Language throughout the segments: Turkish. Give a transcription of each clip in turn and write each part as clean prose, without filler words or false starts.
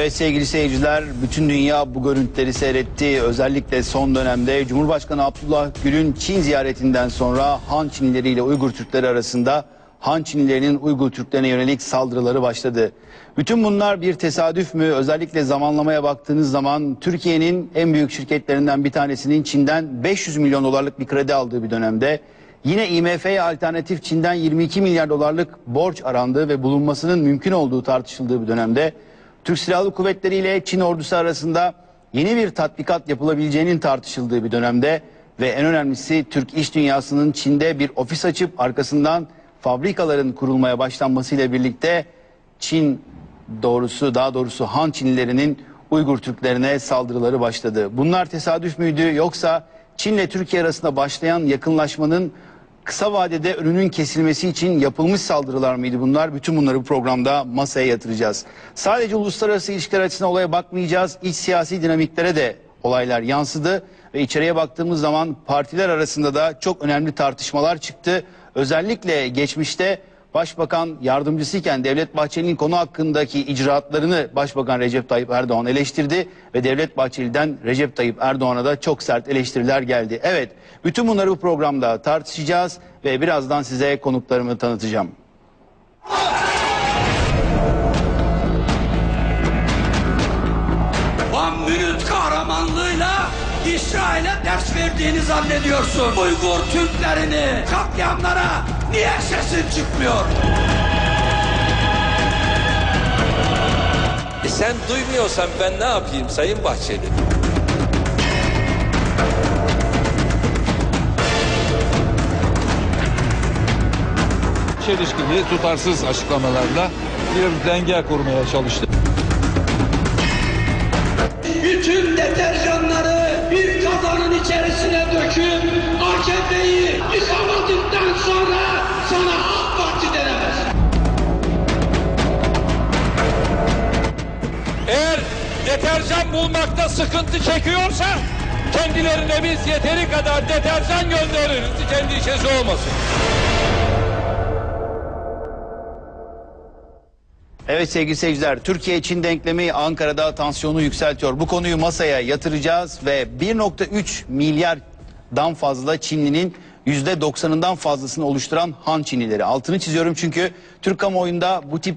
Evet sevgili seyirciler, bütün dünya bu görüntüleri seyretti. Özellikle son dönemde Cumhurbaşkanı Abdullah Gül'ün Çin ziyaretinden sonra Han Çinlileri ile Uygur Türkleri arasında Han Çinlilerinin Uygur Türklerine yönelik saldırıları başladı. Bütün bunlar bir tesadüf mü? Özellikle zamanlamaya baktığınız zaman Türkiye'nin en büyük şirketlerinden bir tanesinin Çin'den 500 milyon dolarlık bir kredi aldığı bir dönemde, yine IMF'ye alternatif Çin'den 22 milyar dolarlık borç arandığı ve bulunmasının mümkün olduğu tartışıldığı bir dönemde, Türk Silahlı Kuvvetleri ile Çin ordusu arasında yeni bir tatbikat yapılabileceğinin tartışıldığı bir dönemde ve en önemlisi Türk iş dünyasının Çin'de bir ofis açıp arkasından fabrikaların kurulmaya başlanmasıyla birlikte Çin daha doğrusu Han Çinlilerinin Uygur Türklerine saldırıları başladı. Bunlar tesadüf müydü, yoksa Çin ile Türkiye arasında başlayan yakınlaşmanın kısa vadede önünün kesilmesi için yapılmış saldırılar mıydı bunlar? Bütün bunları bu programda masaya yatıracağız. Sadece uluslararası ilişkiler açısından olaya bakmayacağız. İç siyasi dinamiklere de olaylar yansıdı ve içeriye baktığımız zaman partiler arasında da çok önemli tartışmalar çıktı. Özellikle geçmişte Başbakan yardımcısıyken Devlet Bahçeli'nin konu hakkındaki icraatlarını Başbakan Recep Tayyip Erdoğan eleştirdi ve Devlet Bahçeli'den Recep Tayyip Erdoğan'a da çok sert eleştiriler geldi. Evet, bütün bunları bu programda tartışacağız ve birazdan size konuklarımı tanıtacağım. One Minute kahramanlığıyla İsrail'e ders verdiğini zannediyorsun. Uygur Türklerini katliamlara niye sesin çıkmıyor? Sen duymuyorsan ben ne yapayım Sayın Bahçeli? Çelişkili, tutarsız açıklamalarla bir denge kurmaya çalıştı. Bütün deterjanları bir kazanın içerisine döküp AKP'yi yıkamadıktan sonra sana AK Parti denemez. Eğer deterjan bulmakta sıkıntı çekiyorsa kendilerine biz yeteri kadar deterjan göndeririz. Kendi işesi olmasın. Evet sevgili seyirciler, Türkiye-Çin denklemi Ankara'da tansiyonu yükseltiyor. Bu konuyu masaya yatıracağız ve 1,3 milyardan fazla Çinlinin %90'ından fazlasını oluşturan Han Çinlileri. Altını çiziyorum çünkü Türk kamuoyunda bu tip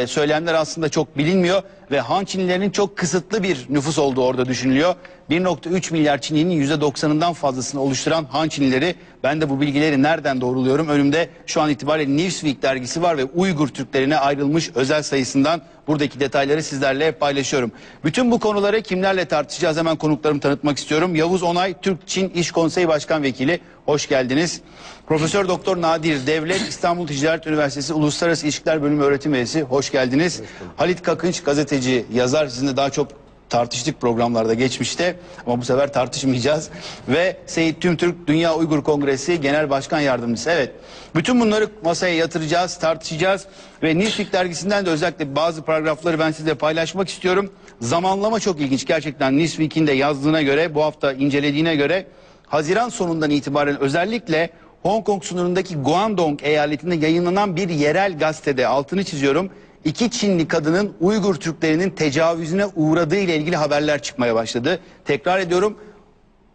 söylemler aslında çok bilinmiyor ve Han Çinlilerinin çok kısıtlı bir nüfus olduğu orada düşünülüyor. 1,3 milyar Çinlinin %90'ından fazlasını oluşturan Han Çinlileri, ben de bu bilgileri nereden doğruluyorum? Önümde şu an itibariyle Newsweek dergisi var ve Uygur Türklerine ayrılmış özel sayısından buradaki detayları sizlerle paylaşıyorum. Bütün bu konuları kimlerle tartışacağız? Hemen konuklarımı tanıtmak istiyorum. Yavuz Onay, Türk-Çin İş Konseyi Başkan Vekili. Hoş geldiniz. Profesör Doktor Nadir Devlet, İstanbul Ticaret Üniversitesi Uluslararası İlişkiler Bölümü öğretim üyesi. Hoş geldiniz. Halit Kakınç, gazeteci, yazar. Sizinle daha çok tartıştık programlarda geçmişte ama bu sefer tartışmayacağız. Ve Seyit Tümtürk, Dünya Uygur Kongresi Genel Başkan Yardımcısı. Evet, bütün bunları masaya yatıracağız, tartışacağız ve Newsweek dergisinden de özellikle bazı paragrafları ben sizinle paylaşmak istiyorum. Zamanlama çok ilginç gerçekten. Newsweek'in de yazdığına göre, bu hafta incelediğine göre Haziran sonundan itibaren özellikle Hong Kong sınırındaki Guangdong eyaletinde yayınlanan bir yerel gazetede, altını çiziyorum, 2 Çinli kadının Uygur Türklerinin tecavüzüne uğradığı ile ilgili haberler çıkmaya başladı. Tekrar ediyorum,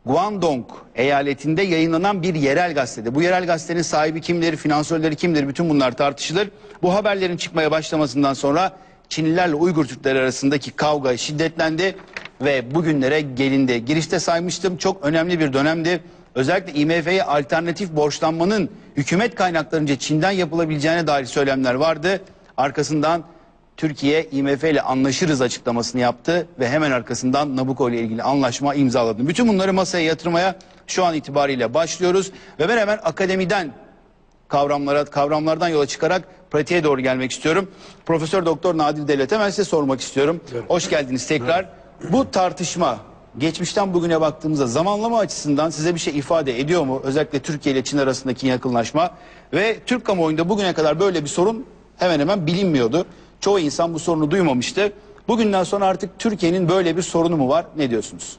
Guangdong eyaletinde yayınlanan bir yerel gazetede. Bu yerel gazetenin sahibi kimdir, finansörleri kimdir, bütün bunlar tartışılır. Bu haberlerin çıkmaya başlamasından sonra Çinlilerle Uygur Türkleri arasındaki kavga şiddetlendi ve bugünlere gelindi. Girişte saymıştım, çok önemli bir dönemdi. Özellikle IMF'ye alternatif borçlanmanın hükümet kaynaklarınca Çin'den yapılabileceğine dair söylemler vardı. Arkasından Türkiye IMF ile anlaşırız açıklamasını yaptı ve hemen arkasından Nabucco ile ilgili anlaşma imzaladı. Bütün bunları masaya yatırmaya şu an itibariyle başlıyoruz ve ben hemen akademiden kavramlardan yola çıkarak pratiğe doğru gelmek istiyorum. Profesör Doktor Nadir Devlet, hemen size sormak istiyorum. Evet. Hoş geldiniz tekrar. Evet. Bu tartışma geçmişten bugüne baktığımızda zamanlama açısından size bir şey ifade ediyor mu? Özellikle Türkiye ile Çin arasındaki yakınlaşma ve Türk kamuoyunda bugüne kadar böyle bir sorun hemen hemen bilinmiyordu. Çoğu insan bu sorunu duymamıştı. Bugünden sonra artık Türkiye'nin böyle bir sorunu mu var? Ne diyorsunuz?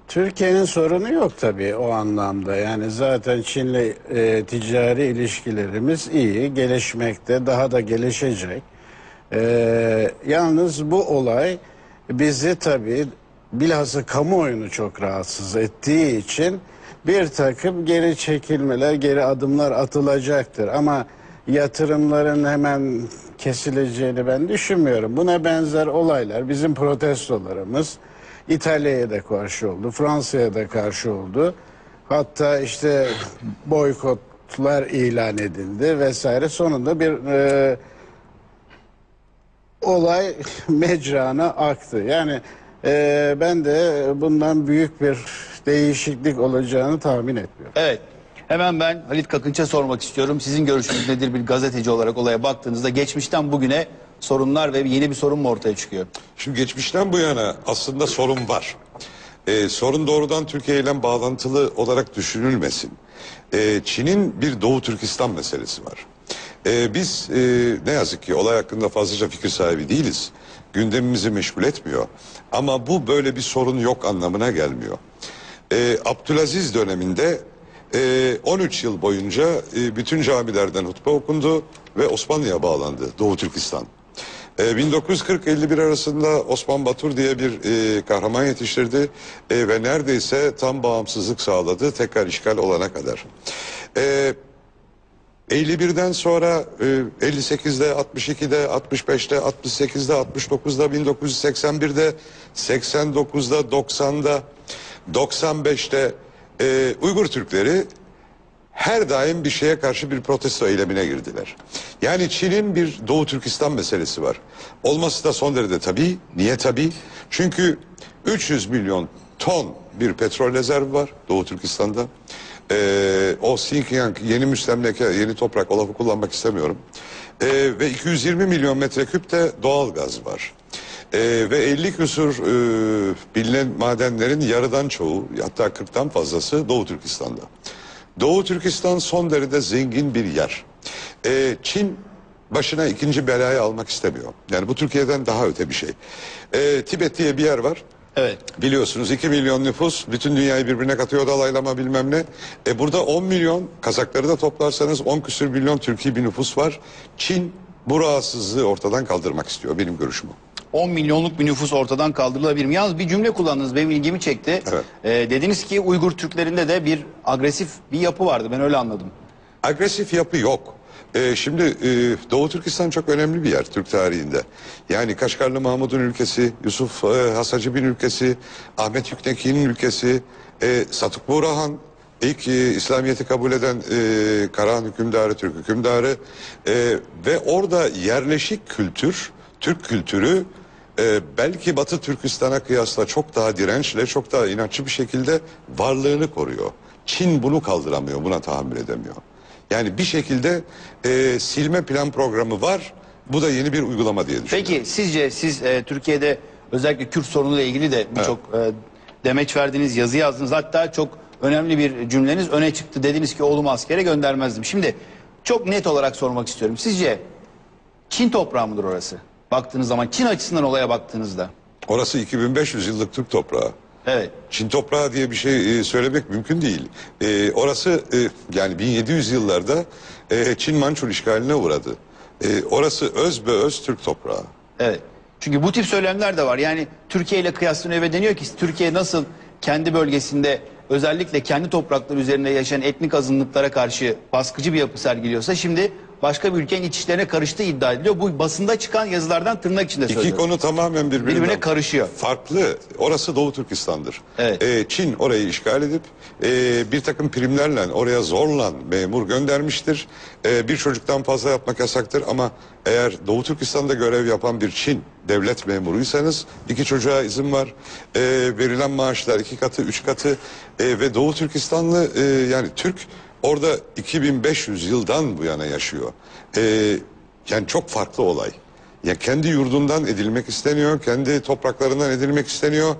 Türkiye'nin sorunu yok tabii o anlamda. Yani zaten Çin'le ticari ilişkilerimiz iyi, gelişmekte, daha da gelişecek. Yalnız bu olay bizi tabii bilhassa kamuoyunu çok rahatsız ettiği için bir takım geri çekilmeler, geri adımlar atılacaktır. Ama yatırımların hemen kesileceğini ben düşünmüyorum. Buna benzer olaylar, bizim protestolarımız İtalya'ya da karşı oldu, Fransa'ya da karşı oldu. Hatta işte boykotlar ilan edildi vesaire. Sonunda bir olay mecrana aktı. Yani ben de bundan büyük bir değişiklik olacağını tahmin etmiyorum. Evet. Hemen ben Halit Kakınç'a sormak istiyorum. Sizin görüşünüz nedir bir gazeteci olarak olaya baktığınızda? Geçmişten bugüne sorunlar ve yeni bir sorun mu ortaya çıkıyor? Şimdi geçmişten bu yana aslında sorun var. Sorun doğrudan Türkiye ile bağlantılı olarak düşünülmesin. Çin'in bir Doğu Türkistan meselesi var. Biz ne yazık ki olay hakkında fazlaca fikir sahibi değiliz. Gündemimizi meşgul etmiyor. Ama bu böyle bir sorun yok anlamına gelmiyor. Abdülaziz döneminde 13 yıl boyunca bütün camilerden hutbe okundu ve Osmanlı'ya bağlandı Doğu Türkistan. 1940-51 arasında Osman Batur diye bir kahraman yetiştirdi ve neredeyse tam bağımsızlık sağladı tekrar işgal olana kadar. 51'den sonra 58'de, 62'de, 65'te, 68'de, 69'da, 1981'de, 89'da, 90'da, 95'te Uygur Türkleri her daim bir şeye karşı bir protesto eylemine girdiler. Yani Çin'in bir Doğu Türkistan meselesi var. Olması da son derece tabii. Niye tabii? Çünkü 300 milyon ton bir petrol rezervi var Doğu Türkistan'da. O Xinjiang yeni müstemleke, yeni toprak, o lafı kullanmak istemiyorum. Ve 220 milyon metreküp de doğal gaz var. Ve 50 küsur bilinen madenlerin yarıdan çoğu, hatta 40'tan fazlası Doğu Türkistan'da. Doğu Türkistan son derece zengin bir yer. Çin başına ikinci belayı almak istemiyor. Yani bu Türkiye'den daha öte bir şey. Tibet diye bir yer var. Evet. Biliyorsunuz 2 milyon nüfus, bütün dünyayı birbirine katıyor, dalaylama bilmem ne. Burada 10 milyon, Kazakları da toplarsanız 10 küsür milyon Türkiye bir nüfus var. Çin bu rahatsızlığı ortadan kaldırmak istiyor, benim görüşüm o. 10 milyonluk bir nüfus ortadan kaldırılabilir mi? Yalnız bir cümle kullandınız, benim ilgimi çekti. Evet. Dediniz ki Uygur Türklerinde de bir agresif bir yapı vardı, ben öyle anladım. Agresif yapı yok. Şimdi Doğu Türkistan çok önemli bir yer Türk tarihinde. Yani Kaşgarlı Mahmud'un ülkesi, Yusuf Hasacıbin ülkesi, Ahmet Yükneki'nin ülkesi, Satık Buğrahan, ilk İslamiyet'i kabul eden Karahan hükümdarı, Türk hükümdarı ve orada yerleşik kültür, Türk kültürü belki Batı Türkistan'a kıyasla çok daha dirençle, çok daha inatçı bir şekilde varlığını koruyor. Çin bunu kaldıramıyor, buna tahammül edemiyor. Yani bir şekilde silme plan programı var. Bu da yeni bir uygulama diye düşünüyorum. Peki sizce siz Türkiye'de özellikle Kürt sorunuyla ilgili de birçok demeç verdiniz, yazı yazdınız. Hatta çok önemli bir cümleniz öne çıktı. Dediniz ki oğlumu askere göndermezdim. Şimdi çok net olarak sormak istiyorum. Sizce Çin toprağı mıdır orası? Baktığınız zaman Çin açısından olaya baktığınızda. Orası 2500 yıllık Türk toprağı. Evet. Çin toprağı diye bir şey söylemek mümkün değil. Orası yani 1700 yıllarda Çin Mançur işgaline uğradı. Orası özbeöz Türk toprağı. Evet. Çünkü bu tip söylemler de var. Yani Türkiye ile kıyaslanıyor ve deniyor ki Türkiye nasıl kendi bölgesinde özellikle kendi toprakları üzerinde yaşayan etnik azınlıklara karşı baskıcı bir yapı sergiliyorsa şimdi başka bir ülkenin iç işlerine karıştığı iddia ediliyor. Bu basında çıkan yazılardan tırnak içinde İki söylüyorum. konu tamamen Birbirine karışıyor. Farklı. Orası Doğu Türkistan'dır. Evet. Çin orayı işgal edip bir takım primlerle oraya zorla memur göndermiştir. Bir çocuktan fazla yapmak yasaktır ama eğer Doğu Türkistan'da görev yapan bir Çin devlet memuruysanız 2 çocuğa izin var. Verilen maaşlar 2 katı 3 katı ve Doğu Türkistanlı yani Türk orada 2500 yıldan bu yana yaşıyor. Yani çok farklı olay. Ya kendi yurdundan edilmek isteniyor, kendi topraklarından edilmek isteniyor.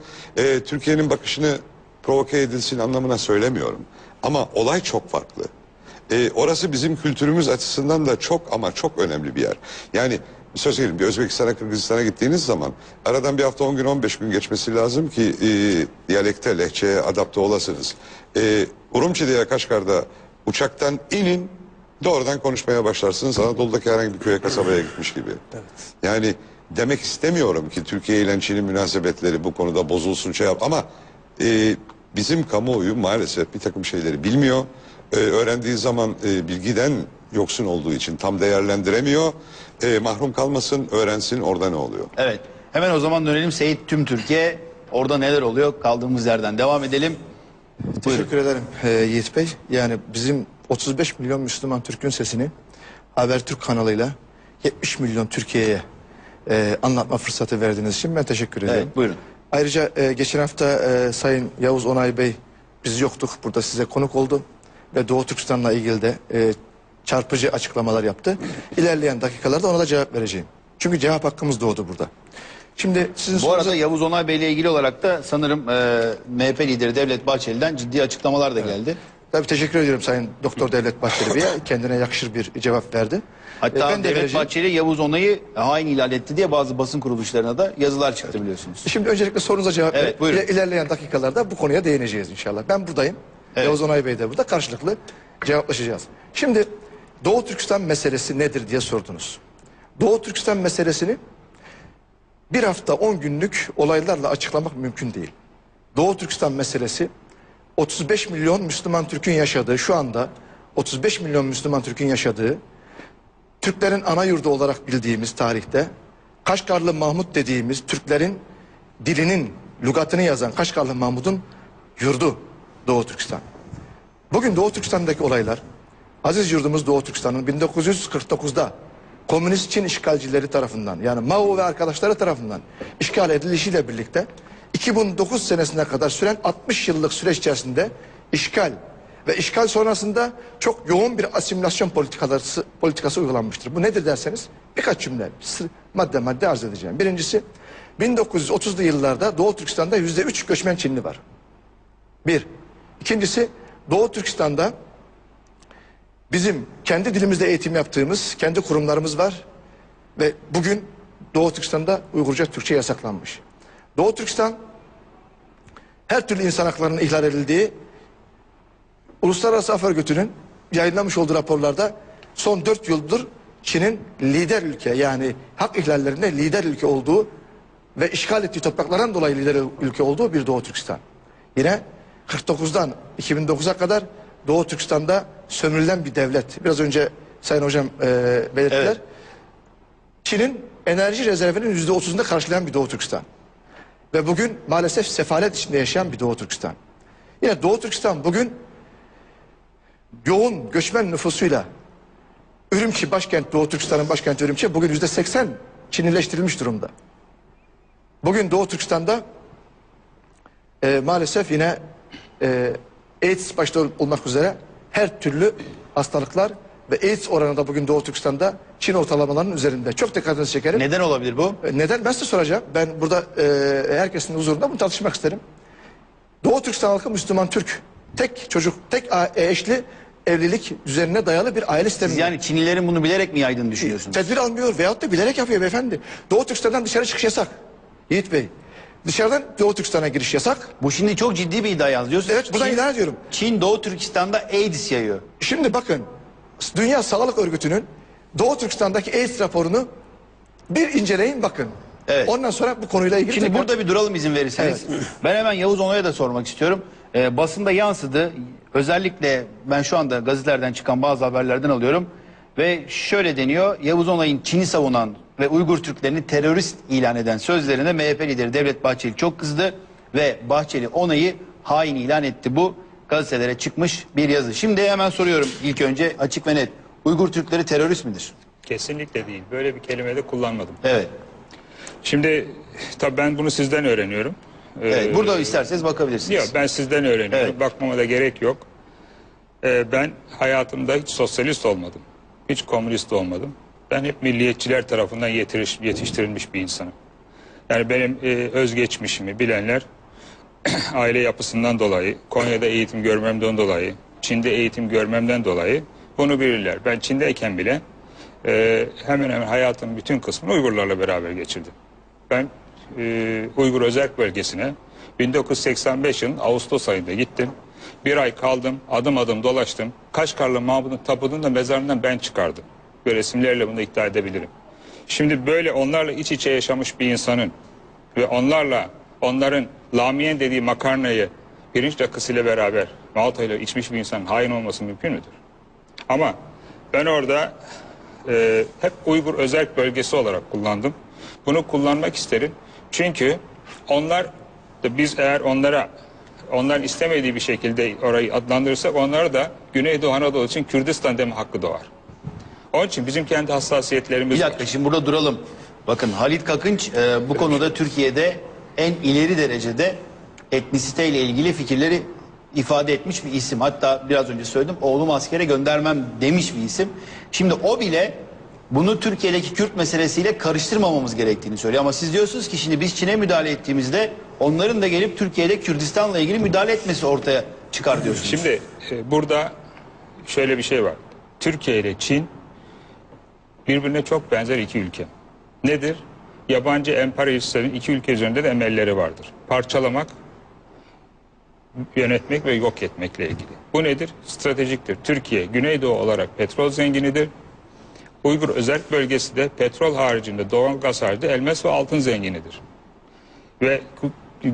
Türkiye'nin bakışını provoke edilsin anlamına söylemiyorum. Ama olay çok farklı. Orası bizim kültürümüz açısından da çok ama çok önemli bir yer. Yani söz gelin bir Özbekistan'a, Kırgızistan'a gittiğiniz zaman aradan bir hafta 10 gün 15 gün geçmesi lazım ki diyalekte, lehçeye adapte olasınız. Urumçi'de ya Kaşgar'da uçaktan inin, doğrudan konuşmaya başlarsınız Anadolu'daki herhangi bir köye kasabaya gitmiş gibi. Evet. Yani demek istemiyorum ki Türkiye ile Çin'in münasebetleri bu konuda bozulsun ama bizim kamuoyu maalesef bir takım şeyleri bilmiyor. Öğrendiği zaman bilgiden yoksun olduğu için tam değerlendiremiyor. Mahrum kalmasın, öğrensin orada ne oluyor. Evet. Hemen o zaman dönelim Seyit Tüm Türkiye. Orada neler oluyor? Kaldığımız yerden devam edelim. Teşekkür ederim Yiğit Bey. Yani bizim 35 milyon Müslüman Türk'ün sesini Habertürk kanalıyla 70 milyon Türkiye'ye anlatma fırsatı verdiğiniz için ben teşekkür ederim. Evet, buyurun. Ayrıca geçen hafta Sayın Yavuz Onay Bey, biz yoktuk, burada size konuk oldu ve Doğu Türkistan'la ilgili de çarpıcı açıklamalar yaptı. İlerleyen dakikalarda ona da cevap vereceğim. Çünkü cevap hakkımız doğdu burada. Şimdi sizin Bu arada Yavuz Onay Bey ile ilgili olarak da sanırım MHP lideri Devlet Bahçeli'den ciddi açıklamalar da geldi. Tabii teşekkür ediyorum Sayın Doktor Devlet Bahçeli Bey'e. Kendine yakışır bir cevap verdi. Hatta Ben de Devlet vereceğim. Bahçeli Yavuz Onay'ı hain ilan etti diye bazı basın kuruluşlarına da yazılar çıktı biliyorsunuz. Şimdi öncelikle sorunuza cevap Evet, verip buyurun. ilerleyen dakikalarda bu konuya değineceğiz inşallah. Ben buradayım. Evet. Yavuz Onay Bey de burada, karşılıklı cevaplaşacağız. Şimdi Doğu Türkistan meselesi nedir diye sordunuz. Doğu Türkistan meselesini bir hafta 10 günlük olaylarla açıklamak mümkün değil. Doğu Türkistan meselesi 35 milyon Müslüman Türk'ün yaşadığı, şu anda 35 milyon Müslüman Türk'ün yaşadığı, Türklerin ana yurdu olarak bildiğimiz tarihte Kaşgarlı Mahmut dediğimiz Türklerin dilinin, lügatını yazan Kaşgarlı Mahmut'un yurdu Doğu Türkistan. Bugün Doğu Türkistan'daki olaylar, aziz yurdumuz Doğu Türkistan'ın 1949'da Komünist Çin işgalcileri tarafından, yani Mao ve arkadaşları tarafından işgal edilişiyle birlikte 2009 senesine kadar süren 60 yıllık süreç içerisinde işgal ve işgal sonrasında çok yoğun bir asimilasyon politikası uygulanmıştır. Bu nedir derseniz birkaç cümle madde madde arz edeceğim. Birincisi, 1930'lu yıllarda Doğu Türkistan'da %3 göçmen Çinli var. Bir. İkincisi, Doğu Türkistan'da bizim kendi dilimizde eğitim yaptığımız kendi kurumlarımız var ve bugün Doğu Türkistan'da Uygurca, Türkçe yasaklanmış. Doğu Türkistan her türlü insan haklarının ihlal edildiği, Uluslararası Af Örgütü'nün yayınlamış olduğu raporlarda son 4 yıldır Çin'in lider ülke, yani hak ihlallerinde lider ülke olduğu ve işgal ettiği topraklardan dolayı lider ülke olduğu bir Doğu Türkistan. Yine 49'dan 2009'a kadar Doğu Türkistan'da sömürülen bir devlet. Biraz önce Sayın Hocam belirttiler. Evet. Çin'in enerji rezervinin %30'unu karşılayan bir Doğu Türkistan. Ve bugün maalesef sefalet içinde yaşayan bir Doğu Türkistan. Yine Doğu Türkistan bugün yoğun göçmen nüfusuyla, Ürümçi başkent, Doğu Türkistan'ın başkenti Ürümçi bugün %80 Çinileştirilmiş durumda. Bugün Doğu Türkistan'da maalesef yine AIDS başta olmak üzere her türlü hastalıklar ve AIDS oranı da bugün Doğu Türkistan'da Çin ortalamalarının üzerinde. Çok dikkatinizi çekerim. Neden olabilir bu? Neden? Ben size soracağım. Ben burada herkesin huzurunda bunu tartışmak isterim. Doğu Türkistan halkı Müslüman Türk. Tek çocuk, tek eşli evlilik üzerine dayalı bir aile sistemi. Siz yani Çinlilerin bunu bilerek mi yaydığını düşünüyorsunuz? Tedbir almıyor veyahut da bilerek yapıyor beyefendi. Doğu Türkistan'dan dışarı çıkış yasak. Yiğit Bey. Dışarıdan Doğu Türkistan'a giriş yasak. Bu şimdi çok ciddi bir iddia yalnız diyorsunuz. Evet, buradan ilan ediyorum. Çin Doğu Türkistan'da AIDS yayıyor. Şimdi bakın, Dünya Sağlık Örgütü'nün Doğu Türkistan'daki AIDS raporunu bir inceleyin bakın. Evet. Ondan sonra bu konuyla ilgili... Şimdi tekrar- burada bir duralım izin verirseniz. Ben hemen Yavuz Onay'a da sormak istiyorum. Basında yansıdı. Özellikle ben şu anda gazetelerden çıkan bazı haberlerden alıyorum. Ve şöyle deniyor. Yavuz Onay'ın Çin'i savunan ve Uygur Türklerini terörist ilan eden sözlerine MHP lideri Devlet Bahçeli çok kızdı. Ve Bahçeli Onay'ı hain ilan etti. Bu gazetelere çıkmış bir yazı. Şimdi hemen soruyorum ilk önce açık ve net. Uygur Türkleri terörist midir? Kesinlikle değil. Böyle bir kelime de kullanmadım. Evet. Şimdi tabii ben bunu sizden öğreniyorum. Evet, burada isterseniz bakabilirsiniz. Yok, ben sizden öğreniyorum. Evet. Bakmama da gerek yok. Ben hayatımda hiç sosyalist olmadım. Hiç komünist olmadım. Ben hep milliyetçiler tarafından yetiştirilmiş bir insanım. Yani benim özgeçmişimi bilenler aile yapısından dolayı, Konya'da eğitim görmemden dolayı, Çin'de eğitim görmemden dolayı bunu bilirler. Ben Çin'deyken bile hemen hemen hayatımın bütün kısmını Uygurlarla beraber geçirdim. Ben Uygur Özerk Bölgesi'ne 1985 yılın Ağustos ayında gittim. Bir ay kaldım, adım adım dolaştım. Kaşgarlı Mahmut'un tapınığının da mezarından ben çıkardım. Böyle resimlerle bunu iddia edebilirim. Şimdi böyle onlarla iç içe yaşamış bir insanın ve onların lamiyen dediği makarnayı pirinç rakısıyla beraber Malta'yla içmiş bir insanın hain olması mümkün müdür? Ama ben orada hep Uygur özerk bölgesi olarak kullandım. Bunu kullanmak isterim. Çünkü biz eğer onların istemediği bir şekilde orayı adlandırırsak onlara da Güneydoğu Anadolu için Kürdistan deme hakkı doğar. Onun için bizim kendi hassasiyetlerimiz Bir var. dakika, şimdi burada duralım. Bakın Halit Kakınç bu konuda Türkiye'de en ileri derecede etnisiteyle ilgili fikirleri ifade etmiş bir isim. Hatta biraz önce söyledim, oğlumu askere göndermem demiş bir isim. Şimdi o bile bunu Türkiye'deki Kürt meselesiyle karıştırmamamız gerektiğini söylüyor. Ama siz diyorsunuz ki şimdi biz Çin'e müdahale ettiğimizde onların da gelip Türkiye'de Kürdistan'la ilgili müdahale etmesi ortaya çıkar diyorsunuz. Şimdi burada şöyle bir şey var. Türkiye ile Çin birbirine çok benzer iki ülke. Nedir? Yabancı emperyalistlerin iki ülke üzerinde de emelleri vardır. Parçalamak, yönetmek ve yok etmekle ilgili. Bu nedir? Stratejiktir. Türkiye Güneydoğu olarak petrol zenginidir. Uygur özerk bölgesi de petrol haricinde, doğalgaz haricinde elmas ve altın zenginidir. Ve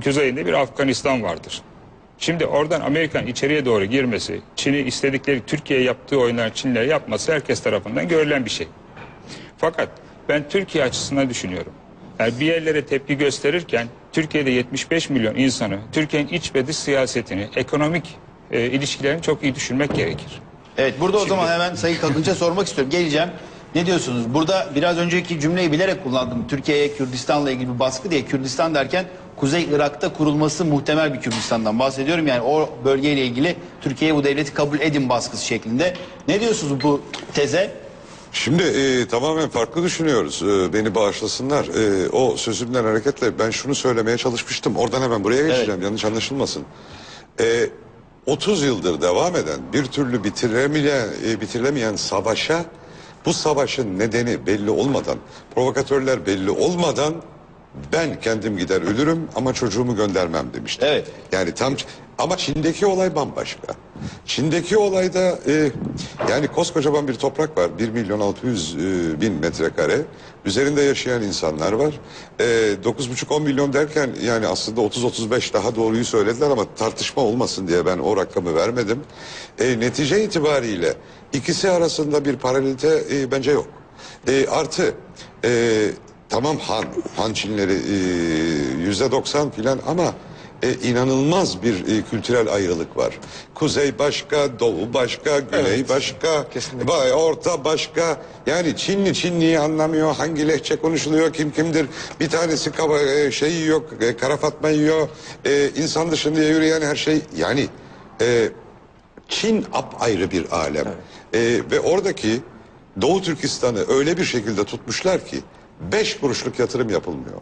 kuzeyinde bir Afganistan vardır. Şimdi oradan Amerikan içeriye doğru girmesi, Çin'i istedikleri Türkiye'ye yaptığı oyunlar Çinliler yapması herkes tarafından görülen bir şey. Fakat ben Türkiye açısından düşünüyorum. Yani bir yerlere tepki gösterirken Türkiye'de 75 milyon insanı, Türkiye'nin iç ve dış siyasetini, ekonomik ilişkilerini çok iyi düşünmek gerekir. Evet, burada o zaman hemen Sayın Kakınç'a sormak istiyorum. Geleceğim. Ne diyorsunuz? Burada biraz önceki cümleyi bilerek kullandım. Türkiye'ye Kürdistan'la ilgili bir baskı diye. Kürdistan derken Kuzey Irak'ta kurulması muhtemel bir Kürdistan'dan bahsediyorum. Yani o bölgeyle ilgili Türkiye'ye bu devleti kabul edin baskısı şeklinde. Ne diyorsunuz bu teze? Şimdi tamamen farklı düşünüyoruz. Beni bağışlasınlar. O sözümden hareketle ben şunu söylemeye çalışmıştım. Oradan hemen buraya geçeceğim. Evet. Yanlış anlaşılmasın. 30 yıldır devam eden, bir türlü bitirilemeyen savaşa, bu savaşın nedeni belli olmadan, provokatörler belli olmadan ben kendim gider ölürüm ama çocuğumu göndermem demiştim. Evet. Yani ama Çin'deki olay bambaşka. Çin'deki olayda yani koskocaman bir toprak var. 1.600.000 metrekare. Üzerinde yaşayan insanlar var. 9,5-10 milyon derken yani aslında 30-35 daha doğruyu söylediler ama tartışma olmasın diye ben o rakamı vermedim. Netice itibariyle ikisi arasında bir paralelite bence yok. Artı tamam Han Çinleri %90 filan ama inanılmaz bir kültürel ayrılık var. Kuzey başka, doğu başka, güney evet, başka, orta başka. Yani Çinliyi anlamıyor, hangi lehçe konuşuluyor, kim kimdir. Bir tanesi şey yok, kara fatma yiyor, insan dışında yürüyen her şey. Yani Çin apayrı bir alem. Evet. Ve oradaki Doğu Türkistan'ı öyle bir şekilde tutmuşlar ki 5 kuruşluk yatırım yapılmıyor.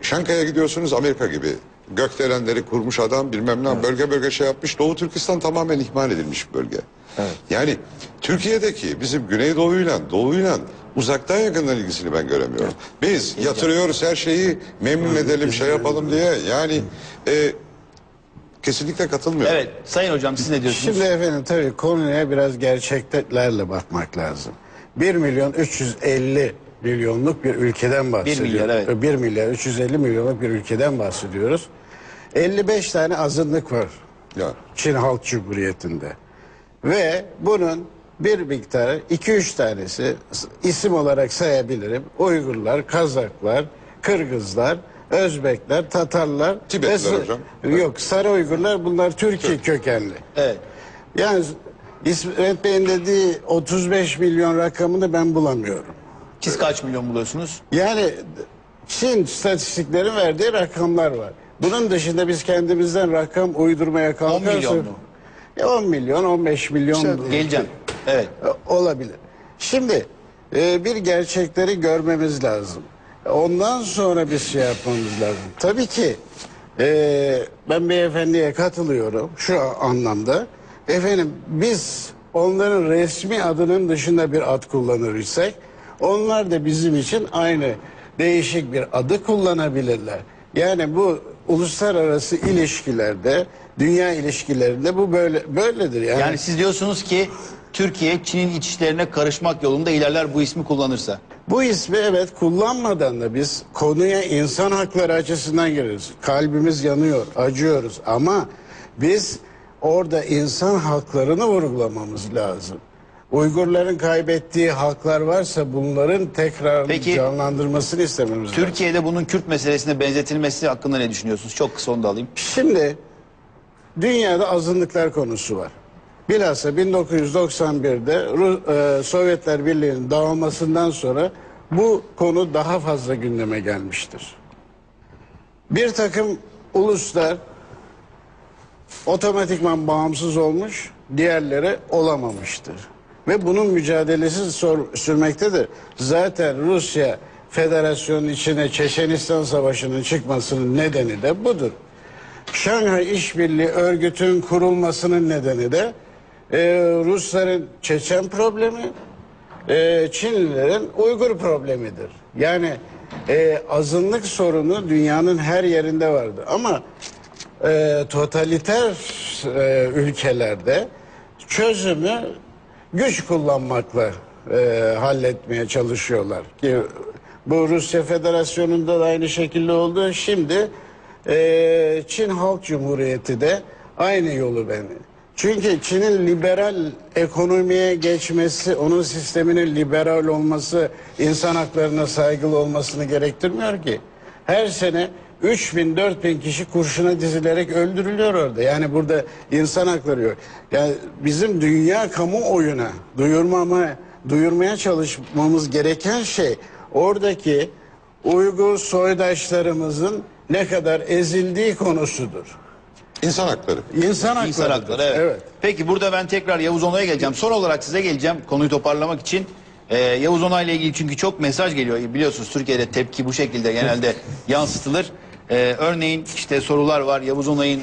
Şankaya gidiyorsunuz, Amerika gibi. Gökdelenleri kurmuş adam, bilmem ne, evet, bölge bölge şey yapmış. Doğu Türkistan tamamen ihmal edilmiş bir bölge. Evet. Yani Türkiye'deki bizim Güneydoğu'yla Doğu'yla uzaktan yakından ilgisini ben göremiyorum. Evet. Biz yatırıyoruz her şeyi, memnun edelim, şey yapalım diye. Yani kesinlikle katılmıyorum. Evet, Sayın Hocam siz ne diyorsunuz? Şimdi efendim tabii konuya biraz gerçeklerle bakmak lazım. 1.350.000 milyonluk bir ülkeden bahsediyoruz. 1 milyar, evet. 1.350.000 milyonluk bir ülkeden bahsediyoruz. 55 tane azınlık var ya. Çin Halk Cumhuriyeti'nde. Ve bunun bir miktarı 2-3 tanesi isim olarak sayabilirim. Uygurlar, Kazaklar, Kırgızlar, Özbekler, Tatarlar. Tibetliler hocam. Yok, Sarı Uygurlar, bunlar Türkiye kökenli. Evet. Yani İsmet Bey'in dediği 35 milyon rakamını ben bulamıyorum. Siz kaç milyon buluyorsunuz? Yani Çin statistiklerin verdiği rakamlar var. Bunun dışında biz kendimizden rakam uydurmaya kalkarsak 10 milyon mu? 10 milyon, 15 milyon geleceğim. Evet. Olabilir. Şimdi bir gerçekleri görmemiz lazım. Ondan sonra bir şey yapmamız lazım. Tabii ki ben beyefendiye katılıyorum şu anlamda. Efendim biz onların resmi adının dışında bir ad kullanır isek onlar da bizim için aynı değişik bir adı kullanabilirler. Yani bu uluslararası ilişkilerde, dünya ilişkilerinde bu böyledir. Yani siz diyorsunuz ki Türkiye Çin'in iç işlerine karışmak yolunda ilerler bu ismi kullanırsa. Bu ismi evet kullanmadan da biz konuya insan hakları açısından gireriz. Kalbimiz yanıyor, acıyoruz ama biz orada insan haklarını vurgulamamız lazım. Uygurların kaybettiği haklar varsa bunların tekrar Peki, canlandırmasını istememiz lazım. Türkiye'de bunun Kürt meselesine benzetilmesi hakkında ne düşünüyorsunuz? Çok kısa onu da alayım. Şimdi dünyada azınlıklar konusu var. Bilhassa 1991'de Sovyetler Birliği'nin dağılmasından sonra bu konu daha fazla gündeme gelmiştir. Bir takım uluslar otomatikman bağımsız olmuş, diğerleri olamamıştır. Ve bunun mücadelesi sürmektedir. Zaten Rusya Federasyonu içine Çeçenistan Savaşı'nın çıkmasının nedeni de budur. Şanghay İşbirliği Örgütü'nün kurulmasının nedeni de Rusların Çeçen problemi, Çinlilerin Uygur problemidir. Yani azınlık sorunu dünyanın her yerinde vardı. Ama totaliter ülkelerde çözümü güç kullanmakla halletmeye çalışıyorlar. Ki bu Rusya Federasyonu'nda da aynı şekilde oldu. Şimdi Çin Halk Cumhuriyeti de aynı yolu beni. Çünkü Çin'in liberal ekonomiye geçmesi, onun sisteminin liberal olması, insan haklarına saygılı olmasını gerektirmiyor ki. Her sene 3000-4000 kişi kurşuna dizilerek öldürülüyor orada. Yani burada insan hakları yok. Yani bizim dünya kamuoyuna duyurmaya çalışmamız gereken şey oradaki Uygur soydaşlarımızın ne kadar ezildiği konusudur. İnsan hakları. İnsan hakları. İnsan hakları, evet. Peki burada ben tekrar Yavuz Onay'a geleceğim. Son olarak size geleceğim konuyu toparlamak için. Yavuz Onay'la ilgili çünkü çok mesaj geliyor. Biliyorsunuz Türkiye'de tepki bu şekilde genelde yansıtılır. Örneğin işte sorular var. Yavuz Onay'ın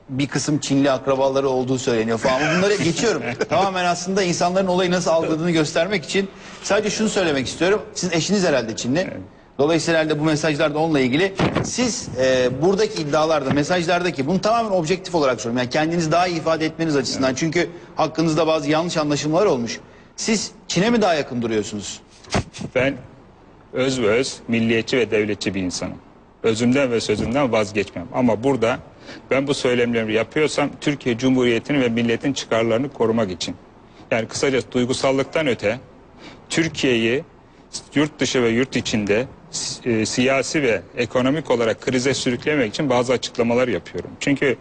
bir kısım Çinli akrabaları olduğu söyleniyor falan. Bunları geçiyorum. Tamamen aslında insanların olayı nasıl algıladığını göstermek için sadece şunu söylemek istiyorum. Sizin eşiniz herhalde Çinli. Dolayısıyla herhalde bu mesajlar da onunla ilgili. Siz buradaki iddialarda, mesajlardaki bunu tamamen objektif olarak soruyorum. Yani kendinizi daha iyi ifade etmeniz açısından. Çünkü hakkınızda bazı yanlış anlaşılmalar olmuş. Siz Çin'e mi daha yakın duruyorsunuz? Ben öz ve öz milliyetçi ve devletçi bir insanım. Özümden ve sözümden vazgeçmem. Ama burada ben bu söylemlerimi yapıyorsam Türkiye Cumhuriyeti'nin ve milletin çıkarlarını korumak için. Yani kısacası duygusallıktan öte Türkiye'yi yurt dışı ve yurt içinde siyasi ve ekonomik olarak krize sürüklemek için bazı açıklamalar yapıyorum. Çünkü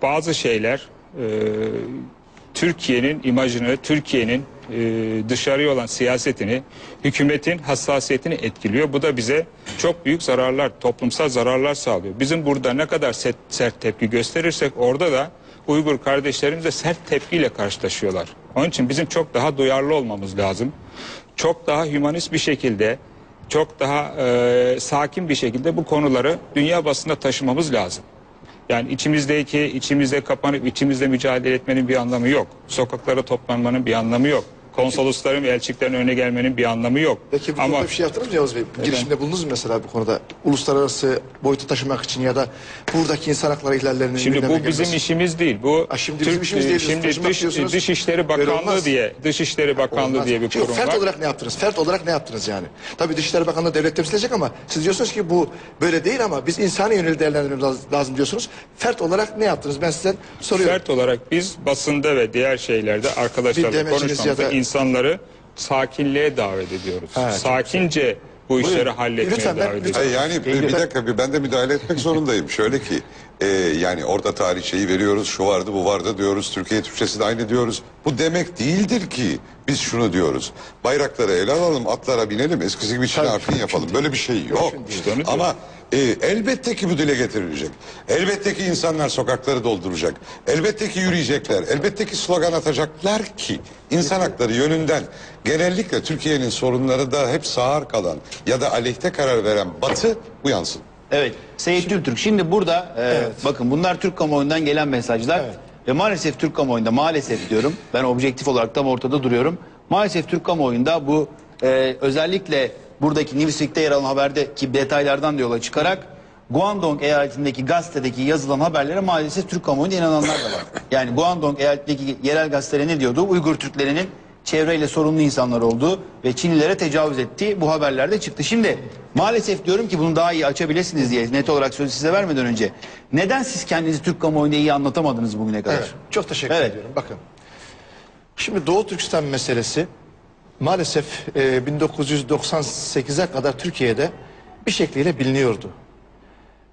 bazı şeyler Türkiye'nin imajını, Türkiye'nin dışarıya olan siyasetini, hükümetin hassasiyetini etkiliyor. Bu da bize çok büyük zararlar, toplumsal zararlar sağlıyor. Bizim burada ne kadar sert tepki gösterirsek orada da Uygur kardeşlerimiz de sert tepkiyle karşılaşıyorlar. Onun için bizim çok daha duyarlı olmamız lazım. Çok daha hümanist bir şekilde, çok daha sakin bir şekilde bu konuları dünya basında taşımamız lazım. Yani içimizde kapanıp içimizde mücadele etmenin bir anlamı yok. Sokaklara toplanmanın bir anlamı yok. Konsolosların ve elçiliklerin önüne gelmenin bir anlamı yok. Peki bu konuda bir şey yaptınız mı Yavuz Bey? Girişimde bulundunuz mu mesela bu konuda? Uluslararası boyutu taşımak için ya da buradaki insan hakları ihlallerinin... Şimdi bu bizim işimiz değil. Bu şimdi bizim işimiz değil. Şimdi Dışişleri Bakanlığı diye bir kurum var. Fert olarak ne yaptınız? Fert olarak ne yaptınız yani? Tabii Dışişleri Bakanlığı devlet temsil edecek ama siz diyorsunuz ki bu böyle değil ama biz insani yöneli değerlendirmemiz lazım diyorsunuz. Fert olarak ne yaptınız? Ben sizden soruyorum. Fert olarak biz basında ve diğer şeylerde arkadaşlarla konuşmamızda insanları sakinliğe davet ediyoruz. Sakince bu işleri halletmeye davet ediyoruz. Yani bir dakika ben de müdahale etmek zorundayım. Şöyle ki yani orada tarihçeyi veriyoruz, şu vardı bu vardı diyoruz, Türkiye Türkçesi de aynı diyoruz. Bu demek değildir ki biz şunu diyoruz. Bayrakları ele alalım, atlara binelim, eskisi gibi Çin'e akın yapalım. Böyle bir şey yok. Ama elbette ki bu dile getirilecek. Elbette ki insanlar sokakları dolduracak. Elbette ki yürüyecekler. Elbette ki slogan atacaklar ki insan hakları yönünden genellikle Türkiye'nin sorunları da hep sağır kalan ya da aleyhte karar veren Batı uyansın. Evet. Seyit Türk. Şimdi burada bakın bunlar Türk kamuoyundan gelen mesajlar. Ve maalesef Türk kamuoyunda, maalesef diyorum, ben objektif olarak tam ortada duruyorum. Maalesef Türk kamuoyunda bu özellikle buradaki Newsweek'te yer alan haberdeki detaylardan da yola çıkarak Guangdong eyaletindeki gazetedeki yazılan haberlere maalesef Türk kamuoyunda inananlar da var. Yani Guangdong eyaletindeki yerel gazetelere ne diyordu? Uygur Türklerinin çevreyle sorunlu insanlar olduğu ve Çinlilere tecavüz ettiği bu haberlerde çıktı. Şimdi maalesef diyorum ki bunu daha iyi açabilirsiniz diye net olarak sözü size vermeden önce. Neden siz kendinizi Türk kamuoyunda iyi anlatamadınız bugüne kadar? Evet, çok teşekkür Evet. ediyorum. Bakın. Şimdi Doğu Türkistan meselesi maalesef 1998'e kadar Türkiye'de bir şekliyle biliniyordu.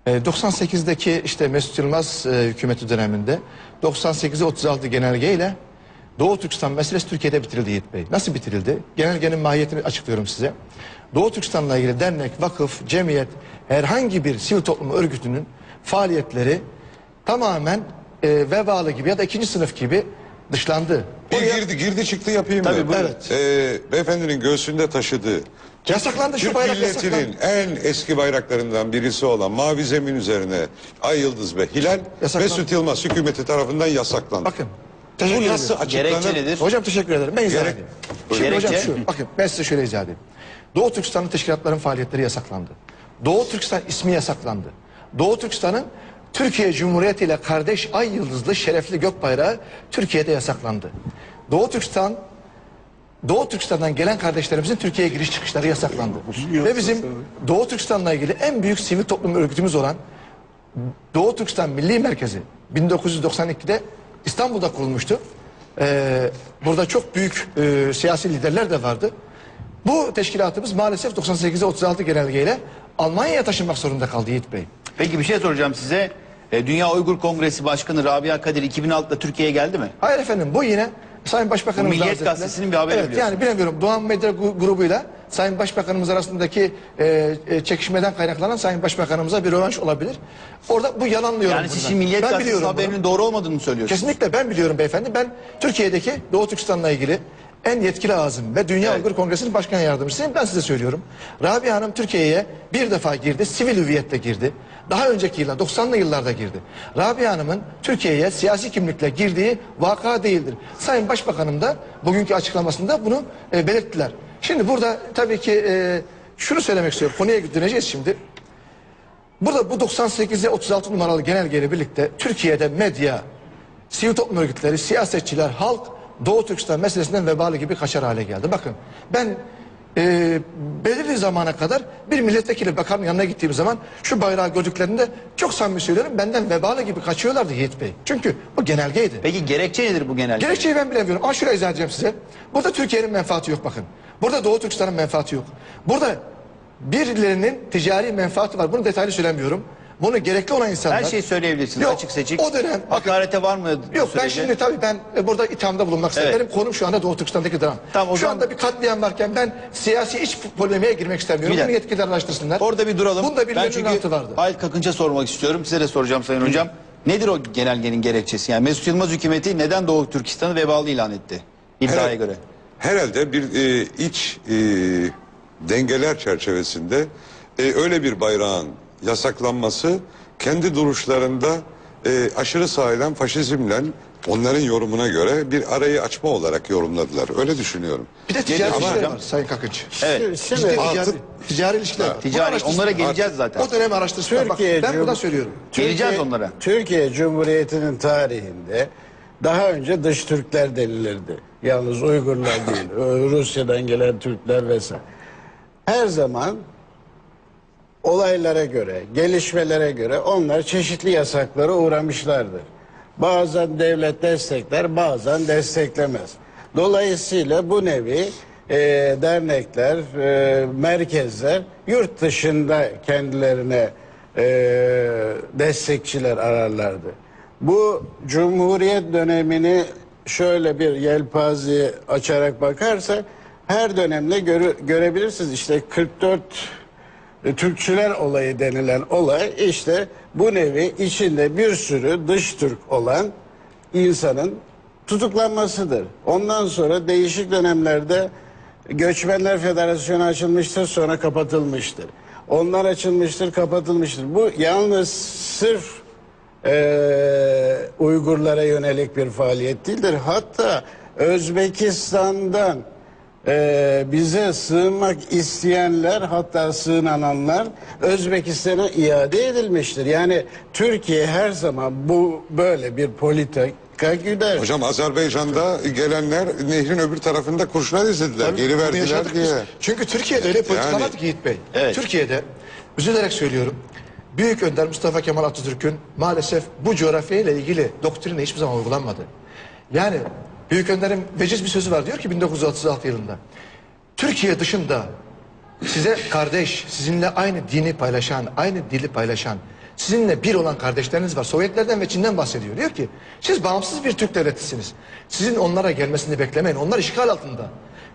98'deki işte Mesut Yılmaz hükümeti döneminde 98'e 36 genelgeyle Doğu Türkistan meselesi Türkiye'de bitirildi Yiğit Bey. Nasıl bitirildi? Genelgenin mahiyetini açıklıyorum size. Doğu Türkistan'la ilgili dernek, vakıf, cemiyet, herhangi bir sivil toplum örgütünün faaliyetleri tamamen vebalı gibi ya da ikinci sınıf gibi dışlandı. Bir girdi çıktı yapayım Tabii, mı? buyurun. Beyefendinin göğsünde taşıdığı Yasaklandı, şu Türk bayrak milletinin yasaklandı. en eski bayraklarından birisi olan mavi zemin üzerine ay yıldız ve hilal Yasaklandı. Mesut Yılmaz hükümeti tarafından yasaklandı. Bakın. Bu Teşekkür nasıl ederim. Gerekçe açıklanır? nedir? Hocam teşekkür ederim. Ben izah Gerek- edeyim. Şimdi Gerekçe? hocam şu, bakın ben size şöyle izah edeyim. Doğu Türkistan'ın teşkilatların faaliyetleri yasaklandı. Doğu Türkistan ismi yasaklandı. Doğu Türkistan'ın Türkiye Cumhuriyeti ile kardeş ay yıldızlı şerefli gök bayrağı Türkiye'de yasaklandı. Doğu Türkistan'dan gelen kardeşlerimizin Türkiye'ye giriş çıkışları yasaklandı. Ve bizim Doğu Türkistan'la ilgili en büyük sivil toplum örgütümüz olan Doğu Türkistan Milli Merkezi 1992'de İstanbul'da kurulmuştu. Burada çok büyük siyasi liderler de vardı. Bu teşkilatımız maalesef 98'e 36 genelgeyle Almanya'ya taşınmak zorunda kaldı Yiğit Bey. Peki bir şey soracağım size. Dünya Uygur Kongresi Başkanı Rabia Kadir 2006'da Türkiye'ye geldi mi? Hayır efendim, bu yine Sayın Başbakanımız Bu Milliyet Hazretleri- Gazetesi'nin bir haberi Evet, biliyorsunuz. yani bilemiyorum, Doğan Medya grubuyla Sayın Başbakanımız arasındaki çekişmeden kaynaklanan Sayın Başbakanımıza bir rövanş olabilir. Orada bu yalanlıyorum. Yani siz buradan. şimdi Milliyet Ben Gazetesi'nin biliyorum bunu. haberinin doğru olmadığını mı söylüyorsunuz? Kesinlikle ben biliyorum beyefendi. Ben Türkiye'deki Doğu Türkistan'la ilgili en yetkili ağzım ve Dünya Uygur Kongresi'nin başkan yardımcısıyım. Ben size söylüyorum. Rabia Hanım Türkiye'ye bir defa girdi, sivil hüviyetle girdi. Daha önceki yıllar, 90'lı yıllarda girdi. Rabia Hanım'ın Türkiye'ye siyasi kimlikle girdiği vaka değildir. Sayın Başbakanım da bugünkü açıklamasında bunu belirttiler. Şimdi burada tabii ki şunu söylemek istiyorum. Konuya döneceğiz şimdi. Burada bu 98'e 36 numaralı genelgeyle birlikte Türkiye'de medya, sivil toplum örgütleri, siyasetçiler, halk Doğu Türkistan meselesinden vebalı gibi kaçar hale geldi. Bakın ben belirli zamana kadar bir milletvekili bakanın yanına gittiğim zaman şu bayrağı gördüklerinde çok samimi söylüyorum, benden vebalı gibi kaçıyorlardı Yiğit Bey. Çünkü bu genelgeydi. Peki gerekçe nedir bu genelge? Gerekçeyi ben bilemiyorum ama şurayı izah edeceğim size. Burada Türkiye'nin menfaati yok bakın. Burada Doğu Türkistan'ın menfaati yok. Burada birilerinin ticari menfaati var. Bunu detaylı söylemiyorum. Bunu gerekli olan insanlar... Her şeyi söyleyebilirsiniz Yok, açık seçik. o dönem... Hakarete var mı? Yok ben sürece? şimdi tabii ben burada ithamda bulunmak istedim. Evet. Benim konum şu anda Doğu Türkistan'daki dram. Tamam, o şu zaman- anda bir katliam varken ben siyasi iç polemiğe girmek istemiyorum. Bir dakika. Bunu yetkililer araştırsınlar. Orada bir duralım. Bunda Ben birilerinin çünkü altı vardı. Halit Kakınç'a sormak istiyorum. Size de soracağım Sayın Hocam. Nedir o genelgenin gerekçesi? Yani Mesut Yılmaz hükümeti neden Doğu Türkistan'ı vebalı ilan etti? İddiaya Herhalde- göre. Herhalde bir iç dengeler çerçevesinde öyle bir bayrağın yasaklanması kendi duruşlarında aşırı sağlayan faşizmle onların yorumuna göre bir arayı açma olarak yorumladılar. Öyle düşünüyorum. Bir de ticari Ama ilişkiler hocam- var Sayın Kakınç. Evet. Ciddi Artık- ticari ilişkiler var. Ticari, Bunu araştırsınlar. onlara geleceğiz zaten. O dönemi araştırsınlar. Bak, Türkiye ben burada Cum- söylüyorum. Geleceğiz onlara. Türkiye Cumhuriyeti'nin tarihinde daha önce dış Türkler denilirdi. Yalnız Uygurlar değil, Rusya'dan gelen Türkler vesaire. Her zaman olaylara göre, gelişmelere göre onlar çeşitli yasaklara uğramışlardır. Bazen devlet destekler, bazen desteklemez. Dolayısıyla bu nevi dernekler, merkezler yurt dışında kendilerine destekçiler ararlardı. Bu Cumhuriyet dönemini şöyle bir yelpaze açarak bakarsak her dönemde görebilirsiniz. İşte 44 Türkçüler olayı denilen olay işte bu nevi içinde bir sürü dış Türk olan insanın tutuklanmasıdır. Ondan sonra değişik dönemlerde Göçmenler Federasyonu açılmıştır, sonra kapatılmıştır. Onlar açılmıştır, kapatılmıştır. Bu yalnız sırf Uygurlara yönelik bir faaliyet değildir. Hatta Özbekistan'dan bize sığınmak isteyenler, hatta sığınanlar Özbekistan'a iade edilmiştir. Yani Türkiye her zaman bu böyle bir politika güder. Hocam Azerbaycan'da gelenler nehrin öbür tarafında kurşuna dizildiler. Tabii, Geri bunu verdiler yaşadık biz. diye. Çünkü Türkiye'de öyle politikalar Yani- ki Yiğit Bey. Evet. Türkiye'de üzülerek söylüyorum. Büyük Önder Mustafa Kemal Atatürk'ün maalesef bu coğrafyayla ilgili doktrini hiçbir zaman uygulanmadı. Yani Büyük Önder'in veciz bir sözü var, diyor ki 1936 yılında. Türkiye dışında size kardeş, sizinle aynı dini paylaşan, aynı dili paylaşan, sizinle bir olan kardeşleriniz var. Sovyetlerden ve Çin'den bahsediyor. Diyor ki siz bağımsız bir Türk devletisiniz. Sizin onlara gelmesini beklemeyin. Onlar işgal altında.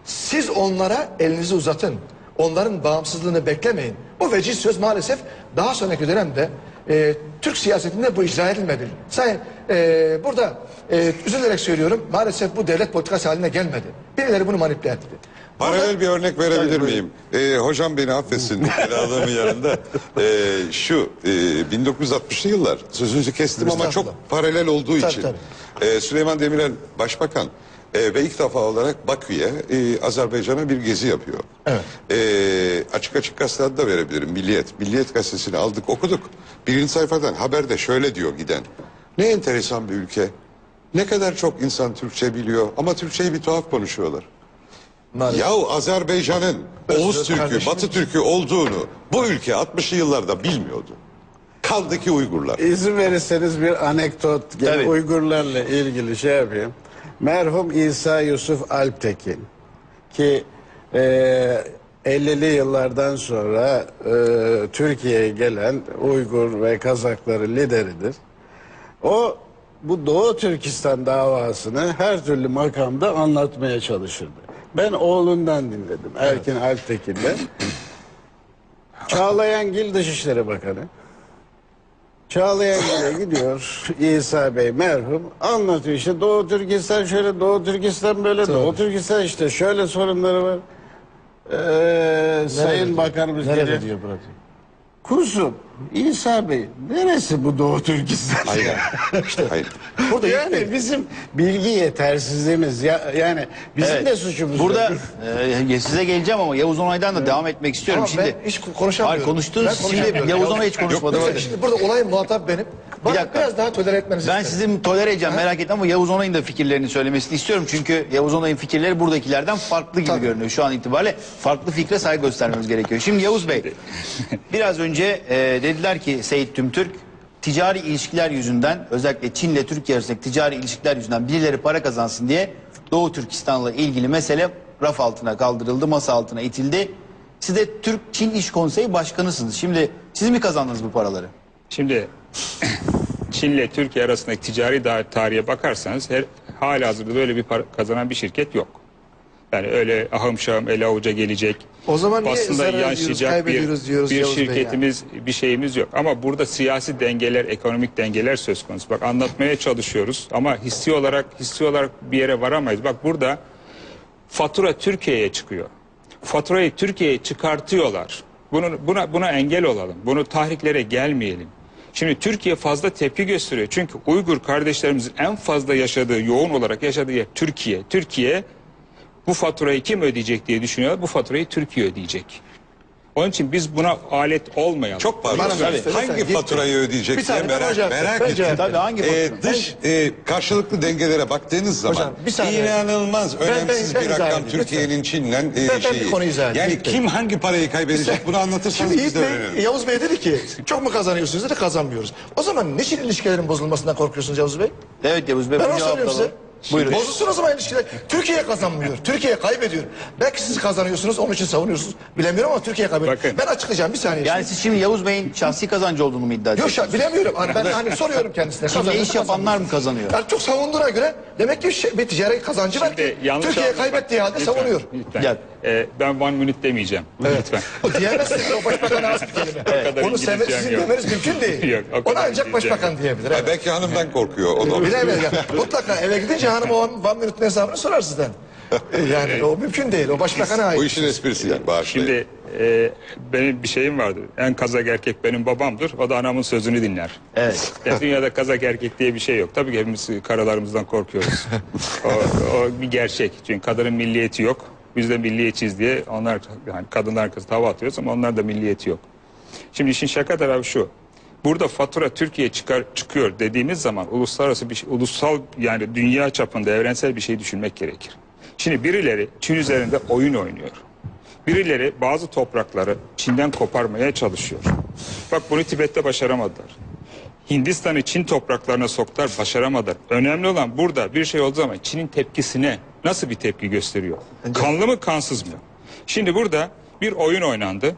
Siz onlara elinizi uzatın. Onların bağımsızlığını beklemeyin. Bu veciz söz maalesef daha sonraki dönemde Türk siyasetinde bu icra edilmedi. Sayın burada üzülerek söylüyorum, maalesef bu devlet politikası haline gelmedi. Birileri bunu manipüle etti. Paralel bir örnek verebilir miyim? Hocam beni affetsin adamın yanında. Şu 1960'lı yıllar, sözünüzü kestim ama Estağfurullah. çok paralel olduğu Tabii, için. tabii. Süleyman Demirel Başbakan ve ilk defa olarak Bakü'ye, Azerbaycan'a bir gezi yapıyor. Evet. Açık gazetede de verebilirim. Milliyet gazetesini aldık, okuduk. Birinci sayfadan haberde şöyle diyor giden. Ne enteresan bir ülke. Ne kadar çok insan Türkçe biliyor ama Türkçeyi bir tuhaf konuşuyorlar. Maalesef. Yahu Azerbaycan'ın Oğuz Türk'ü, kardeşim. Batı Türk'ü olduğunu bu ülke 60'lı yıllarda bilmiyordu. Kaldı ki Uygurlar. İzin verirseniz bir anekdot gene Tabii. Uygurlarla ilgili şey yapayım. Merhum İsa Yusuf Alptekin ki 50'li yıllardan sonra Türkiye'ye gelen Uygur ve Kazakların lideridir. O bu Doğu Türkistan davasını her türlü makamda anlatmaya çalışırdı. Ben oğlundan dinledim. Erkin Alptekin'den. Çağlayangil Dışişleri Bakanı. Çağlayangil'e gidiyor İsa Bey merhum, anlatıyor işte Doğu Türkistan şöyle, Doğu Türkistan böyle, Doğu Türkistan işte şöyle sorunları var. Sayın Bakanımız geliyor. diyor burada? Kuzum İsa Bey neresi bu Doğu Türkistan? Hayır. Hayır. Burada Yani bizim bilgi yetersizliğimiz yani bizim Evet. de suçumuz. Burada yok. size geleceğim ama Yavuz Onay'dan da devam etmek istiyorum. Ama Şimdi ben hiç konuşamıyorum. Hayır, konuştunuz. Ben Şimdi konuşamıyorum. Yavuz Onay hiç konuşmadı. Yok, Bakın. şimdi burada olay muhatap benim. Bana dakika. biraz daha tolere etmenizi Ben isterim. sizin tolere edeceğim merak etme ama Yavuz Onay'ın da fikirlerini söylemesini istiyorum. Çünkü Yavuz Onay'ın fikirleri buradakilerden farklı gibi Tabii. görünüyor. Şu an itibariyle farklı fikre saygı göstermemiz gerekiyor. Şimdi Yavuz Bey biraz önce dediler ki Seyit Tümtürk ticari ilişkiler yüzünden özellikle Çin'le Türkiye arasındaki ticari ilişkiler yüzünden birileri para kazansın diye Doğu Türkistan'la ilgili mesele raf altına kaldırıldı, masa altına itildi. Siz de Türk-Çin İş Konseyi Başkanısınız. Şimdi siz mi kazandınız bu paraları? Şimdi Çin'le Türkiye arasındaki ticari tarihe bakarsanız halihazırda böyle bir para kazanan bir şirket yok. Yani öyle ahım şahım ele avuca gelecek, O zaman niye basında zarar ediyoruz, yansıyacak kaybediyoruz diyoruz bir Yavuz Bey şirketimiz, bir şeyimiz yok. Ama burada siyasi dengeler, ekonomik dengeler söz konusu. Bak anlatmaya çalışıyoruz ama hissi olarak bir yere varamayız. Bak burada fatura Türkiye'ye çıkıyor. Faturayı Türkiye'ye çıkartıyorlar. Buna engel olalım. Bunu tahriklere gelmeyelim. Şimdi Türkiye fazla tepki gösteriyor. Çünkü Uygur kardeşlerimizin en fazla yaşadığı, yoğun olarak yaşadığı yer Türkiye. Türkiye bu faturayı kim ödeyecek diye düşünüyorlar. Bu faturayı Türkiye ödeyecek. Onun için biz buna alet olmayalım. Çok pardon. Bana ver, Hangi lütfen. faturayı Bir ödeyecek diye saniye, ben hocam, merak ben ettim. cevap Tabii hangi fatura? Dış karşılıklı dengelere baktığınız zaman Hocam, bir saniye. inanılmaz önemsiz ben bir izah rakam edeyim, Türkiye'nin Çin'le Ben şeyi. bir konuyu izah edeyim. Yani kim hangi parayı kaybedecek bunu anlatırsanız Şimdi biz de Yiğit Bey, öğrenelim. Yavuz Bey dedi ki çok mu kazanıyorsunuz dedi, kazanmıyoruz. O zaman niçin ilişkilerin bozulmasından korkuyorsunuz Yavuz Bey? Evet Yavuz Bey. Ben bu onu cevapla soruyorum size. alalım. Buyurun. Bozulsun o zaman ilişkiler. Türkiye kazanmıyor. Türkiye kaybediyor. Belki siz kazanıyorsunuz, onun için savunuyorsunuz. Bilemiyorum ama Türkiye kaybediyor. Bakın. Ben açıklayacağım bir saniye. Yani siz şimdi Yavuz Bey'in şahsi kazancı olduğunu mu iddia ediyorsunuz? Yok bilemiyorum. Ben hani soruyorum kendisine. Çin'le Kazanıyor, iş yapanlar mı kazanıyor? Yani çok savunduğuna göre demek ki bir ticari kazancı var ki yanlış Türkiye anlamayın. kaybettiği halde Lütfen, savunuyor. lütfen. Gel. Ben one minute demeyeceğim. Lütfen. O diyemezsiniz. O başbakan'a az bir kelime. kadar Onu İngilizcem sizin yok. demeniz mümkün değil. Yok, o Onu kadar ancak İngilizcem başbakan diyebilir. Evet. Belki hanımdan korkuyor. O da Bilemez ya. Mutlaka eve gidince hanım o one minute'un hesabını sorar sizden. Yani o mümkün değil. O başbakana ait. Bu işin esprisi yani bağışlayın. Şimdi benim bir şeyim vardır. En kazak erkek benim babamdır. O da anamın sözünü dinler. Evet. Yani dünyada kazak erkek diye bir şey yok. Tabii ki hepimiz karılarımızdan korkuyoruz. o bir gerçek. Çünkü kadının milliyeti yok. Biz de milliyetçiyiz diye onlar, yani kadınlar arkasında hava atıyoruz ama onlar da milliyeti yok. Şimdi işin şaka tarafı şu. Burada fatura Türkiye çıkıyor dediğimiz zaman uluslararası bir şey, ulusal yani dünya çapında evrensel bir şey düşünmek gerekir. Şimdi birileri Çin üzerinde oyun oynuyor. Birileri bazı toprakları Çin'den koparmaya çalışıyor. Bak bunu Tibet'te başaramadılar. Hindistan'ı Çin topraklarına soktular, başaramadılar. Önemli olan burada bir şey olduğu zaman Çin'in tepkisine nasıl bir tepki gösteriyor? Kanlı mı kansız mı? Şimdi burada bir oyun oynandı.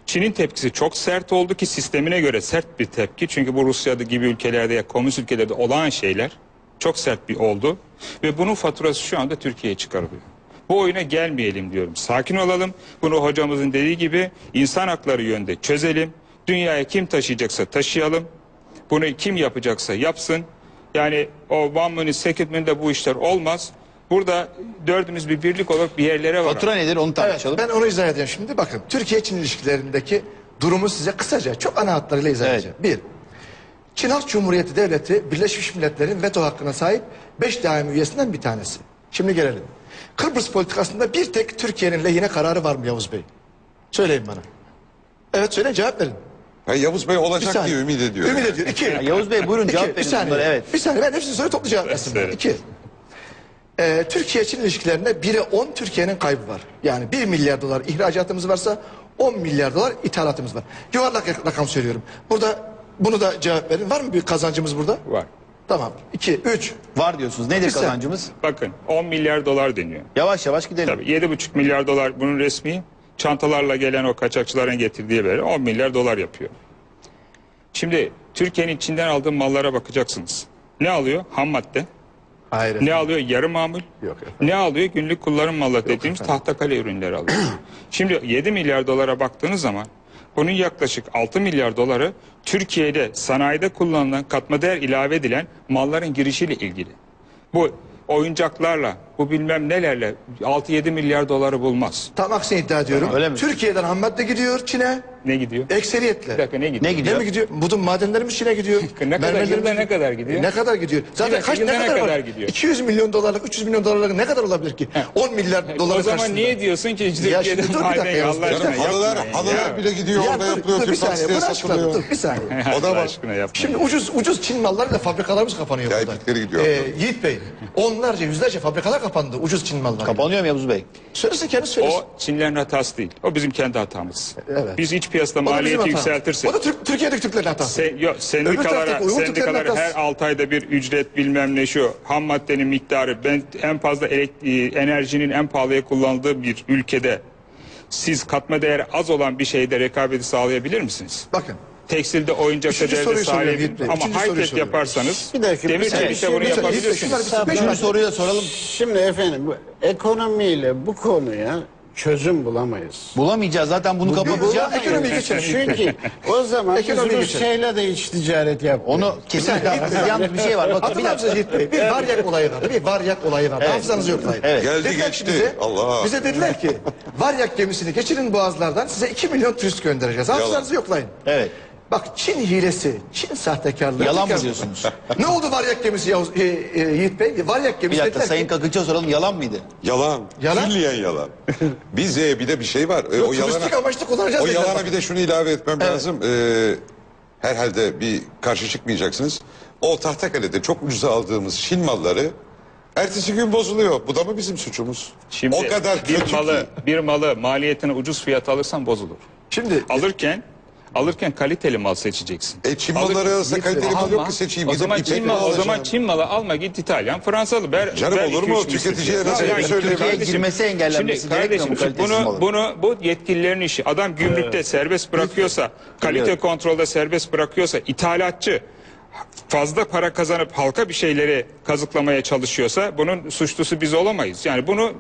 Çin'in tepkisi çok sert oldu ki sistemine göre sert bir tepki. Çünkü bu Rusya'da gibi ülkelerde ya komünist ülkelerde olağan şeyler çok sert bir oldu. Ve bunun faturası şu anda Türkiye'ye çıkarılıyor. Bu oyuna gelmeyelim diyorum. Sakin olalım. Bunu hocamızın dediği gibi insan hakları yönde çözelim. Dünyaya kim taşıyacaksa taşıyalım. Bunu kim yapacaksa yapsın. Yani o one minute, second minute'de bu işler olmaz. Burada dördümüz bir birlik olarak bir yerlere var. Fatura nedir onu tartışalım. Ben onu izah edeyim şimdi. Bakın Türkiye-Çin ilişkilerindeki durumu size kısaca çok ana hatlarıyla izah edeceğim. Bir, Çin Halk Cumhuriyeti Devleti Birleşmiş Milletler'in veto hakkına sahip 5 daimi üyesinden bir tanesi. Şimdi gelelim. Kıbrıs politikasında bir tek Türkiye'nin lehine kararı var mı Yavuz Bey? Söyleyin bana. Evet söyleyin, cevap verin. Yavuz Bey Bir olacak saniye. diye ümit ediyor. Ümit ediyor. İki. Yavuz Bey buyurun cevap Bir verin saniye. bunlara, evet. Bir saniye, ben hepsini soruyu toplu cevap versin. Evet. İki. Türkiye-Çin ilişkilerinde 1'e 10 Türkiye'nin kaybı var. Yani 1 milyar dolar ihracatımız varsa 10 milyar dolar ithalatımız var. Yuvarlak rakam söylüyorum. Burada bunu da cevap verin. Var mı bir kazancımız burada? Var. Tamam. 2, 3. Var diyorsunuz. Nedir Güzel. kazancımız? Bakın 10 milyar dolar deniyor. Yavaş yavaş gidelim. Tabii 7,5 milyar dolar bunun resmi. Çantalarla gelen o kaçakçıların getirdiği veri 10 milyar dolar yapıyor. Şimdi Türkiye'nin Çin'den aldığı mallara bakacaksınız. Ne alıyor? Ham madde. Hayır. Ne alıyor? Yarı mamul. Yok. Ne alıyor? Günlük kullanım malı dediğimiz tahtakale ürünleri alıyor. Şimdi 7 milyar dolara baktığınız zaman bunun yaklaşık 6 milyar doları Türkiye'de sanayide kullanılan katma değer ilave edilen malların girişiyle ilgili. Bu oyuncaklarla, bu bilmem nelerle 6-7 milyar doları bulmaz. Tam aksini iddia ediyorum. Öyle mi? Türkiye'den ham madde gidiyor Çin'e. Ne gidiyor? Ekseriyetle. Bir dakika ne gidiyor? Ne Ne gidiyor? mi gidiyor? Budun madenlerimiz Çin'e gidiyor. Ne kadar, Mermerlerimiz- yılda ne kadar gidiyor? Ne kadar gidiyor? Zaten dakika, kaç yılda ne ne kadar, kadar var? gidiyor? 200 milyon dolarlık, 300 milyon dolarlık ne kadar olabilir ki? 10 milyar dolara O zaman karşısında. niye diyorsun ki Ya şimdi dur Türkiye'den bir dakika maden ya. Allah aşkına Canım, halılar, yapmayın halılar ya. bile gidiyor Ya orada yapılıyor. bir Türk saniye. taksiteye Bunu açıkladım. satılıyor. Dur bir saniye. O da Allah var. aşkına yapmayın. Şimdi ucuz Çin mallarıyla fabrikalarımız kapanıyor Ya burada. iplikleri gidiyor. Yiğit Bey, onlarca yüzlerce fabrikalar kapandı ucuz Çin malları. Kapanıyor mu Yavuz Bey? Söylesin kendi söylesin. O Çinlerin hatası değil. O bizim kendi hatamız. Evet. Biz iç piyasada O da bizim maliyeti hatamız. yükseltirsek. O da Türkiye'deki Türklerin hatası. Sendikalara, Uygun Türklerin sendikalara hatası. her 6 ayda bir ücret bilmem ne şu ham maddenin miktarı ben en fazla enerjinin en pahalıya kullanıldığı bir ülkede siz katma değeri az olan bir şeyde rekabeti sağlayabilir misiniz? Bakın. Tekstilde oyuncakta Üçüncü devlet soruyu soruyorum sahibi Yiğit Bey. ama Üçüncü soruyu high-tech soruyorum. yaparsanız Bir dakika, demir bir saniye. çelikte bunu Şimdi şunlar yapabilirsiniz. bir beş Üçüncü dakika. soruyu da soralım. Şimdi efendim bu ekonomiyle bu konuya çözüm bulamayız. Bulamayacağız zaten bunu kapatacağız. Ekonomiyi geçelim. Çünkü o zaman biz Ekonomiyi geçelim. Rusya'yla da iç ticaret yapmıyoruz. Onu kesinlikle haklısınız. Yalnız bir şey var. Bakın bir Hatırlar dakika. mısınız Yiğit Bey? Bir varyak olayı var. Bir varyak olayı var. Hafızanız yok. Evet. Geldi Dediler geçti. ki bize, Allah. bize dediler ki varyak gemisini geçirin boğazlardan size 2 milyon turist göndereceğiz. Hafızanızı yoklayın. Evet. Bak Çin hilesi, Çin sahtekarlığı. Yalan mı tekrar- diyorsunuz? Ne oldu varyak gemisi Yiğit Bey? Varyak Bir gemisi dakika dediler Sayın ki, Kakınç'a soralım, yalan mıydı? Yalan. Yalan. Külliyen yalan. Biz bir de bir şey var. yok, O turistik yalana, amaçlı kullanacağız o dediler. yalana Bak. bir de şunu ilave etmem lazım. Herhalde bir karşı çıkmayacaksınız. O Tahtakale'de çok ucuza aldığımız Çin malları ertesi gün bozuluyor. Bu da mı bizim suçumuz? Şimdi o kadar kötü ki. bir malı maliyetine ucuz fiyat alırsan bozulur. Şimdi Alırken kaliteli mal seçeceksin. Çin malları arasında kaliteli mal yok ki seçeyim. O Gidip zaman ipek Çin mi malı, o alacağım? zaman Çin malı alma git İtalyan, Fransalı. Canım olur mu? 2-3 misli Tüketiciye fiyat. nasıl Yani söyleyeyim? Türkiye'ye girmesi engellenmesi Şimdi gerekmiyor kardeşim mu kalitesiz malın? bu yetkililerin işi. Adam gümrükte serbest bırakıyorsa, kalite kontrolde serbest bırakıyorsa, ithalatçı fazla para kazanıp halka bir şeyleri kazıklamaya çalışıyorsa bunun suçlusu biz olamayız. Yani bunu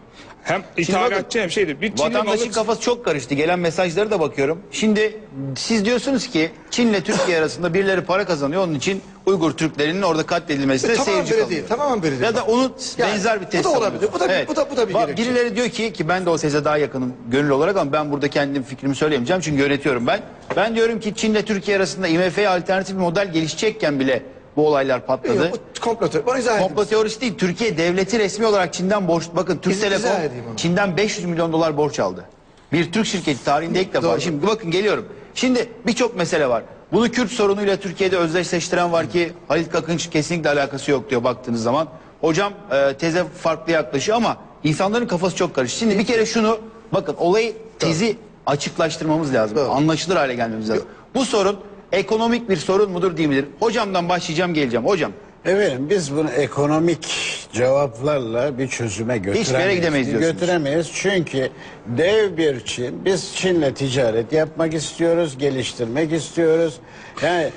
hem ithalatçı hem şeydir. Bir Çinli Vatandaşın malı kafası çok karıştı. Gelen mesajlara da bakıyorum. Şimdi siz diyorsunuz ki Çin'le Türkiye arasında birileri para kazanıyor. Onun için Uygur Türklerinin orada katledilmesine tamamen seyirci böyle kalıyor. değil. Tamamen böyle değil. Ya da onu Yani benzer bir test bu da olabilir. alıyorsun. Bu da bir gerekçe. Birileri diyor ki ben de o teze daha yakınım gönül olarak ama ben burada kendim fikrimi söyleyemeyeceğim çünkü yönetiyorum ben. Ben diyorum ki Çin'le Türkiye arasında IMF'ye alternatif bir model gelişecekken bile bu olaylar patladı. Yok, bu komplo teorisi. Bana izah edin. Komplo teorisi değil. Türkiye devleti resmi olarak Çin'den borç... Bakın Türk İzah Telekom edeyim onu. Çin'den 500 milyon dolar borç aldı. Bir Türk şirketi tarihinde ilk defa. Doğru. Şimdi bakın geliyorum. Şimdi birçok mesele var. Bunu Kürt sorunuyla Türkiye'de özdeşleştiren var ki Halit Kakınç kesinlikle alakası yok diyor baktığınız zaman. Hocam teze farklı yaklaşıyor ama insanların kafası çok karışık. Şimdi bir kere şunu bakın olayı tezi açıklaştırmamız lazım. Doğru. Anlaşılır hale gelmemiz lazım. Bu sorun ekonomik bir sorun mudur değil midir? Hocamdan başlayacağım geleceğim. Hocam Efendim biz bunu ekonomik cevaplarla bir çözüme götüremeyiz. Hiçbir yere gidemeyiz diyorsunuz. Götüremeyiz çünkü dev bir Çin. Biz Çin'le ticaret yapmak istiyoruz, geliştirmek istiyoruz. Yani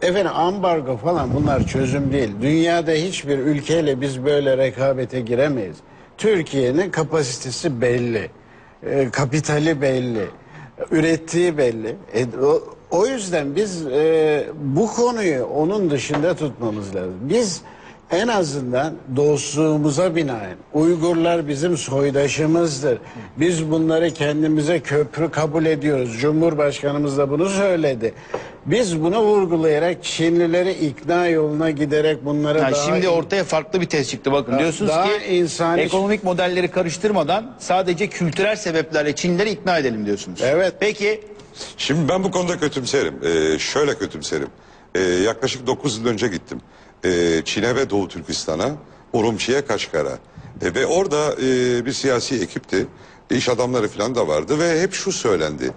efendim ambargo falan bunlar çözüm değil. Dünyada hiçbir ülkeyle biz böyle rekabete giremeyiz. Türkiye'nin kapasitesi belli. Kapitali belli. Ürettiği belli. O yüzden biz bu konuyu onun dışında tutmamız lazım. Biz en azından dostluğumuza binaen Uygurlar bizim soydaşımızdır. Biz bunları kendimize köprü kabul ediyoruz. Cumhurbaşkanımız da bunu söyledi. Biz bunu vurgulayarak Çinlileri ikna yoluna giderek bunları yani daha şimdi ortaya farklı bir tez çıktı bakın. Diyorsunuz daha ki insani- ekonomik modelleri karıştırmadan sadece kültürel sebeplerle Çinlileri ikna edelim diyorsunuz. Evet. Peki Şimdi ben bu konuda kötümserim. Şöyle kötümserim. Yaklaşık 9 yıl önce gittim. Çin'e ve Doğu Türkistan'a, Urumçi'ye, Kaşgar'a. Ve orada bir siyasi ekipti. İş adamları falan da vardı ve hep şu söylendi.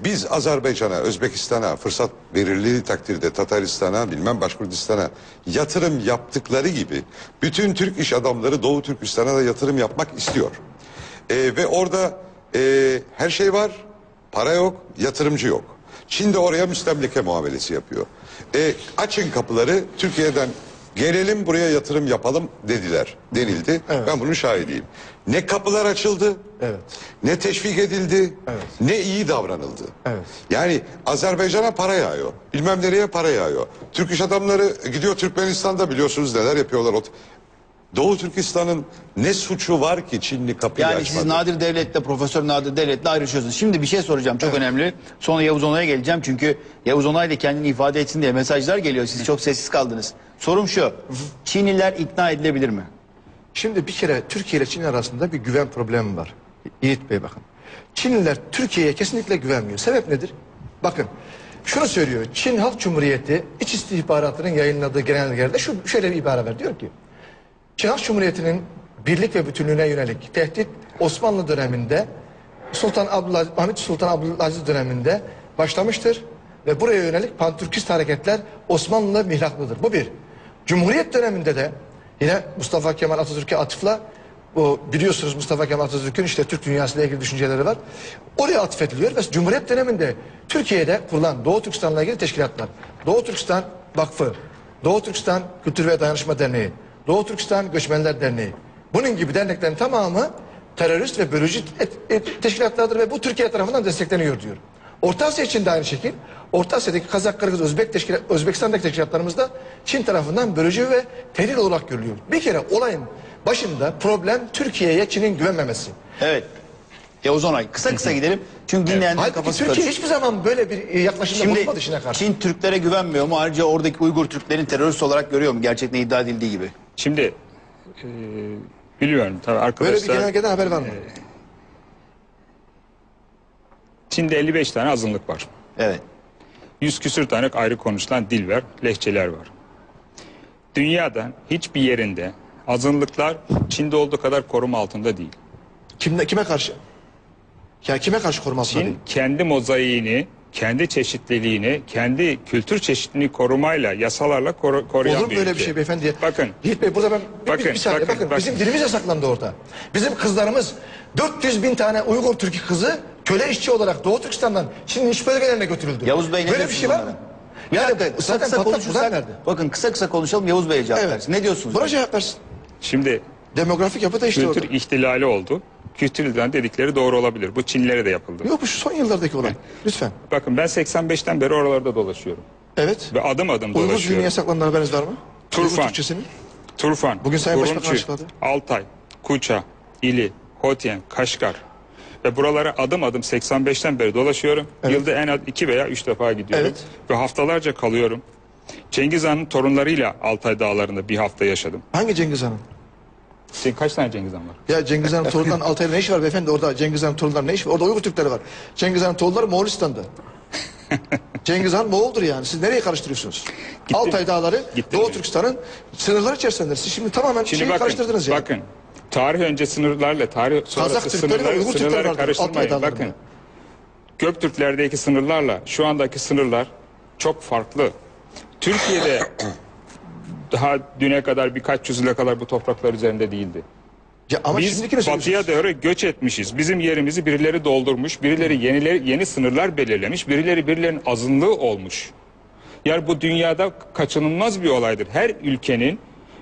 Biz Azerbaycan'a, Özbekistan'a fırsat verildiği takdirde Tataristan'a, bilmem Başkurdistan'a yatırım yaptıkları gibi bütün Türk iş adamları Doğu Türkistan'a da yatırım yapmak istiyor. Ve orada her şey var. Para yok, yatırımcı yok. Çin de oraya müstemleke muamelesi yapıyor. Açın kapıları, Türkiye'den gelelim buraya yatırım yapalım denildi. Evet. Ben bunun şahidiyim. Ne kapılar açıldı, Evet. ne teşvik edildi, Evet. ne iyi davranıldı. Evet. Yani Azerbaycan'a para yağıyor, bilmem nereye para yağıyor. Türk iş adamları gidiyor Türkmenistan'da biliyorsunuz neler yapıyorlar. Doğu Türkistan'ın ne suçu var ki Çinli kapıyı yani açmadı? siz Nadir Devlet'le Profesör Nadir Devlet'le ayrışıyorsunuz. Şimdi bir şey soracağım çok önemli. Sonra Yavuz Onay'a geleceğim çünkü Yavuz Onay da kendini ifade etsin diye mesajlar geliyor. Siz çok sessiz kaldınız. Sorum şu. Çinliler ikna edilebilir mi? Şimdi bir kere Türkiye ile Çin arasında bir güven problemi var. Yiğit Bey bakın. Çinliler Türkiye'ye kesinlikle güvenmiyor. Sebep nedir? Bakın şunu söylüyor. Çin Halk Cumhuriyeti İç İstihbaratı'nın yayınladığı genelgelerde şöyle bir ibare var. Diyor ki Çin Halk Cumhuriyeti'nin birlik ve bütünlüğüne yönelik tehdit Osmanlı döneminde Mahmut Sultan Abdülaziz döneminde başlamıştır ve buraya yönelik pantürkist hareketler Osmanlı'la mihraklıdır. Bu bir. Cumhuriyet döneminde de yine Mustafa Kemal Atatürk'e atıfla bu biliyorsunuz Mustafa Kemal Atatürk'ün işte Türk dünyasıyla ilgili düşünceleri var. Oraya atfediliyor ve Cumhuriyet döneminde Türkiye'de kurulan Doğu Türkistan'la ilgili teşkilatlar. Doğu Türkistan Vakfı, Doğu Türkistan Kültür ve Dayanışma Derneği, Doğu Türkistan Göçmenler Derneği. Bunun gibi derneklerin tamamı terörist ve bölücü teşkilatlardır ve bu Türkiye tarafından destekleniyor diyor. Orta Asya için de aynı şekil. Orta Asya'daki Kazak, Kırgız, Özbekistan'daki teşkilatlarımız da Çin tarafından bölücü ve tehdit olarak görülüyor. Bir kere olayın başında problem Türkiye'ye Çin'in güvenmemesi. Evet. Yavuz Onay kısa kısa gidelim. Çünkü dinleyenlerin Halbuki kafası Türkiye karışık. hiçbir zaman böyle bir yaklaşımda Şimdi bulunmadı Çin'e karşı. Çin Türklere güvenmiyor mu? Ayrıca oradaki Uygur Türklerin terörist olarak görüyor mu? Gerçekten iddia edildiği gibi. Şimdi biliyorum tabii Böyle bir arkadaşlar. genelgeden haber var mı? Çin'de 55 tane azınlık var. Evet. 100 küsür tane ayrı konuşulan dil var, lehçeler var. Dünyada hiçbir yerinde azınlıklar Çin'de olduğu kadar koruma altında değil. Kime karşı? Ya kime karşı koruma altında Çin değil? kendi mozaiğini, kendi çeşitliliğini, kendi kültür çeşitliliğini korumayla, yasalarla koruyan Olur mu bir böyle ülke. bir şey beyefendi? Bakın. Yiğit Bey burada ben Bakın, bir saniye bakın, bakın. bakın. Bizim dilimiz yasaklandı orada. Bizim kızlarımız 400 bin tane Uygur Türk kızı köle işçi olarak Doğu Türkistan'dan Çin'in iç bölgelerine götürüldü. Yavuz Bey ne böyle bir şey var mı? diyorsunuz Bir dakika kısa zaten kısa patlak konuşursak. buradan nerede? Bakın kısa kısa konuşalım Yavuz Bey'e cevap Evet. versin. Ne diyorsunuz? Buna cevap versin. Şimdi Demografik yapı değişti kültür orada. ihtilali oldu. Kültürden dedikleri doğru olabilir. Bu Çinlilere de yapıldı. Yok bu şu son yıllardaki olay. Lütfen. Bakın ben 85'ten beri oralarda dolaşıyorum. Evet. Ve adım adım Uygur dolaşıyorum. dilinin yasaklandığına haberiniz var mı? Uygur Turfan. Türkçesinin. Turfan, Bugün Sayın Başbakan Urumçi, açıkladı. Altay, Kuça, İli, Hotien, Kaşgar. Ve buralara adım adım 85'ten beri dolaşıyorum. Evet. Yılda en az 2 veya 3 defa gidiyorum. Evet. Ve haftalarca kalıyorum. Cengiz Han'ın torunlarıyla Altay Dağları'nda bir hafta yaşadım. Hangi Cengiz Han'ın? Kaç tane Cengiz Han var? Ya Cengiz Han'ın torunlarının Altay'da ne işi var beyefendi? Orada Cengiz Han'ın torunlarının ne işi var? Orada Uygur Türkleri var. Cengiz Han'ın torunları Moğolistan'da. Cengiz Han Moğol'dur yani. Siz nereye karıştırıyorsunuz? Altay Dağları Gittim Doğu mi? Türkistan'ın sınırları içerisindeler. Siz şimdi tamamen Şimdi şeyi karıştırdınız yani. bakın. Tarih önce sınırlarla tarih sonrası Kazak Türkleri ve Uygur Türkleri sınırları vardır Altay karıştırmayın. Dağları'nda. Bakın. Göktürklerdeki sınırlarla şu andaki sınırlar çok farklı. Türkiye'de daha düne kadar birkaç yüzyıla kadar bu topraklar üzerinde değildi. Ya ama Biz şimdiki ne söylüyorsunuz? batıya doğru göç etmişiz. Bizim yerimizi birileri doldurmuş, birileri yeni sınırlar belirlemiş, birilerinin azınlığı olmuş. Yani bu dünyada kaçınılmaz bir olaydır. Her ülkenin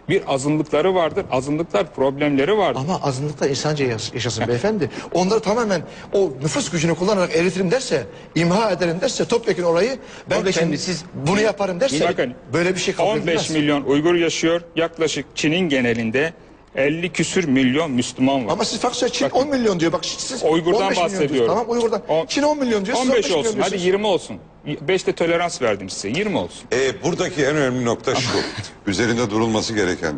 bir azınlıkları vardır, azınlıklar problemleri vardır. Ama azınlıkta insanca yaşasın beyefendi. Onları tamamen o nüfus gücünü kullanarak eritirim derse, imha ederim derse, topyekun orayı ben Bakın kendim şimdi siz- bunu yaparım derse Bakın, böyle bir şey kabul 15 edilmez. milyon Uygur yaşıyor, yaklaşık Çin'in genelinde 50 küsür milyon Müslüman var. Ama siz farklı Çin 10 milyon diyor. Bak siz Uygur'dan 15 milyon bahsediyorum. diyorsunuz. Tamam Uygur'dan. On- Çin 10 milyon diyor. siz 15 milyon olsun, hadi diyorsunuz. 20 olsun. 5 de tolerans verdim size, 20 olsun. Buradaki en önemli nokta şu. Üzerinde durulması gereken,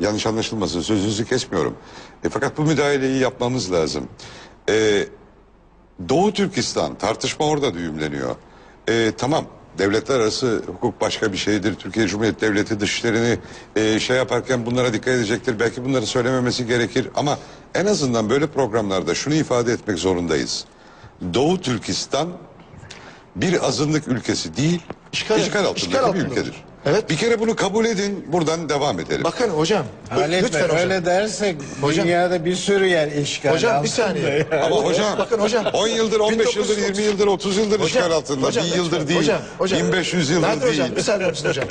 yanlış anlaşılmasın, sözünüzü kesmiyorum. Fakat bu müdahaleyi yapmamız lazım. Doğu Türkistan, tartışma orada düğümleniyor. Tamam, devletler arası hukuk başka bir şeydir. Türkiye Cumhuriyeti Devleti dışişlerini şey yaparken bunlara dikkat edecektir. Belki bunları söylememesi gerekir. Ama en azından böyle programlarda şunu ifade etmek zorundayız. Doğu Türkistan bir azınlık ülkesi değil, işgal altındaki bir ülkedir. Evet. Bir kere bunu kabul edin, buradan devam edelim. Bakın hocam. Halit lütfen Bey, hocam. öyle dersek Hocam. dünyada bir sürü yer işgal Hocam bir altında saniye. ya. Ama hocam, Bakın hocam. 10 yıldır, 15 yıldır, 20 yıldır, 30 yıldır Hocam, işgal altında. hocam, Bir yıldır lütfen. değil, Hocam, 1500 yıldır Nadir değil. hocam, müsaade misin hocam?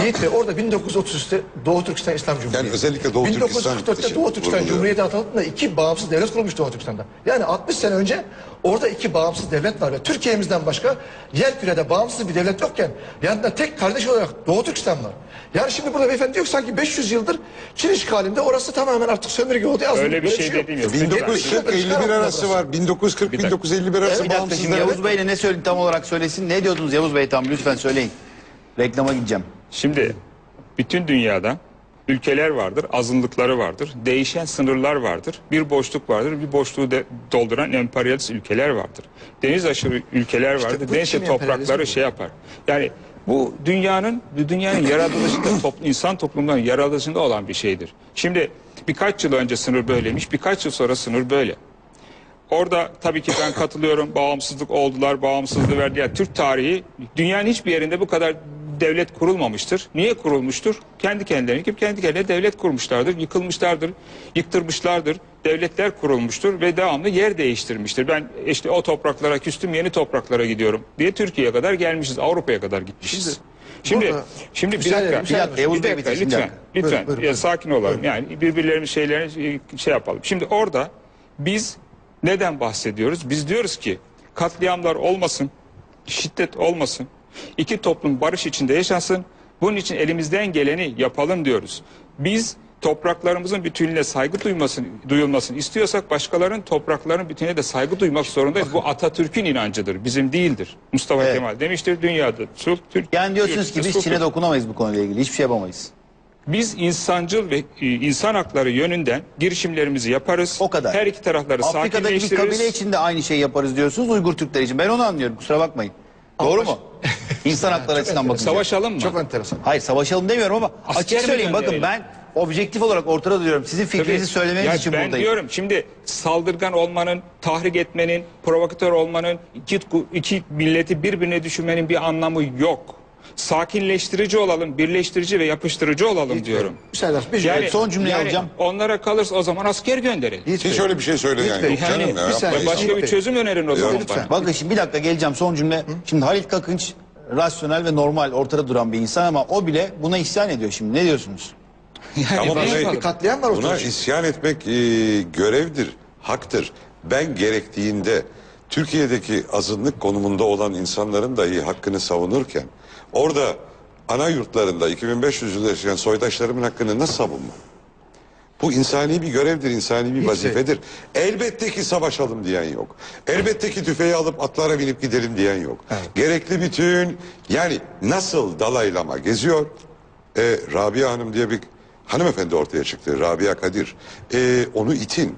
Yiğit Bey orada 1933'te Doğu Türkistan İslam Cumhuriyeti. Yani özellikle Doğu Türkistan 1944'te için Doğu Türkistan vurguluyor. Cumhuriyeti atıldığında 2 bağımsız devlet kurulmuş Doğu Türkistan'da. Yani 60 sene önce orada 2 bağımsız devlet var ve Türkiye'mizden başka yer kürede bağımsız bir devlet yokken yanında tek kardeş olarak Doğu Türkistan var. Yani şimdi burada beyefendi diyor ki sanki 500 yıldır Çin işgalinde orası tamamen artık sömürge oldu. Yazdım. Öyle bir Böyle şey yok. dediğim yok. 1940-51 arası var. 1940-1951 arası Bir dakika bağımsız şimdi devlet. Yavuz Bey ne söyledi tam olarak söylesin. Ne diyordunuz Yavuz Bey tam lütfen söyleyin. Reklama gideceğim. Şimdi bütün dünyada ülkeler vardır, azınlıkları vardır, değişen sınırlar vardır, bir boşluk vardır, bir boşluğu dolduran emperyalist ülkeler vardır. Deniz aşırı ülkeler vardır, bu deniz Çin toprakları emperyalizmi. şey yapar. Yani bu dünyanın yaratılışında, insan toplumlarının yaratılışında olan bir şeydir. Şimdi birkaç yıl önce sınır böyleymiş, birkaç yıl sonra sınır böyle. Orada tabii ki ben katılıyorum. Bağımsızlık oldular, bağımsızlığı verdiler. Türk tarihi dünyanın hiçbir yerinde bu kadar devlet kurulmamıştır. Niye kurulmuştur? Kendi kendilerine kendi kendilerine devlet kurmuşlardır, yıkılmışlardır, yıktırmışlardır. Devletler kurulmuştur ve devamlı yer değiştirmiştir. Ben işte o topraklara küstüm, yeni topraklara gidiyorum diye Türkiye'ye kadar gelmişiz, Avrupa'ya kadar gitmişiz. Şimdi burada- bir Müsaade dakika, edin, Bir dakika Yavuz Bey bitirsin. bir lütfen, dakika. lütfen Buyurun, buyurun, ya, sakin olalım. Yani birbirlerimiz şeylerini şey yapalım. Şimdi orada biz neden bahsediyoruz? Biz diyoruz ki katliamlar olmasın, şiddet olmasın, iki toplum barış içinde yaşasın. Bunun için elimizden geleni yapalım diyoruz. Biz topraklarımızın bütünlüğüne saygı duyulmasını istiyorsak başkalarının topraklarının bütünlüğüne de saygı duymak zorundayız. Bu Atatürk'ün inancıdır, bizim değildir. Mustafa Evet. Kemal demiştir dünyada. Yani diyorsunuz ki biz Çin'e dokunamayız bu konuyla ilgili. Hiçbir şey yapamayız. Biz insancıl ve insan hakları yönünden girişimlerimizi yaparız. O kadar. Her iki tarafları Afrika'daki bir sakinleştiririz. kabile için de aynı şeyi yaparız diyorsunuz Uygur Türkleri için. Ben onu anlıyorum kusura bakmayın. Doğru mu? İnsan hakları açısından bakınca. Savaşalım mı? Çok enteresan. Hayır savaşalım demiyorum ama Asker açık mi söyleyeyim bakın gönderelim? ben objektif olarak ortada duruyorum. Sizin fikrinizi Tabii. söylemeniz Ya için ben buradayım. diyorum şimdi saldırgan olmanın, tahrik etmenin, provokatör olmanın, iki milleti birbirine düşürmenin bir anlamı yok. Sakinleştirici olalım, birleştirici ve yapıştırıcı olalım diyorum. Müsaade bir Yani, son cümleyi alacağım. Onlara kalırsa o zaman asker gönderelim. Hiç öyle bir şey söyleyen yok Yani canım. Ya, bir saniye, yapmayın. başka bir çözüm önerin o zaman lütfen. bana. Bakın şimdi bir dakika geleceğim son cümle. Şimdi Halit Kakınç rasyonel ve normal ortada duran bir insan ama o bile buna isyan ediyor şimdi. Ne diyorsunuz? Ama ne buna- yapalım? bir katliam var Buna ortada. isyan etmek görevdir, haktır. Ben gerektiğinde Türkiye'deki azınlık konumunda olan insanların dahi hakkını savunurken orada ana yurtlarında 2500 yıl yaşayan soydaşlarımın hakkını nasıl savunmam? Bu insani bir görevdir, insani bir vazifedir. Elbette ki savaşalım diyen yok. Elbette ki tüfeği alıp atlara binip gidelim diyen yok. Gerekli bütün, yani nasıl Dalai Lama geziyor, Rabia Hanım diye bir hanımefendi ortaya çıktı, Rabia Kadir. Onu itin.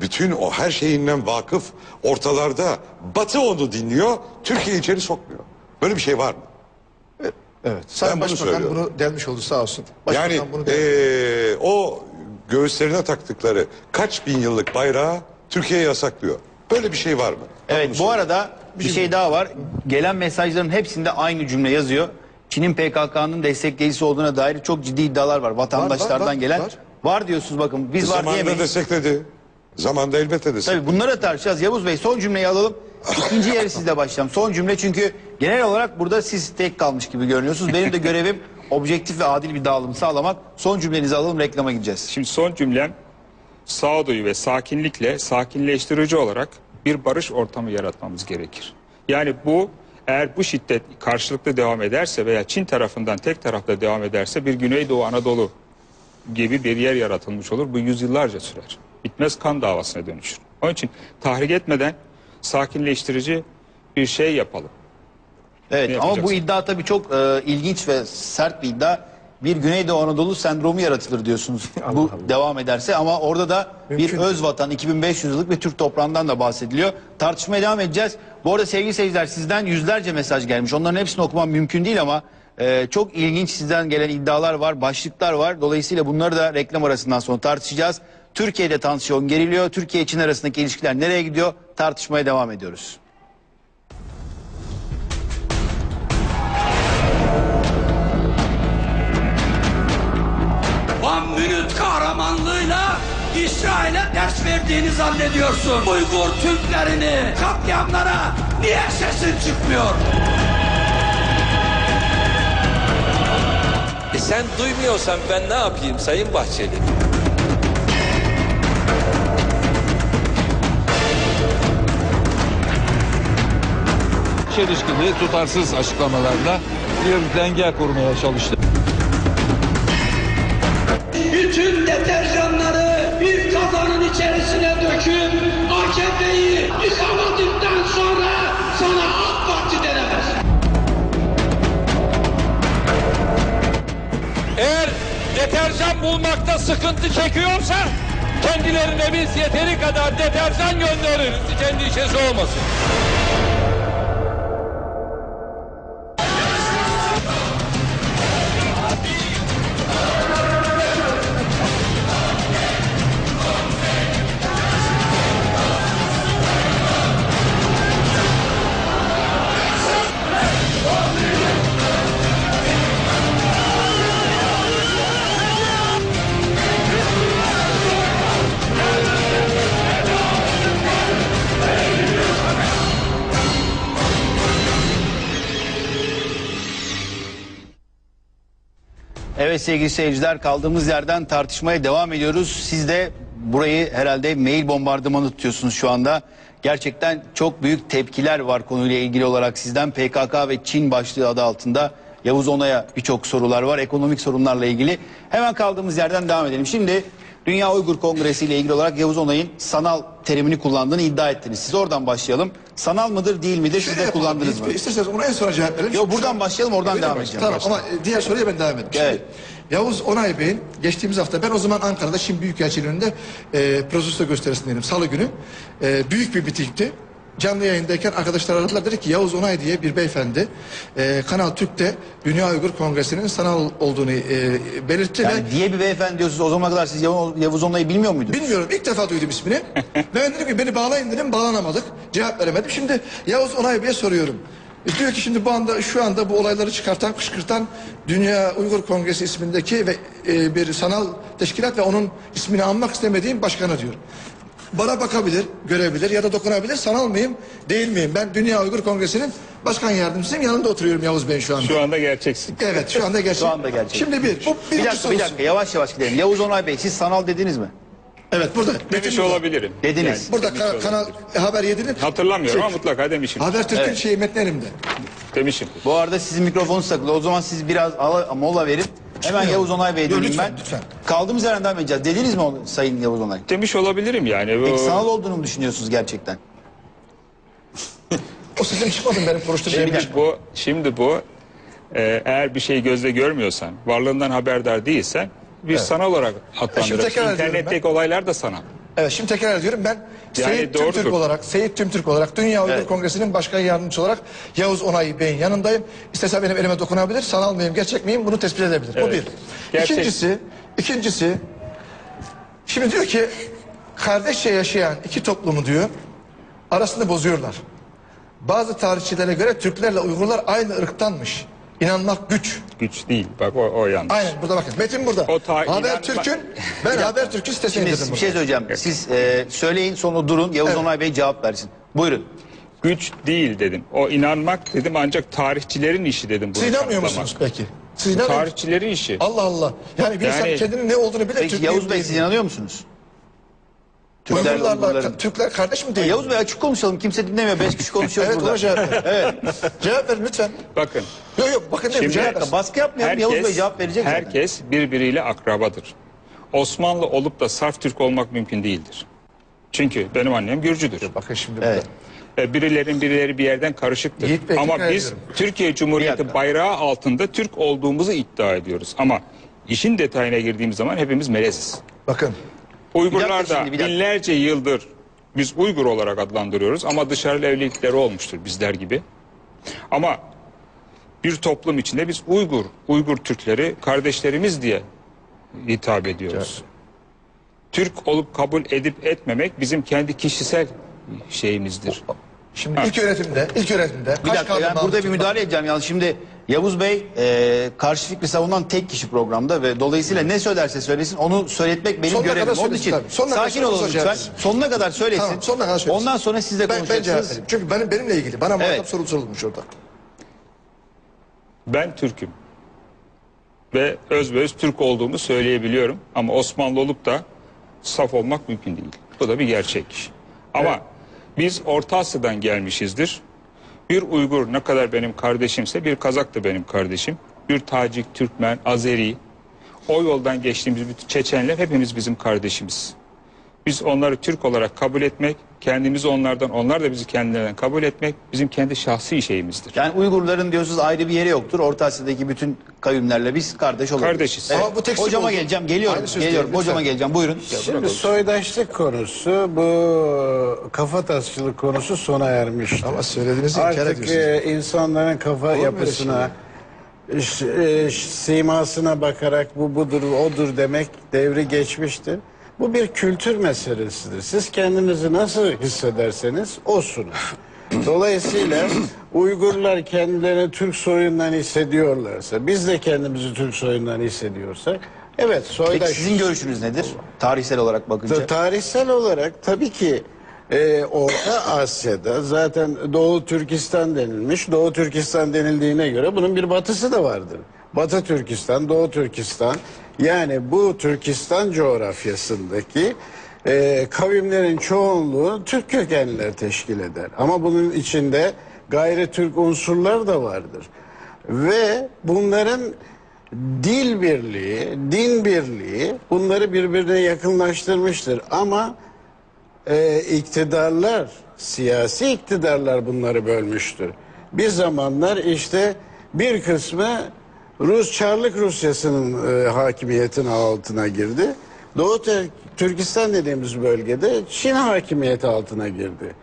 Bütün o her şeyinden vakıf ortalarda, Batı onu dinliyor, Türkiye içeri sokmuyor. Böyle bir şey var mı? Evet. Sayın Ben bunu Başbakan söylüyorum. bunu delmiş oldu, sağ olsun. Başbakan Yani bunu delmiş. o göğüslerine taktıkları kaç bin yıllık bayrağı Türkiye yasaklıyor. Böyle bir şey var mı? Ben Evet, bunu bu söylüyorum. arada bir şey daha var. Gelen mesajların hepsinde aynı cümle yazıyor. Çin'in PKK'nın destekleyicisi olduğuna dair çok ciddi iddialar var vatandaşlardan var, gelen. var. Var diyorsunuz, bakın biz var Zamanında diyemeyiz. destekledi. Zamanında elbette destekledi. Tabii bunları da tartışacağız. Yavuz Bey, son cümleyi alalım. İkinci yarı sizle başlayalım. Son cümle, çünkü genel olarak burada siz tek kalmış gibi görünüyorsunuz. Benim de görevim objektif ve adil bir dağılım sağlamak. Son cümlenizi alalım, reklama gideceğiz. Şimdi son cümlem, sağduyu ve sakinlikle sakinleştirici olarak bir barış ortamı yaratmamız gerekir. Yani bu, eğer bu şiddet karşılıklı devam ederse veya Çin tarafından tek tarafta devam ederse bir Güneydoğu Anadolu gibi bir yer yaratılmış olur. Bu yüzyıllarca sürer. Bitmez kan davasına dönüşür. Onun için tahrik etmeden sakinleştirici bir şey yapalım. Evet, Ne ama bu yapacaksın? iddia tabii çok ilginç ve sert bir iddia. Bir Güneydoğu Anadolu sendromu yaratılır diyorsunuz bu devam ederse, ama orada da bir öz vatan, 2500 yıllık bir Türk toprağından da bahsediliyor. Tartışmaya devam edeceğiz. Bu arada sevgili seyirciler, sizden yüzlerce mesaj gelmiş. Onların hepsini okumam mümkün değil ama çok ilginç sizden gelen iddialar var, başlıklar var. Dolayısıyla bunları da reklam arasından sonra tartışacağız. Türkiye'de tansiyon geriliyor. Türkiye-Çin arasındaki ilişkiler nereye gidiyor? Tartışmaya devam ediyoruz. Van Münit kahramanlığıyla İsrail'e ders verdiğini zannediyorsun. Uygur Türklerini katliamlara niye sesin çıkmıyor? Sen duymuyorsan ben ne yapayım Sayın Bahçeli? Çelişkili, tutarsız açıklamalarla bir denge kurmaya çalıştı. Bütün deterjanları bir kazanın içerisine döküp AKP'yi yıkamadıktan sonra sana AK Parti denemez. Eğer deterjan bulmakta sıkıntı çekiyorsa kendilerine biz yeteri kadar deterjan göndeririz. Hiç endişesi olmasın. Evet sevgili seyirciler, kaldığımız yerden tartışmaya devam ediyoruz. Siz de burayı herhalde mail bombardımanı tutuyorsunuz şu anda. Gerçekten çok büyük tepkiler var konuyla ilgili olarak sizden. PKK ve Çin başlığı adı altında Yavuz Onay'a birçok sorular var. Ekonomik sorunlarla ilgili. Hemen kaldığımız yerden devam edelim. Şimdi Dünya Uygur Kongresi ile ilgili olarak Yavuz Onay'ın sanal terimini kullandığını iddia ettiniz. Siz oradan başlayalım. Sanal mıdır değil midir? Siz de kullandınız mı? İsterseniz ona en sonra cevap verelim. Yok, buradan başlayalım, oradan devam edeceğim. Tamam, ama diğer soruya ben devam edeyim. Şimdi, Evet. Yavuz Onay Bey'in geçtiğimiz hafta, ben o zaman Ankara'da Çin Büyükelçiliği'nde protesto gösterisindeydim, salı günü. Büyük bir mitingdi. Canlı yayındayken arkadaşlar aradılar, dedi ki Yavuz Onay diye bir beyefendi Kanal Türk'te Dünya Uygur Kongresi'nin sanal olduğunu belirtti Yani ve diye bir beyefendi diyorsunuz, o zamana kadar siz Yavuz Onay'ı bilmiyor muydunuz? bilmiyorum, ilk defa duydum ismini. Ben dedim ki beni bağlayın dedim, bağlanamadık, cevap veremedim. Şimdi Yavuz Onay Bey'e soruyorum. Diyor ki şimdi şu anda bu olayları çıkartan, kışkırtan Dünya Uygur Kongresi ismindeki ve bir sanal teşkilat ve onun ismini anmak istemediğim başkanı diyor. Bana bakabilir, görebilir ya da dokunabilir. Sanal mıyım, değil miyim? Ben Dünya Uygur Kongresi'nin başkan yardımcısıyım. Yanında oturuyorum Yavuz Bey'in şu anda. Şu anda gerçeksin. Evet, şu anda gerçek. Şu anda gerçek. Şimdi bir Bir dakika, yavaş yavaş gidelim. Yavuz Onay Bey, siz sanal dediniz mi? Evet, burada. Demiş burada. olabilirim. Dediniz. Burada Demiş olabilirim. kanal Haber 7'nin Hatırlamıyorum ama mutlaka demişim. Habertürk'ün Evet. metni elimde. Demişim. Bu arada sizin mikrofonunuz takılı. O zaman siz biraz mola verip hemen Yavuz Onay Bey'e Yok, döneyim lütfen, ben. lütfen. Kaldığımız yerden devam edeceğiz. Dediniz mi onu Sayın Yavuz Onay? Demiş olabilirim yani. Peki sanal olduğunu mu düşünüyorsunuz gerçekten? O sizin çıkmadı benim konuştuğum benim çıkmadı. Şimdi bu eğer bir şeyi gözle görmüyorsan, varlığından haberdar değilsen bir sanal olarak Şimdi adlandırırsın. tekrar ediyorum İnternetteki olaylar da sanal. Evet, şimdi tekrar ediyorum, ben Seyit doğrudur. Tümtürk olarak Dünya Uygur Evet. Kongresi'nin başkan yardımcısı olarak Yavuz Onay Bey'in yanındayım. İstese benim elime dokunabilir, sanal mıyım gerçek miyim bunu tespit edebilir. Bu Evet. bir. Gerçek. İkincisi şimdi diyor ki kardeşçe yaşayan iki toplumu diyor arasını bozuyorlar. Bazı tarihçilere göre Türklerle Uygurlar aynı ırktanmış. İnanmak güç. Güç değil. Bak o yanlış. Aynen, burada bakın. Metin burada. inanma- Habertürk'ün, ben Habertürk'ün sitesine Şimdi indirdim bir bunu. şey söyleyeceğim. Siz söyleyin sonra durun. Yavuz Onay Bey cevap versin. Buyurun. Güç değil dedim. O inanmak dedim ancak tarihçilerin işi dedim. Bunu Siz inanmıyor kanıtlamak. musunuz peki? Siz inanmıyor musunuz? Tarihçilerin işi. Allah Allah. Yani bir insan Yani- kendinin ne olduğunu bilir. Peki Yavuz Bey siz inanıyor musunuz? Türklerle Uygurlarla Uygurların. Türkler kardeş mi değil? Yavuz Bey açık konuşalım. Kimse dinlemiyor. 5 kişi konuşuyoruz Evet, burada. ona cevap ver. Evet. Cevap verin lütfen. Bakın. Yok bakın ne Şimdi- cevap ver. Baskı yapmayalım. Yavuz Bey cevap verecek zaten. herkes birbiriyle akrabadır. Osmanlı olup da saf Türk olmak mümkün değildir. Çünkü benim annem Gürcüdür. Bakın şimdi Evet. Birileri bir yerden karışıktır. Yiğit Bey, Ama tekrar biz ediyorum. Türkiye Bir Cumhuriyeti dakika. bayrağı altında Türk olduğumuzu iddia ediyoruz. Ama işin detayına girdiğimiz zaman hepimiz meleziz. bakın. Uygurlar da şimdi, bir dakika. binlerce yıldır biz Uygur olarak adlandırıyoruz ama dışarılı evlilikleri olmuştur bizler gibi. Ama bir toplum içinde biz Uygur Türkleri kardeşlerimiz diye hitap ediyoruz. Türk olup kabul edip etmemek bizim kendi kişisel şeyimizdir. Şimdi ilk öğretimde Bir dakika yani burada bir müdahale edeceğim. Yani şimdi Yavuz Bey karşı fikri savunan tek kişi programda ve dolayısıyla ne söylerse söylesin onu söyletmek benim Sonuna görevim. kadar Onun söylesin için tabii. Sonuna kadar sakin olalım söylesin lütfen. hocam. Sonuna kadar söylesin. Tamam, sonuna kadar söylesin. Ondan sonra siz de ben cevap konuşacaksınız. vereyim. Çünkü benimle ilgili. Bana muhatap Evet. soru sorulmuş orada. Ben Türk'üm. Ve özbeöz Türk olduğumu söyleyebiliyorum. Ama Osmanlı olup da saf olmak mümkün değil. Bu da bir gerçek. Ama biz Orta Asya'dan gelmişizdir. Bir Uygur ne kadar benim kardeşimse bir Kazak da benim kardeşim. Bir Tacik, Türkmen, Azeri. O yoldan geçtiğimiz bütün Çeçenler hepimiz bizim kardeşimiz. Biz onları Türk olarak kabul etmek, kendimizi onlardan, onlar da bizi kendilerinden kabul etmek bizim kendi şahsi şeyimizdir. Yani Uygurların diyorsunuz ayrı bir yeri yoktur. Orta Asya'daki bütün kavimlerle biz kardeş oluruz. Kardeşiz. Ama bu tek Hocama oldu. geleceğim. Geliyorum. Aynı söz Geliyorum. değil, Hocama lütfen. geleceğim. Buyurun. Şimdi soydaşlık konusu, bu kafatasçılık konusu sona ermiştir. Ama söylediğinizi inkar Artık ediyorsunuz. insanların kafa mu öyle yapısına, simasına bakarak bu budur, odur demek devri geçmiştir. Bu bir kültür meselesidir. Siz kendinizi nasıl hissederseniz osunuz. Dolayısıyla Uygurlar kendilerini Türk soyundan hissediyorlarsa, biz de kendimizi Türk soyundan hissediyorsak, evet Peki soydaş... sizin görüşünüz nedir? Tarihsel olarak bakınca. Tarihsel olarak tabii ki Orta Asya'da zaten Doğu Türkistan denilmiş. Doğu Türkistan denildiğine göre bunun bir batısı da vardır. Batı Türkistan, Doğu Türkistan. Yani bu Türkistan coğrafyasındaki kavimlerin çoğunluğu Türk kökenliler teşkil eder. Ama bunun içinde gayri Türk unsurlar da vardır. Ve bunların dil birliği, din birliği bunları birbirine yakınlaştırmıştır. Ama iktidarlar, siyasi iktidarlar bunları bölmüştür. Bir zamanlar işte bir kısmı Çarlık Rusyası'nın hakimiyetinin altına girdi. Doğu Türkistan dediğimiz bölgede Çin hakimiyeti altına girdi.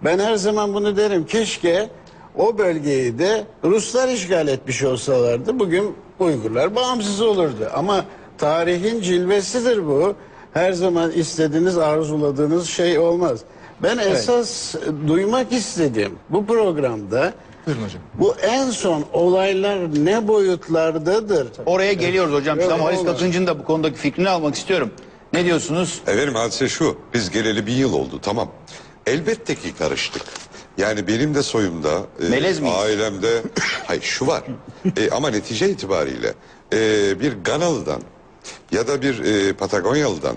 Ben her zaman bunu derim. Keşke o bölgeyi de Ruslar işgal etmiş olsalardı bugün Uygurlar bağımsız olurdu. Ama tarihin cilvesidir bu. Her zaman istediğiniz, arzuladığınız şey olmaz. Ben esas duymak istediğim bu programda Buyurun hocam. bu en son olaylar ne boyutlardadır? Oraya geliyoruz hocam. Evet, Ama Halis olur. Kakıncı'nın da bu konudaki fikrini almak istiyorum. Ne diyorsunuz? Efendim hadise şu, biz geleli 1 yıl oldu, tamam. Elbette ki karıştık. Yani benim de soyumda, Melez miyiz? ailemde, hayır şu var. Ama netice itibariyle bir Ganalı'dan ya da bir Patagonyalı'dan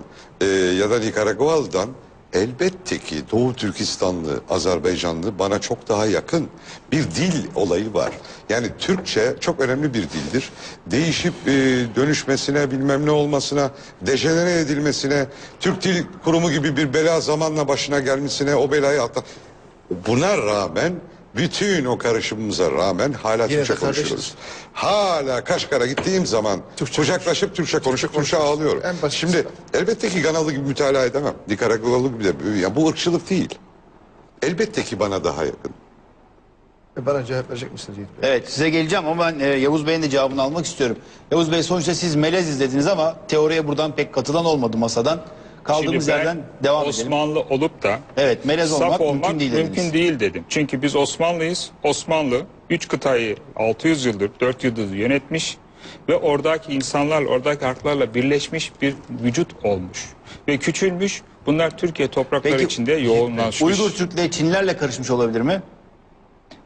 ya da Nikaragualı'dan elbette ki Doğu Türkistanlı, Azerbaycanlı bana çok daha yakın bir dil olayı var. Yani Türkçe çok önemli bir dildir. Değişip dönüşmesine, bilmem ne olmasına, dejenere edilmesine, Türk Dil Kurumu gibi bir bela zamanla başına gelmesine, o belayı atla... Buna rağmen, bütün o karışımımıza rağmen hala Türkçe konuşuyoruz. Hala Kaşgar'a gittiğim zaman kucaklaşıp Türkçe konuşup Türkçe ağlıyorum. Şimdi elbette ki Ganalı gibi mütalaa edemem. Nikaragvalı gibi de. Ya bu ırkçılık değil. Elbette ki bana daha yakın. Bana cevap verecek misiniz Yiğit Bey? Evet, size geleceğim ama ben Yavuz Bey'in de cevabını almak istiyorum. Yavuz Bey, sonuçta siz melez izlediniz ama teoriye buradan pek katılan olmadı masadan. Kaldığımız Şimdi ben yerden devam edelim. Osmanlı olup da Evet, melez saf olmak mümkün değil dediniz. mümkün değil dedim. Çünkü biz Osmanlıyız. Osmanlı 3 kıtayı 600 yıldır, 4 yıldır yönetmiş ve oradaki insanlarla, oradaki halklarla birleşmiş bir vücut olmuş. Ve küçülmüş. Bunlar Türkiye toprakları içinde yoğunlaşmış. Uygur Türk'le Çinlilerle karışmış olabilir mi?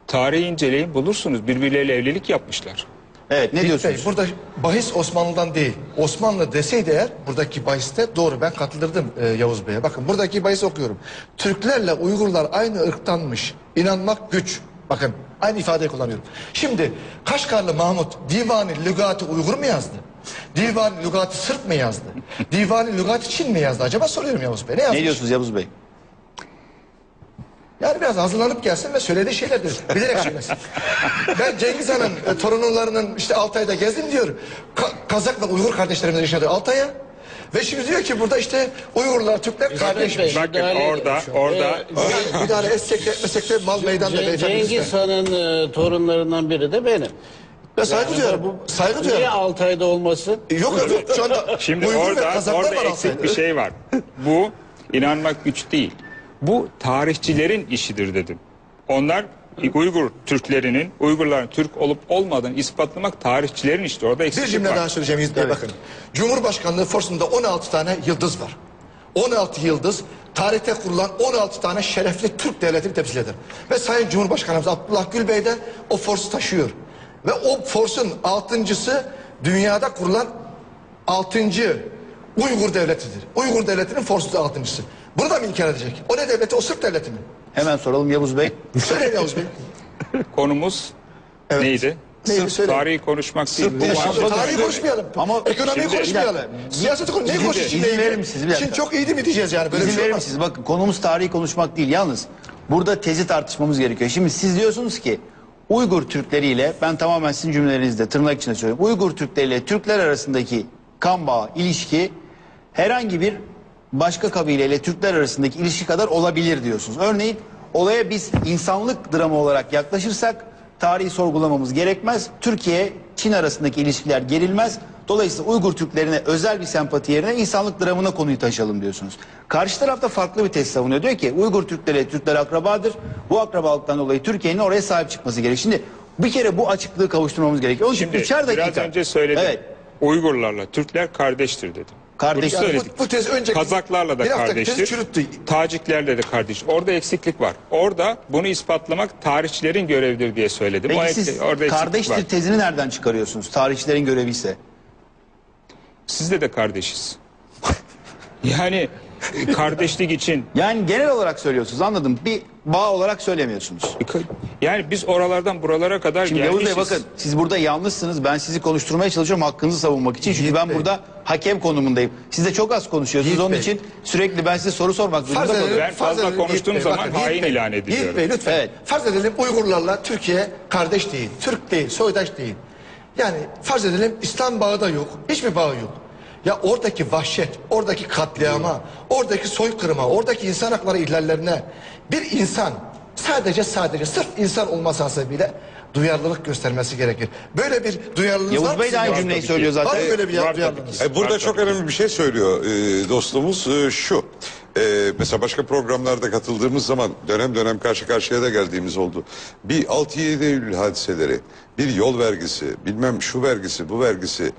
Tarihi inceleyin, bulursunuz. Birbirleriyle evlilik yapmışlar. Evet, ne Yiğit diyorsunuz? Bey, burada bahis Osmanlı'dan değil. Osmanlı deseydi eğer buradaki bahiste doğru, ben katılırdım Yavuz Bey'e. Bakın buradaki bahis okuyorum. Türklerle Uygurlar aynı ırktanmış. İnanmak güç. Bakın aynı ifadeyi kullanıyorum. Şimdi Kaşgarlı Mahmut Divan-ı Lügat-ı Uygur mu yazdı? Divan-ı Lügat-ı Sırp mı yazdı? Divan-ı Lügat-ı Çin mi yazdı? Acaba soruyorum Yavuz Bey. Ne yazmış? Ne diyorsunuz Yavuz Bey? Yani biraz hazırlanıp gelsin ve söylediği şeylerdir. Bilerek söylesin. Ben Cengiz Han'ın torunlarının işte Altay'da gezdim diyor. Kazak ve Uygur kardeşlerimden yaşadı Altay'a. Ve şimdi diyor ki burada işte Uygurlar, Türkler kardeşmiş. Bakın orada Müdahale etsek de etmesek de mal meydanda beyefendi. Cengiz Han'ın torunlarından biri de benim. Ve saygı duyuyorum. Saygı Niye duyuyorum. Altay'da olmasın? Yok şu anda şimdi Uygur ve orada Kazaklar var eksik Altay'da. bir şey var. Bu inanmak güç değil. Bu tarihçilerin işidir dedim. Onlar Uygur Türklerinin, Uygurların Türk olup olmadığını ispatlamak tarihçilerin işi. Orada Bir eksiklik cümle var. daha söyleyeceğim Yiğit Bey, bakın. Cumhurbaşkanlığı forsunda 16 tane yıldız var. 16 yıldız tarihte kurulan 16 tane şerefli Türk devletini temsil eder. Ve Sayın Cumhurbaşkanımız Abdullah Gül Bey de o forsu taşıyor. Ve o forsun 6.'sı dünyada kurulan 6. Uygur devletidir. Uygur devletinin forsu 6.'sı. Bunu da mı inkar edecek? O ne devleti? O Sırp devleti mi? Hemen soralım Yavuz Bey. Söyleyin Yavuz Bey. Konumuz Evet. neydi? Neydi? Sırf Söyleyin. tarihi konuşmak değil. Bu Şimdi var. tarihi konuşmayalım. Ama ekonomiyi şimdi- konuşmayalım. bir dakika. Siyaseti konuşmayalım. Neyi İzin- konuşacağız? izin verir misiniz? Bir dakika. Şimdi çok iyiydi mi diyeceğiz yani? Böyle bir İzin şey verir olmaz. misiniz? Bakın konumuz tarihi konuşmak değil. Yalnız burada tezi tartışmamız gerekiyor. Şimdi siz diyorsunuz ki Uygur Türkleriyle, ben tamamen sizin cümlelerinizde tırnak içinde söylüyorum. Uygur Türkleriyle Türkler arasındaki kan bağı, ilişki herhangi bir başka kabileyle Türkler arasındaki ilişki kadar olabilir diyorsunuz. Örneğin olaya biz insanlık dramı olarak yaklaşırsak tarihi sorgulamamız gerekmez. Türkiye-Çin arasındaki ilişkiler gerilmez. Dolayısıyla Uygur Türklerine özel bir sempati yerine insanlık dramına konuyu taşıyalım diyorsunuz. Karşı tarafta farklı bir tez savunuyor. Diyor ki Uygur Türkleri Türkler akrabadır. Bu akrabalıktan dolayı Türkiye'nin oraya sahip çıkması gerekir. Şimdi bir kere bu açıklığı kavuşturmamız gerekiyor. Onun için Şimdi üçer dakika. biraz önce söyledim. Evet. Uygurlarla Türkler kardeştir dedim. Kardeş. Bunu Yani söyledik. bu tez önce Kazaklarla da bir hafta kardeştir. tezi çürüttü. Taciklerle de kardeş. Orada eksiklik var. Orada bunu ispatlamak tarihçilerin görevidir diye söyledim. Peki siz orada eksiklik kardeştir var. tezini nereden çıkarıyorsunuz? Tarihçilerin görevi ise. Sizle de kardeşiz. Yani kardeşlik için Yani genel olarak söylüyorsunuz, anladım. Bir bağ olarak söylemiyorsunuz. yani biz oralardan buralara kadar Şimdi Yavuz Bey gelmişiz. bakın, siz burada yanlışsınız. Ben sizi konuşturmaya çalışıyorum hakkınızı savunmak için. Çünkü Yiğit ben Bey. burada hakem konumundayım. Siz de çok az konuşuyorsunuz. Yiğit Onun Bey. için sürekli ben size soru sormak zorunda kalıyorum. Ben fazla edelim, konuştuğum Yiğit Bey, zaman bakın, Yiğit hain Bey, ilan ediliyorum. Yiğit Bey lütfen. Evet. Farz edelim Uygurlarla Türkiye kardeş değil, Türk değil, soydaş değil. Yani farz edelim İslam bağı da yok, hiçbir bağı yok. Ya oradaki vahşet, oradaki katliama, oradaki soykırıma, oradaki insan hakları ihlallerine bir insan sadece sırf insan olması hasebiyle duyarlılık göstermesi gerekir. Böyle bir duyarlılığınız var Yavuz mı? Bey de aynı sizin? cümleyi söylüyor zaten. Var mı böyle bir Var tabii duyarlılığınız? ki. Burada Var çok tabii. önemli bir şey söylüyor dostumuz şu. Mesela başka programlarda katıldığımız zaman dönem dönem karşı karşıya da geldiğimiz oldu. Bir 6-7 Eylül hadiseleri, bir yol vergisi, bilmem şu vergisi, bu vergisi,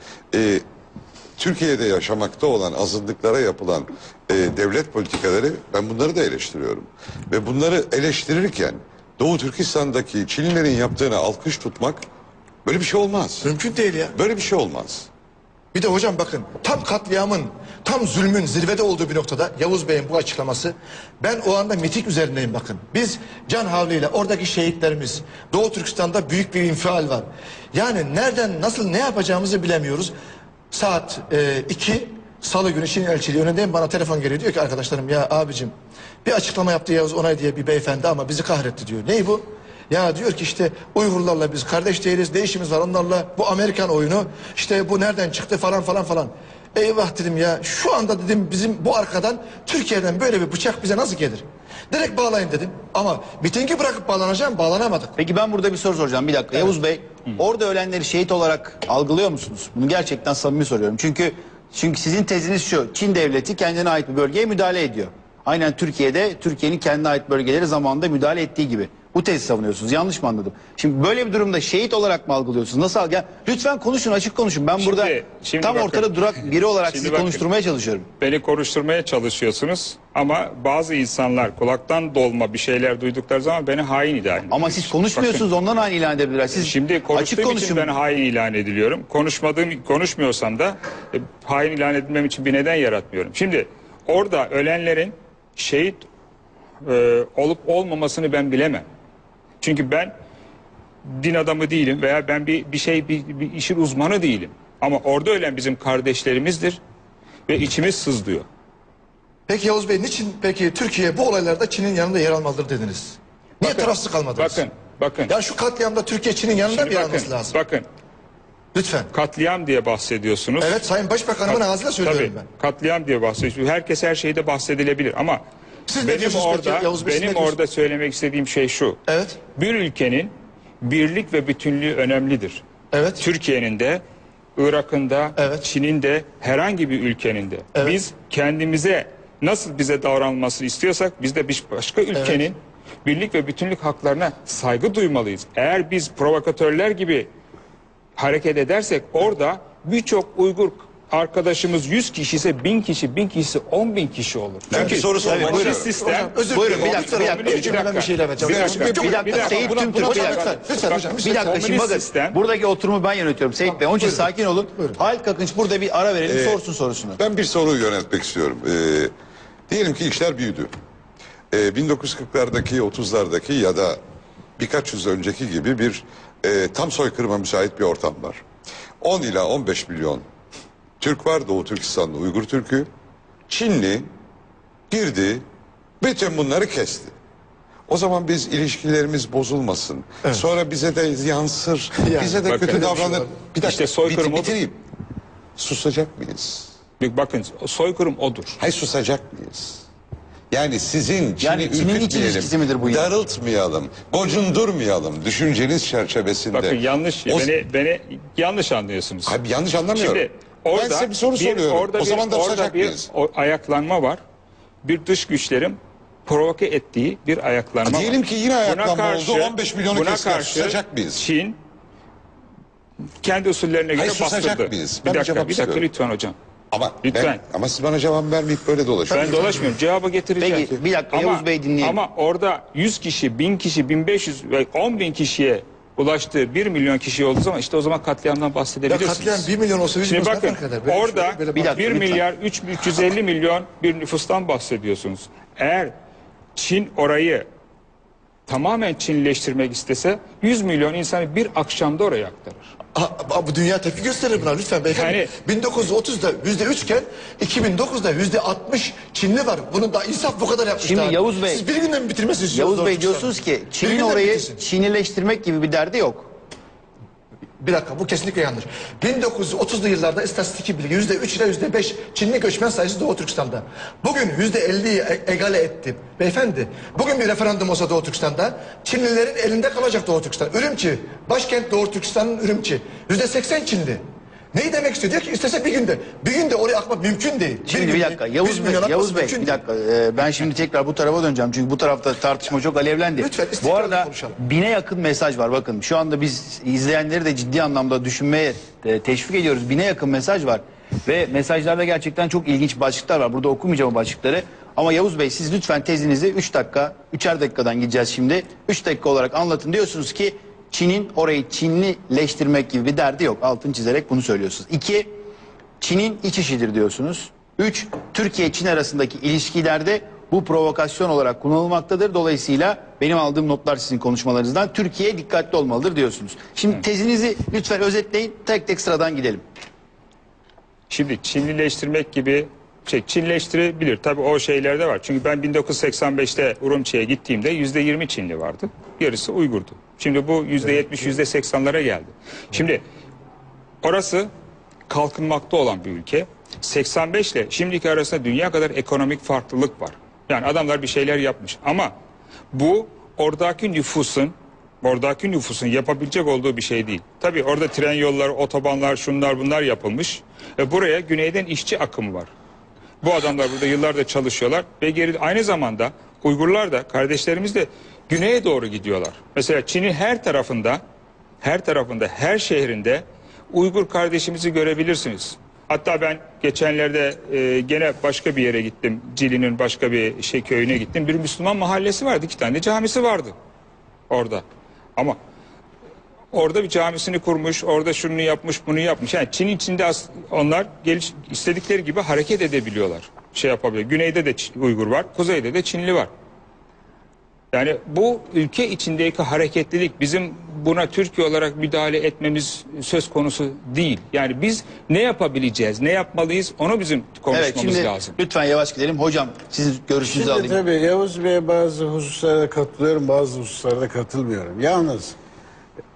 Türkiye'de yaşamakta olan azınlıklara yapılan devlet politikaları, ben bunları da eleştiriyorum. Ve bunları eleştirirken Doğu Türkistan'daki Çinlilerin yaptığına alkış tutmak, böyle bir şey olmaz. Mümkün değil ya. Böyle bir şey olmaz. Bir de hocam bakın tam katliamın, tam zulmün zirvede olduğu bir noktada Yavuz Bey'in bu açıklaması, ben o anda miting üzerindeyim bakın. Biz can havliyle oradaki şehitlerimiz, Doğu Türkistan'da büyük bir infial var. Yani nereden nasıl ne yapacağımızı bilemiyoruz. Saat 2 Salı günü Çin elçiliği önündeyim, bana telefon geliyor, diyor ki arkadaşlarım ya abicim bir açıklama yaptı Yavuz Onay diye bir beyefendi ama bizi kahretti diyor. Ney bu? Ya diyor ki işte Uygurlarla biz kardeş değiliz, ne işimiz var onlarla, bu Amerikan oyunu, işte bu nereden çıktı falan falan falan. Eyvah dedim ya, şu anda dedim bizim bu arkadan Türkiye'den böyle bir bıçak bize nasıl gelir? Direkt bağlayın dedim ama mitingi bırakıp bağlanacağım, bağlanamadık. Peki ben burada bir soru soracağım. Bir dakika Yavuz Bey, orada ölenleri şehit olarak algılıyor musunuz? Bunu gerçekten samimi soruyorum. Çünkü sizin teziniz şu: Çin devleti kendine ait bir bölgeye müdahale ediyor. Aynen Türkiye'de Türkiye'nin kendine ait bölgeleri zamanında müdahale ettiği gibi. Bu tezi savunuyorsunuz. Yanlış mı anladım? Şimdi böyle bir durumda şehit olarak mı algılıyorsunuz? Nasıl? Ya, lütfen konuşun, açık konuşun. Ben burada tam bakın, ortada durak biri olarak şimdi sizi bakın, konuşturmaya çalışıyorum. Beni konuşturmaya çalışıyorsunuz ama bazı insanlar kulaktan dolma bir şeyler duydukları zaman beni hain ilan ediyor. Ama siz konuşmuyorsunuz, ondan aynı ilan edebilirler. Siz Şimdi açık konuştuğum konuşun. için ben hain ilan ediliyorum. Konuşmuyorsam da hain ilan edilmem için bir neden yaratmıyorum. Şimdi orada ölenlerin şehit olup olmamasını ben bilemem. Çünkü ben din adamı değilim veya ben bir işin uzmanı değilim. Ama orada ölen bizim kardeşlerimizdir ve içimiz sızlıyor. Peki Yavuz Bey niçin peki Türkiye bu olaylarda Çin'in yanında yer almalıdır dediniz? Niye tarafsız kalmadınız? Bakın. Ya şu katliamda Türkiye Çin'in yanında mı yer alması lazım? Bakın. Lütfen. Katliam diye bahsediyorsunuz. Evet, Sayın Başbakanımın ağzıyla söylüyorum ben. Katliam diye bahsediyorsunuz. Herkes her şeyde bahsedilebilir ama Siz ne benim diyorsunuz peki Yavuz Bey, siz ne benim diyorsunuz? orada söylemek istediğim şey şu. Evet. Bir ülkenin birlik ve bütünlüğü önemlidir. Evet. Türkiye'nin de, Irak'ın da, Evet. Çin'in de, herhangi bir ülkenin de. Evet. Biz kendimize nasıl bize davranılmasını istiyorsak biz de bir başka ülkenin birlik ve bütünlük haklarına saygı duymalıyız. Eğer biz provokatörler gibi hareket edersek orada birçok Uygur arkadaşımız 100 kişi ise 1000 kişi, 1000 kişi ise 10.000 kişi olur. Çünkü soru sormak komünist istiyorum. sistem... Özür Buyurun, dilerim. bir dakika, bir dakika. Bir cümle ben bir şey ilave edeceğim. Bir dakika, Seyit Tümtürk, bir dakika. Lütfen hocam. Bir dakika, şimdi bakın, sistem- buradaki oturumu ben yönetiyorum Seyit Bey. Onun için buyurun. sakin olun. Buyurun. Halit Kakınç burada bir ara verelim, sorsun sorusunu. Ben bir soru yöneltmek istiyorum. Diyelim ki işler büyüdü. 1940'lardaki, 30'lardaki ya da birkaç yüz önceki gibi bir tam soykırıma müsait bir ortam var. 10 ila 15 milyon Türk var, Doğu Türkistan'da Uygur Türk'ü. Çinli girdi, bütün bunları kesti. O zaman biz ilişkilerimiz bozulmasın. Sonra bize de yansır, bize de bakın, kötü öyle bir davranır. şey var. Bir dakika, İşte soykırım odur. bitireyim. Susacak mıyız? Bakın soykırım odur. Hayır, susacak mıyız? Yani sizin Yani Çin'in iç ilişkisi midir bu ya? darıltmayalım, gocundurmayalım düşünceniz çerçevesinde. Bakın yanlış, beni yanlış anlıyorsunuz. Hayır, yanlış anlamıyorum. Şimdi orada ben size bir soru soruyorum. O zaman da orada susacak bir mıyız? ayaklanma var. Bir dış güçlerin provoke ettiği bir ayaklanma Diyelim var. ki yine ayaklanma Buna oldu, 15 milyonu buna kestiler. karşı Susacak mıyız? Çin kendi usullerine göre Hayır, susacak bastırdı. mıyız? Bir Ben dakika cevap istiyorum. lütfen hocam. Ama Lütfen. ama siz bana cevap vermeyip böyle dolaşıyorsunuz. Ben dolaşmıyorum. Cevabı getireceğim. Peki, bir dakika, Yavuz Bey dinleyelim. Ama orada 100 kişi, 1000 kişi, 1500 ve 10.000 kişiye ulaştığı 1 milyon kişi olduğu zaman işte o zaman katliamdan Ya bahsedebilirsiniz. katliam 1 milyon olsa 100 Şimdi milyon bakın zaten kadar. Böyle orada şey, böyle bir dakika, 1 lütfen. milyar 350 milyon bir nüfustan bahsediyorsunuz. Eğer Çin orayı tamamen Çinleştirmek istese 100 milyon insanı bir akşamda oraya aktarır. Bu dünya tepki gösterir buna lütfen beyefendi. Yani- 1930'da %3 iken 2009'da %60 Çinli var. Bunun da insaf bu kadar yapmış. Şimdi daha. Yavuz Bey- Siz bir günden mi bitirmezsiniz? Yavuz Doğru Bey Türkistan? diyorsunuz ki Bir Çin'in günden orayı bitirsin. Çinileştirmek gibi bir derdi yok. Bir dakika, bu kesinlikle yanlış. 1930'lu yıllarda istatistik bilgi %3 ile %5 Çinli göçmen sayısı Doğu Türkistan'da. Bugün %50'yi egale etti. Beyefendi, bugün bir referandum olsa Doğu Türkistan'da Çinlilerin elinde kalacak Doğu Türkistan. Ürümçi, başkent Doğu Türkistan'ın Ürümçi. %80 Çinli. Neyi demek istiyor? Diyor ki istese bir günde. Bir günde oraya akmak mümkün değil. Şimdi bir dakika Yavuz Bey bir dakika ben şimdi tekrar bu tarafa döneceğim çünkü bu tarafta tartışma çok alevlendi. Lütfen, Bu istikrarlı arada konuşalım. 1000'e yakın mesaj var bakın şu anda biz izleyenleri de ciddi anlamda düşünmeye teşvik ediyoruz. 1000'e yakın mesaj var ve mesajlarda gerçekten çok ilginç başlıklar var. Burada okumayacağım o başlıkları ama Yavuz Bey siz lütfen tezinizi 3 dakika 3'er dakikadan gideceğiz şimdi 3 dakika olarak anlatın. Diyorsunuz ki Çin'in orayı Çinlileştirmek gibi bir derdi yok. Altını çizerek bunu söylüyorsunuz. 2, Çin'in iç işidir diyorsunuz. 3. Türkiye-Çin arasındaki ilişkilerde bu provokasyon olarak kullanılmaktadır. Dolayısıyla benim aldığım notlar sizin konuşmalarınızdan Türkiye dikkatli olmalıdır diyorsunuz. Şimdi tezinizi lütfen özetleyin. Tek tek sıradan gidelim. Şimdi Çinlileştirmek gibi Çinleştirebilir. Tabii o şeyler de var. Çünkü ben 1985'te Urumçi'ye gittiğimde %20 Çinli vardı. Yarısı Uygurdu. Şimdi bu %70, %80'lara geldi. Şimdi orası kalkınmakta olan bir ülke. 85 ile şimdiki arasında dünya kadar ekonomik farklılık var. Yani adamlar bir şeyler yapmış. Ama bu oradaki nüfusun yapabilecek olduğu bir şey değil. Tabii orada tren yolları, otobanlar, şunlar bunlar yapılmış. Buraya güneyden işçi akımı var. Bu adamlar burada yıllardır çalışıyorlar ve aynı zamanda Uygurlar da, kardeşlerimiz de güneye doğru gidiyorlar. Mesela Çin'in her tarafında, her şehrinde Uygur kardeşimizi görebilirsiniz. Hatta ben geçenlerde gene başka bir yere gittim. Cili'nin başka bir köyüne gittim. Bir Müslüman mahallesi vardı. 2 tane de camisi vardı orada. Ama orada bir camisini kurmuş, orada şunu yapmış, bunu yapmış. Yani Çin içinde onlar istedikleri gibi hareket edebiliyorlar. Yapabiliyor. Güneyde de Uygur var, kuzeyde de Çinli var. Yani bu ülke içindeki hareketlilik bizim buna Türkiye olarak müdahale etmemiz söz konusu değil. Yani biz ne yapabileceğiz, ne yapmalıyız onu bizim konuşmamız lazım. Lütfen yavaş gidelim. Hocam sizin görüşünüzü alayım. Tabii Yavuz Bey'e bazı hususlarda katılıyorum, bazı hususlarda katılmıyorum. Yalnız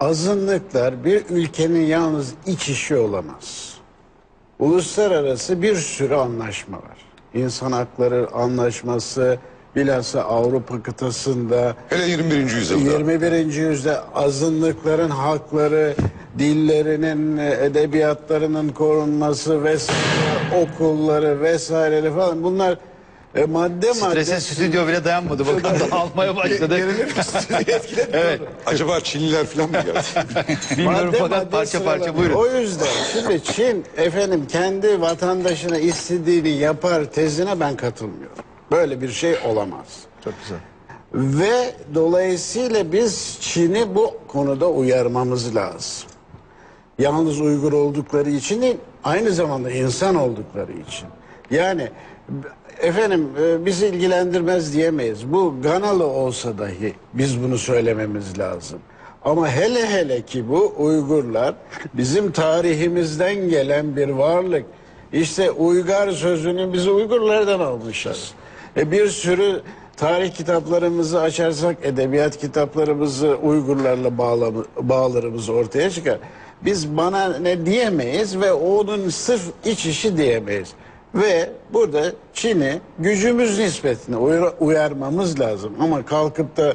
azınlıklar bir ülkenin yalnız iç işi olamaz. Uluslararası bir sürü anlaşma var. İnsan hakları anlaşması, bilhassa Avrupa kıtasında, Hele 21. yüzyılda. 21. yüzyılda azınlıkların hakları, dillerinin, edebiyatlarının korunması vesaire, okulları vesaireleri falan, bunlar madde Strese stüdyo bile dayanmadı. Bakın dağılmaya başladı. Evet. Acaba Çinliler falan mı geldi? Bilmiyorum fakat parça parça buyurun. O yüzden şimdi Çin kendi vatandaşına istediğini yapar tezine ben katılmıyorum. Böyle bir şey olamaz. Çok güzel. Ve dolayısıyla biz Çin'i bu konuda uyarmamız lazım. Yalnız Uygur oldukları için değil, aynı zamanda insan oldukları için. Yani bizi ilgilendirmez diyemeyiz. Bu Ganalı olsa dahi biz bunu söylememiz lazım. Ama hele ki bu Uygurlar bizim tarihimizden gelen bir varlık. İşte Uygar sözünü biz Uygurlardan almışız. Bir sürü tarih kitaplarımızı açarsak, edebiyat kitaplarımızı Uygurlarla bağlarımız ortaya çıkar. Biz bana ne diyemeyiz ve onun sırf iç işi diyemeyiz. Ve burada Çin'i gücümüz nispetine uyarmamız lazım. Ama kalkıp da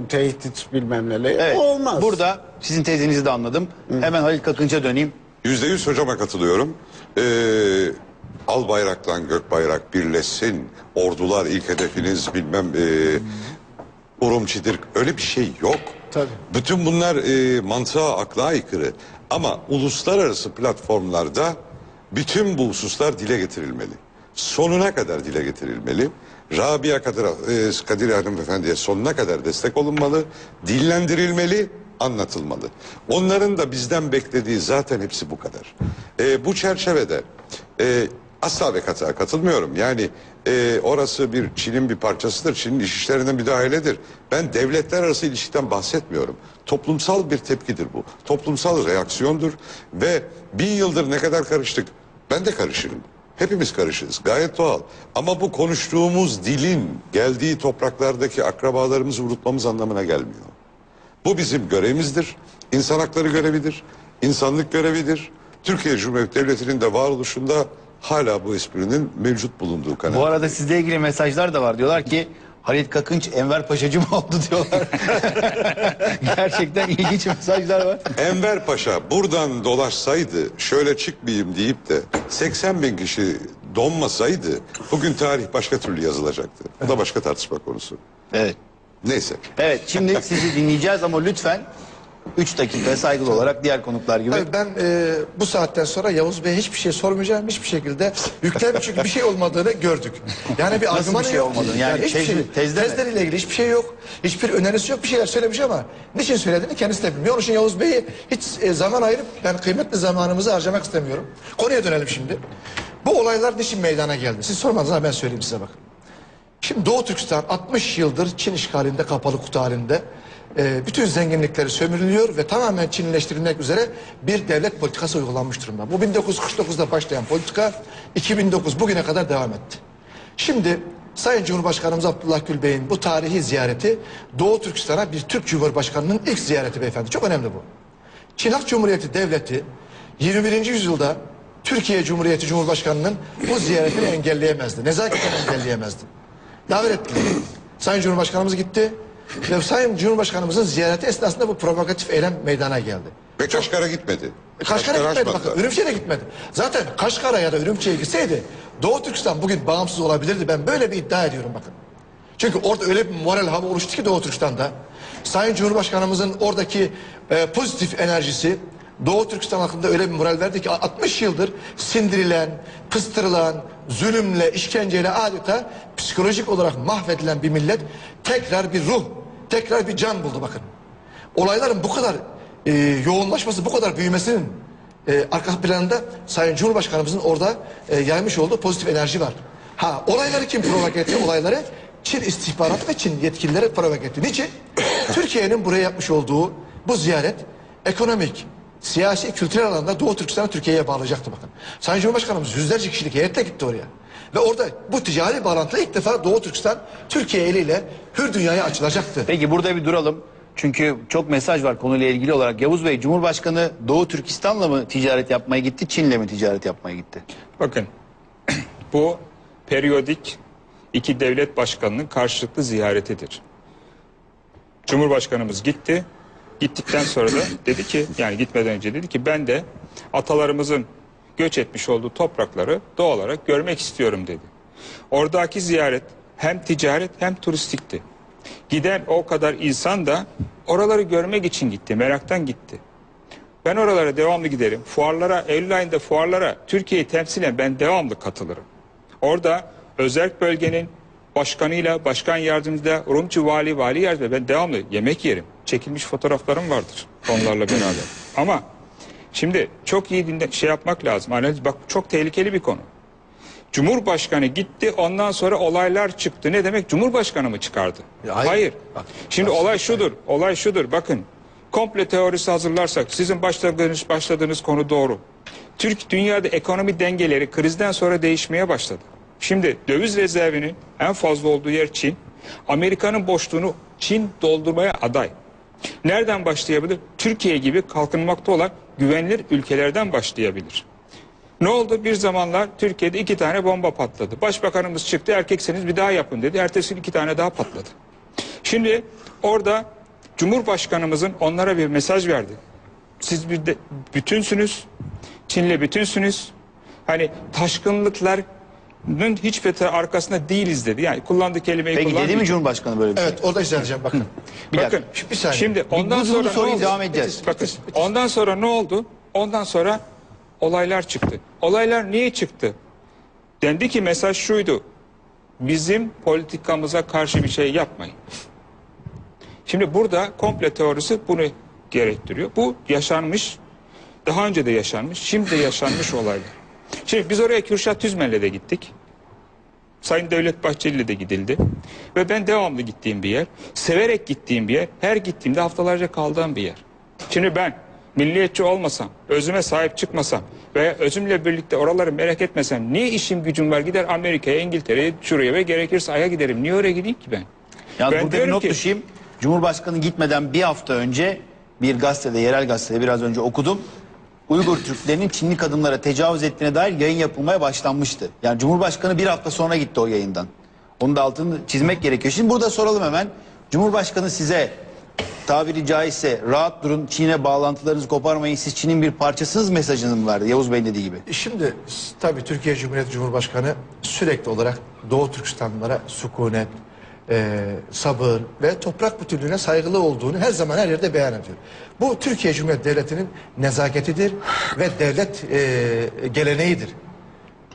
tehdit bilmem neler Evet. olmaz. Burada sizin tezinizi de anladım. Hemen Halil Kakınç'a döneyim. %100 hocama katılıyorum. Al bayrakla gök bayrak birleşsin. Ordular ilk hedefiniz bilmem Urumçi'dir. Öyle bir şey yok. Tabii. Bütün bunlar mantığa, akla aykırı. Ama uluslararası platformlarda bütün bu hususlar dile getirilmeli. Sonuna kadar dile getirilmeli. Rabia Kadir Hanımefendi'ye sonuna kadar destek olunmalı. Dillendirilmeli, anlatılmalı. Onların da bizden beklediği zaten hepsi bu kadar. Bu çerçevede asla ve kata katılmıyorum. Yani orası Çin'in bir parçasıdır. Çin'in iç işlerine müdahaledir. Ben devletler arası ilişkiden bahsetmiyorum. Toplumsal bir tepkidir bu. Toplumsal reaksiyondur. Ve 1000 yıldır ne kadar karıştık. Ben de karışırım. Hepimiz karışırız. Gayet doğal. Ama bu konuştuğumuz dilin geldiği topraklardaki akrabalarımızı unutmamız anlamına gelmiyor. Bu bizim görevimizdir. İnsan hakları görevidir. İnsanlık görevidir. Türkiye Cumhuriyeti Devleti'nin de varoluşunda hala bu esprinin mevcut bulunduğu kanaat. Bu arada sizle ilgili mesajlar da var. Diyorlar ki Halit Kakınç Enver Paşacı mı oldu diyorlar. Gerçekten ilginç mesajlar var. Enver Paşa buradan dolaşsaydı, şöyle çıkmayayım deyip de 80 bin kişi donmasaydı bugün tarih başka türlü yazılacaktı. Bu da başka tartışma konusu. Evet. Neyse. Evet, şimdi sizi dinleyeceğiz ama lütfen 3 dakika saygılı olarak diğer konuklar gibi. Tabii ben bu saatten sonra Yavuz Bey'e hiçbir şey sormayacağım. Hiçbir şekilde yüklenmiş, çünkü bir şey olmadığını gördük. Yani bir argümanı bir şey yok. olmadığını? Yani hiçbir şey, tezde mi? tezleriyle ilgili hiçbir şey yok. Hiçbir önerisi yok. Bir şeyler söylemiş ama niçin söylediğini kendisi de bilmiyor. Onun için Yavuz Bey'i hiç zaman ayırıp ben kıymetli zamanımızı harcamak istemiyorum. Konuya dönelim şimdi. Bu olaylar niçin meydana geldi? Siz sormadınız ama ben söyleyeyim size bakın. Şimdi Doğu Türkistan 60 yıldır Çin işgalinde, kapalı kutu halinde bütün zenginlikleri sömürülüyor ve tamamen Çinleştirilmek üzere bir devlet politikası uygulanmış durumda. Bu 1949'da başlayan politika 2009 bugüne kadar devam etti. Şimdi Sayın Cumhurbaşkanımız Abdullah Gül Bey'in bu tarihi ziyareti Doğu Türkistan'a bir Türk Cumhurbaşkanı'nın ilk ziyareti beyefendi. Çok önemli bu. Çin Halk Cumhuriyeti Devleti 21. yüzyılda Türkiye Cumhuriyeti Cumhurbaşkanı'nın bu ziyaretini engelleyemezdi. Nezaketen engelleyemezdi. Davet ettiler. Sayın Cumhurbaşkanımız gitti ve Sayın Cumhurbaşkanımızın ziyareti esnasında bu provokatif eylem meydana geldi. Ve Kaşgar'a gitmedi. Kaşgar'a gitmedi, açmadılar. bakın Ürümçi'ye de gitmedi. Zaten Kaşgar'a ya da Ürümçi'ye gitseydi Doğu Türkistan bugün bağımsız olabilirdi. Ben böyle bir iddia ediyorum bakın. Çünkü orada öyle bir moral hava oluştu ki Doğu Türkistan'da. Sayın Cumhurbaşkanımızın oradaki pozitif enerjisi Doğu Türkistan hakkında öyle bir moral verdi ki 60 yıldır sindirilen, pıstırılan, zulümle, işkenceyle adeta psikolojik olarak mahvedilen bir millet tekrar bir ruh, tekrar bir can buldu bakın. Olayların bu kadar yoğunlaşması, bu kadar büyümesinin arka planında Sayın Cumhurbaşkanımızın orada yaymış olduğu pozitif enerji var. Ha, olayları kim provoke etti? Olayları Çin istihbaratı ve Çin yetkilileri provoke etti. Niçin? Türkiye'nin buraya yapmış olduğu bu ziyaret ekonomik, siyasi, kültürel alanda Doğu Türkistan'ı Türkiye'ye bağlayacaktı bakın. Sayın Cumhurbaşkanımız yüzlerce kişilik heyetle gitti oraya. Ve orada bu ticari bağlantıda ilk defa Doğu Türkistan Türkiye eliyle hür dünyaya açılacaktı. Peki burada bir duralım. Çünkü çok mesaj var konuyla ilgili olarak. Yavuz Bey, Cumhurbaşkanı Doğu Türkistan'la mı ticaret yapmaya gitti, Çin'le mi ticaret yapmaya gitti? Bakın bu periyodik iki devlet başkanının karşılıklı ziyaretidir. Cumhurbaşkanımız gitti. Gittikten sonra da dedi ki, yani gitmeden önce dedi ki ben de atalarımızın göç etmiş olduğu toprakları doğal olarak görmek istiyorum dedi. Oradaki ziyaret hem ticaret hem turistikti. Giden o kadar insan da oraları görmek için gitti, meraktan gitti. Ben oralara devamlı giderim. Fuarlara, Eylül ayında fuarlara Türkiye'yi temsilen ben devamlı katılırım. Orada özerk bölgenin başkanıyla, başkan yardımcısıyla, Rumçu vali yardımcısıyla ben devamlı yemek yerim. Çekilmiş fotoğraflarım vardır onlarla beraber. Ama şimdi çok iyi şey yapmak lazım. Analiz, bak çok tehlikeli bir konu. Cumhurbaşkanı gitti, ondan sonra olaylar çıktı. Ne demek? Cumhurbaşkanı mı çıkardı? Hayır. Bak, şimdi olay şudur. Bakın, komple teorisi hazırlarsak sizin başladığınız konu doğru. Dünyada ekonomi dengeleri krizden sonra değişmeye başladı. Şimdi döviz rezervinin en fazla olduğu yer Çin. Amerika'nın boşluğunu Çin doldurmaya aday. Nereden başlayabilir? Türkiye gibi kalkınmakta olan güvenilir ülkelerden başlayabilir. Ne oldu? Bir zamanlar Türkiye'de 2 tane bomba patladı. Başbakanımız çıktı, erkekseniz bir daha yapın dedi. Ertesi gün 2 tane daha patladı. Şimdi orada Cumhurbaşkanımızın onlara bir mesaj verdi. Siz bir de bütünsünüz, Çin'le bütünsünüz. Hani taşkınlıkların hiçbir arkasında değiliz dedi. Yani kullandığı kelimeyi Peki kullandı. dedi mi Cumhurbaşkanı böyle bir şey? Evet, orada izleyeceğim bakın. Bakın, bir saniye. şimdi ondan sonra ne soruyu oldu? devam edeceğiz. Bakın, ondan sonra ne oldu? Ondan sonra olaylar çıktı. Olaylar niye çıktı? Dendi ki mesaj şuydu. Bizim politikamıza karşı bir şey yapmayın. Şimdi burada komple teorisi bunu gerektiriyor. Bu yaşanmış, daha önce de yaşanmış, şimdi de yaşanmış olaylar. Şimdi biz oraya Kürşat Tüzmen'le de gittik. Sayın Devlet Bahçeli'yle de gidildi. Ve ben devamlı gittiğim bir yer, severek gittiğim bir yer, her gittiğimde haftalarca kaldığım bir yer. Şimdi ben milliyetçi olmasam, özüme sahip çıkmasam veya özümle birlikte oraları merak etmesem niye işim gücüm var, gider Amerika'ya, İngiltere'ye, şuraya ve gerekirse Ay'a giderim. Niye oraya gideyim ki ben? Yani Ben burada bir diyorum not ki- düşeyim. Cumhurbaşkanı gitmeden bir hafta önce bir gazetede, yerel gazetede biraz önce okudum. Uygur Türklerinin Çinli kadınlara tecavüz ettiğine dair yayın yapılmaya başlanmıştı. Yani Cumhurbaşkanı bir hafta sonra gitti o yayından. Onun da altını çizmek gerekiyor. Şimdi burada soralım hemen. Cumhurbaşkanı size tabiri caizse rahat durun, Çin'e bağlantılarınızı koparmayın, siz Çin'in bir parçasınız mesajını mı verdi? Yavuz Bey dediği gibi. Şimdi tabii Türkiye Cumhuriyeti Cumhurbaşkanı sürekli olarak Doğu Türkistanlılara sükunet, sabır ve toprak bütünlüğüne saygılı olduğunu her zaman her yerde beyan ediyor. Bu Türkiye Cumhuriyeti Devleti'nin nezaketidir ve devlet geleneğidir.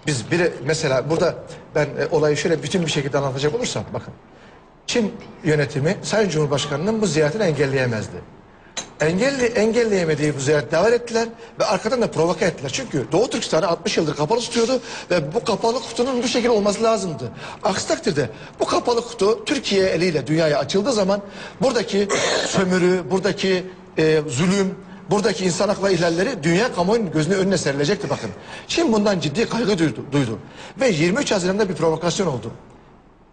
Biz mesela burada ben olayı şöyle bütün bir şekilde anlatacak olursam bakın. Çin yönetimi Sayın Cumhurbaşkanı'nın bu ziyaretini engelleyemezdi. Engelleyemediği bu ziyareti davet ettiler ve arkadan da provoke ettiler. Çünkü Doğu Türkistan'ı 60 yıldır kapalı tutuyordu ve bu kapalı kutunun bu şekilde olması lazımdı. Aksi takdirde bu kapalı kutu Türkiye eliyle dünyaya açıldığı zaman buradaki sömürü, buradaki zulüm, buradaki insan hakları ihlalleri dünya kamuoyunun gözünün önüne serilecekti bakın. Çin bundan ciddi kaygı duydu. Ve 23 Haziran'da bir provokasyon oldu.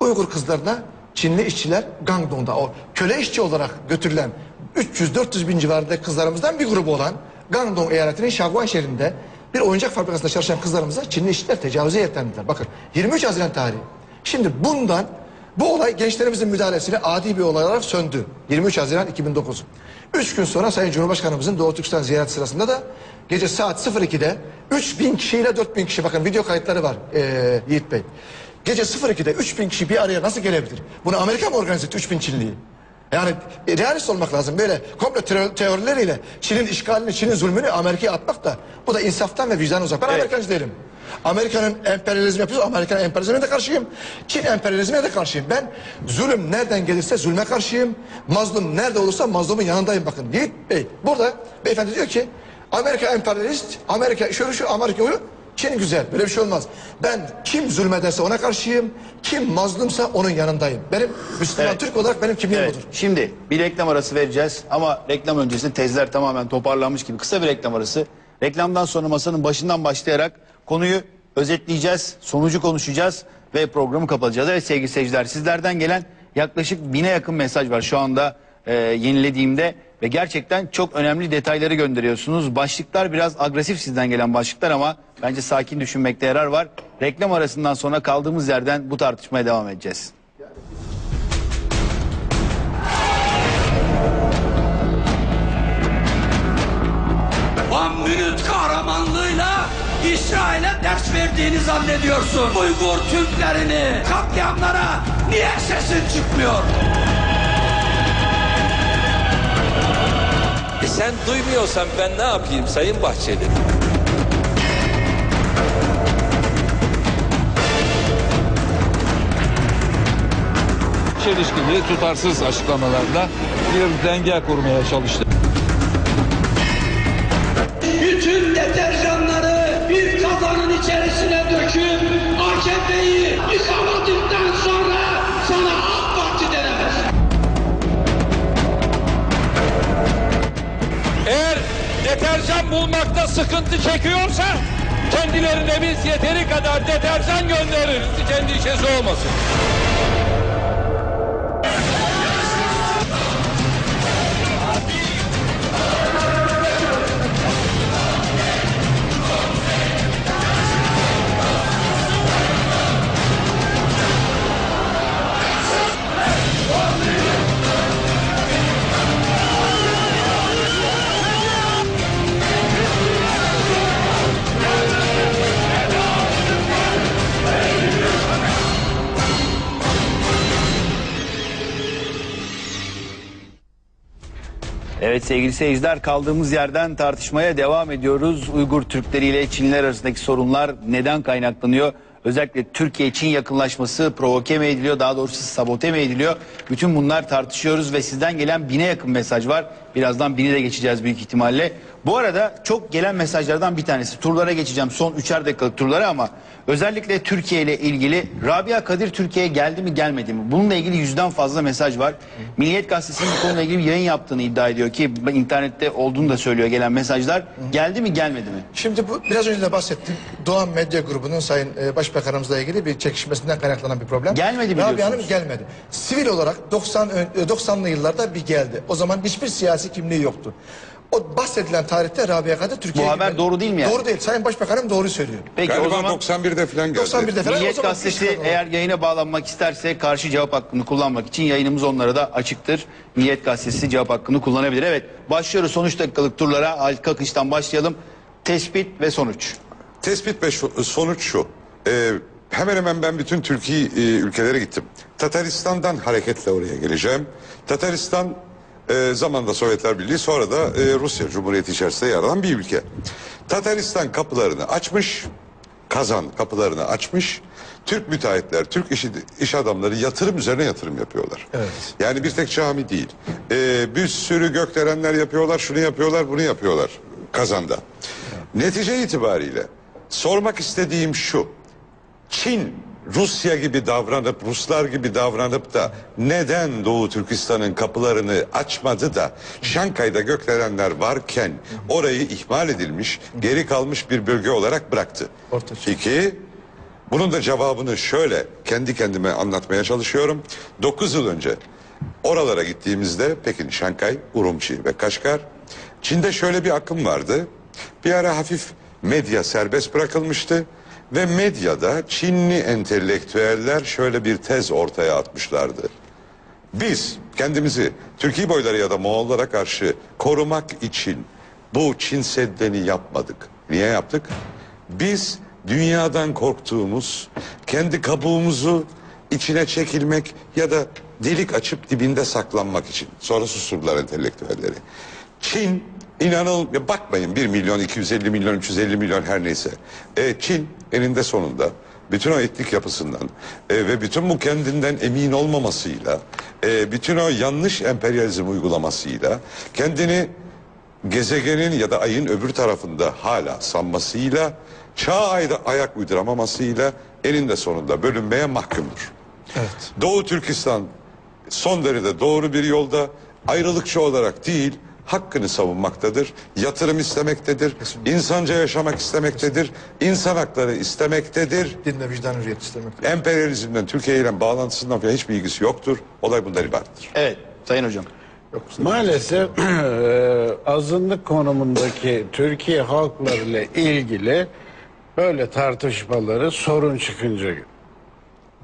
Uygur kızlarına Çinli işçiler Guangdong'da o köle işçi olarak götürülen 300-400 bin civarında kızlarımızdan bir grubu olan Guangdong eyaletinin Shaguan şehrinde bir oyuncak fabrikasında çalışan kızlarımıza Çinli işçiler tecavüze yeltendiler. Bakın 23 Haziran tarihi. Şimdi bu olay gençlerimizin müdahalesiyle adi bir olay olarak söndü. 23 Haziran 2009. 3 gün sonra Sayın Cumhurbaşkanımızın Doğu Türkistan ziyareti sırasında da gece saat 02'de 3000 kişiyle 4000 kişi bakın video kayıtları var Yiğit Bey. Gece 02'de 3000 kişi bir araya nasıl gelebilir? Bunu Amerika mı organize etti 3000 Çinliyi? Yani realist olmak lazım. Böyle komplo teorileriyle Çin'in işgalini, Çin'in zulmünü Amerika'ya atmak da bu da insaftan ve vicdan uzak. Ben Amerikancı değilim. Amerika'nın emperyalizmi yapıyorsa Amerika'nın emperyalizmine de karşıyım. Çin emperyalizmine de karşıyım. Ben zulüm nereden gelirse zulme karşıyım. Mazlum nerede olursa mazlumun yanındayım bakın. Yiğit Bey burada beyefendi diyor ki Amerika emperyalist, Amerika şöyle Amerika öyle. Çin güzel. Böyle bir şey olmaz. Ben kim zulmederse ona karşıyım. Kim mazlumsa onun yanındayım. Benim Müslüman Türk olarak benim kimliğim budur. Şimdi bir reklam arası vereceğiz ama reklam öncesinde tezler tamamen toparlanmış gibi kısa bir reklam arası. Reklamdan sonra masanın başından başlayarak konuyu özetleyeceğiz, sonucu konuşacağız ve programı kapatacağız. Evet sevgili seyirciler, sizlerden gelen yaklaşık 1000'e yakın mesaj var şu anda yenilediğimde ve gerçekten çok önemli detayları gönderiyorsunuz. Başlıklar biraz agresif sizden gelen başlıklar ama bence sakin düşünmekte yarar var. Reklam arasından sonra kaldığımız yerden bu tartışmaya devam edeceğiz. One Minute kahramanlığıyla İsrail'e ders verdiğini zannediyorsun. Uygur Türklerini katliamlara niye sesin çıkmıyor? Sen duymuyorsan ben ne yapayım Sayın Bahçeli? Çelişkili, tutarsız açıklamalarla bir denge kurmaya çalıştı. Bütün deterjanları bir kazanın içerisine döküp AKP'yi yıkamadıktan sonra sana AK Parti denemez. Eğer deterjan bulmakta sıkıntı çekiyorsa kendilerine biz yeteri kadar deterjan göndeririz. Hiç endişesi olmasın. Evet sevgili seyirciler, kaldığımız yerden tartışmaya devam ediyoruz. Uygur Türkleri ile Çinliler arasındaki sorunlar neden kaynaklanıyor? Özellikle Türkiye-Çin yakınlaşması provoke mi ediliyor, daha doğrusu sabote mi ediliyor? Bütün bunlar tartışıyoruz ve sizden gelen 1000'e yakın mesaj var. Birazdan 1000'i de geçeceğiz büyük ihtimalle. Bu arada çok gelen mesajlardan bir tanesi. Turlara geçeceğim, son 3'er dakikalık turlara ama özellikle Türkiye ile ilgili Rabia Kadir Türkiye'ye geldi mi gelmedi mi? Bununla ilgili 100'den fazla mesaj var. Milliyet Gazetesi'nin bu konuyla ilgili bir yayın yaptığını iddia ediyor ki internette olduğunu da söylüyor gelen mesajlar. Geldi mi gelmedi mi? Şimdi bu biraz önce de bahsettim. Doğan Medya Grubu'nun Sayın Başbakanımızla ilgili bir çekişmesinden kaynaklanan bir problem. Gelmedi Rabia biliyorsunuz. Hanım gelmedi. Sivil olarak 90'lı yıllarda bir geldi. O zaman hiçbir siyasi kimliği yoktu. O bahsedilen tarihte Rabia Kadir Türkiye'ye Bu haber gitmedi. doğru değil mi yani? Doğru değil. Sayın Başbakanım doğru söylüyor. Peki Galiba o zaman 91'de falan geldi. 91'de falan o Milliyet zaman Gazetesi çıkan o. eğer yayına bağlanmak isterse karşı cevap hakkını kullanmak için yayınımız onlara da açıktır. Milliyet Gazetesi cevap hakkını kullanabilir. Evet, başlıyoruz son 3 dakikalık turlara. Halit Kakış'tan başlayalım. Tespit ve sonuç. Tespit ve sonuç şu. hemen hemen ben bütün Türkiye ülkelere gittim. Tataristan'dan hareketle oraya geleceğim. Tataristan zamanında Sovyetler Birliği, sonra da Rusya Cumhuriyeti içerisinde yer alan bir ülke. Tataristan kapılarını açmış, Kazan kapılarını açmış. Türk müteahhitler, Türk iş adamları yatırım üzerine yatırım yapıyorlar. Evet. Yani bir tek cami değil. Bir sürü gökdelenler yapıyorlar, şunu yapıyorlar, bunu yapıyorlar Kazan'da. Evet. Netice itibariyle sormak istediğim şu: Çin, Rusya gibi davranıp, Ruslar gibi davranıp da neden Doğu Türkistan'ın kapılarını açmadı da Şankay'da gökdelenler varken orayı ihmal edilmiş, geri kalmış bir bölge olarak bıraktı? İki, bunun da cevabını şöyle kendi kendime anlatmaya çalışıyorum. 9 yıl önce oralara gittiğimizde Pekin, Şankay, Urumçi ve Kaşgar, Çin'de şöyle bir akım vardı. Bir ara hafif medya serbest bırakılmıştı. Ve medyada Çinli entelektüeller şöyle bir tez ortaya atmışlardı: biz kendimizi Türkiye boyları ya da Moğollara karşı korumak için bu Çin Seddi'ni yapmadık. Niye yaptık? Biz dünyadan korktuğumuz, kendi kabuğumuzu içine çekilmek ya da delik açıp dibinde saklanmak için. Sonra susturdular entelektüelleri. Çin, bakmayın 1 milyon, 250 milyon, 350 milyon her neyse. Çin eninde sonunda bütün o etnik yapısından ve bütün bu kendinden emin olmamasıyla, bütün o yanlış emperyalizm uygulamasıyla, kendini gezegenin ya da ayın öbür tarafında hala sanmasıyla, çağa ayak uyduramamasıyla eninde sonunda bölünmeye mahkumdur. Evet. Doğu Türkistan son derece doğru bir yolda, ayrılıkçı olarak değil, hakkını savunmaktadır, yatırım istemektedir, insanca yaşamak istemektedir, insan hakları istemektedir. Din ve vicdan hürriyeti istemektedir. Emperyalizmden, Türkiye ile bağlantısından falan hiçbir ilgisi yoktur. Olay bundan ibarettir. Evet, Sayın Hocam. Maalesef azınlık konumundaki Türkiye halklarıyla ilgili böyle tartışmaları sorun çıkınca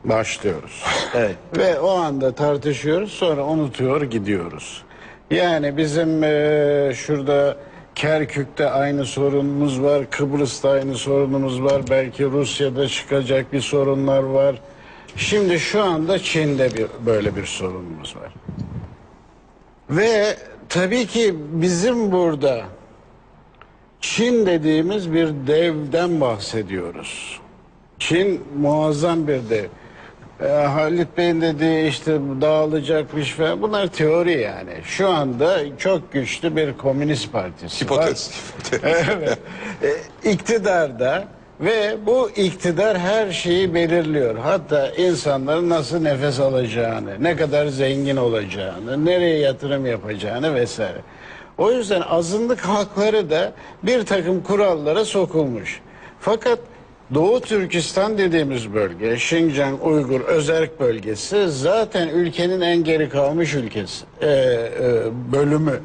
başlıyoruz. Evet. Ve o anda tartışıyoruz, sonra unutuyor gidiyoruz. Yani bizim şurada Kerkük'te aynı sorunumuz var, Kıbrıs'ta aynı sorunumuz var, belki Rusya'da çıkacak bir sorunlar var. Şimdi şu anda Çin'de böyle bir sorunumuz var. Ve tabii ki bizim burada Çin dediğimiz bir devden bahsediyoruz. Çin muazzam bir dev. Halit Bey'in dediği işte dağılacakmış falan, bunlar teori yani. Şu anda çok güçlü bir komünist partisi Hipotez. var. Evet. İktidarda ve bu iktidar her şeyi belirliyor. Hatta insanların nasıl nefes alacağını, ne kadar zengin olacağını, nereye yatırım yapacağını vesaire. O yüzden azınlık hakları da bir takım kurallara sokulmuş. Fakat Doğu Türkistan dediğimiz bölge, Şincan Uygur Özerk bölgesi zaten ülkenin en geri kalmış ülkesi, bölümü.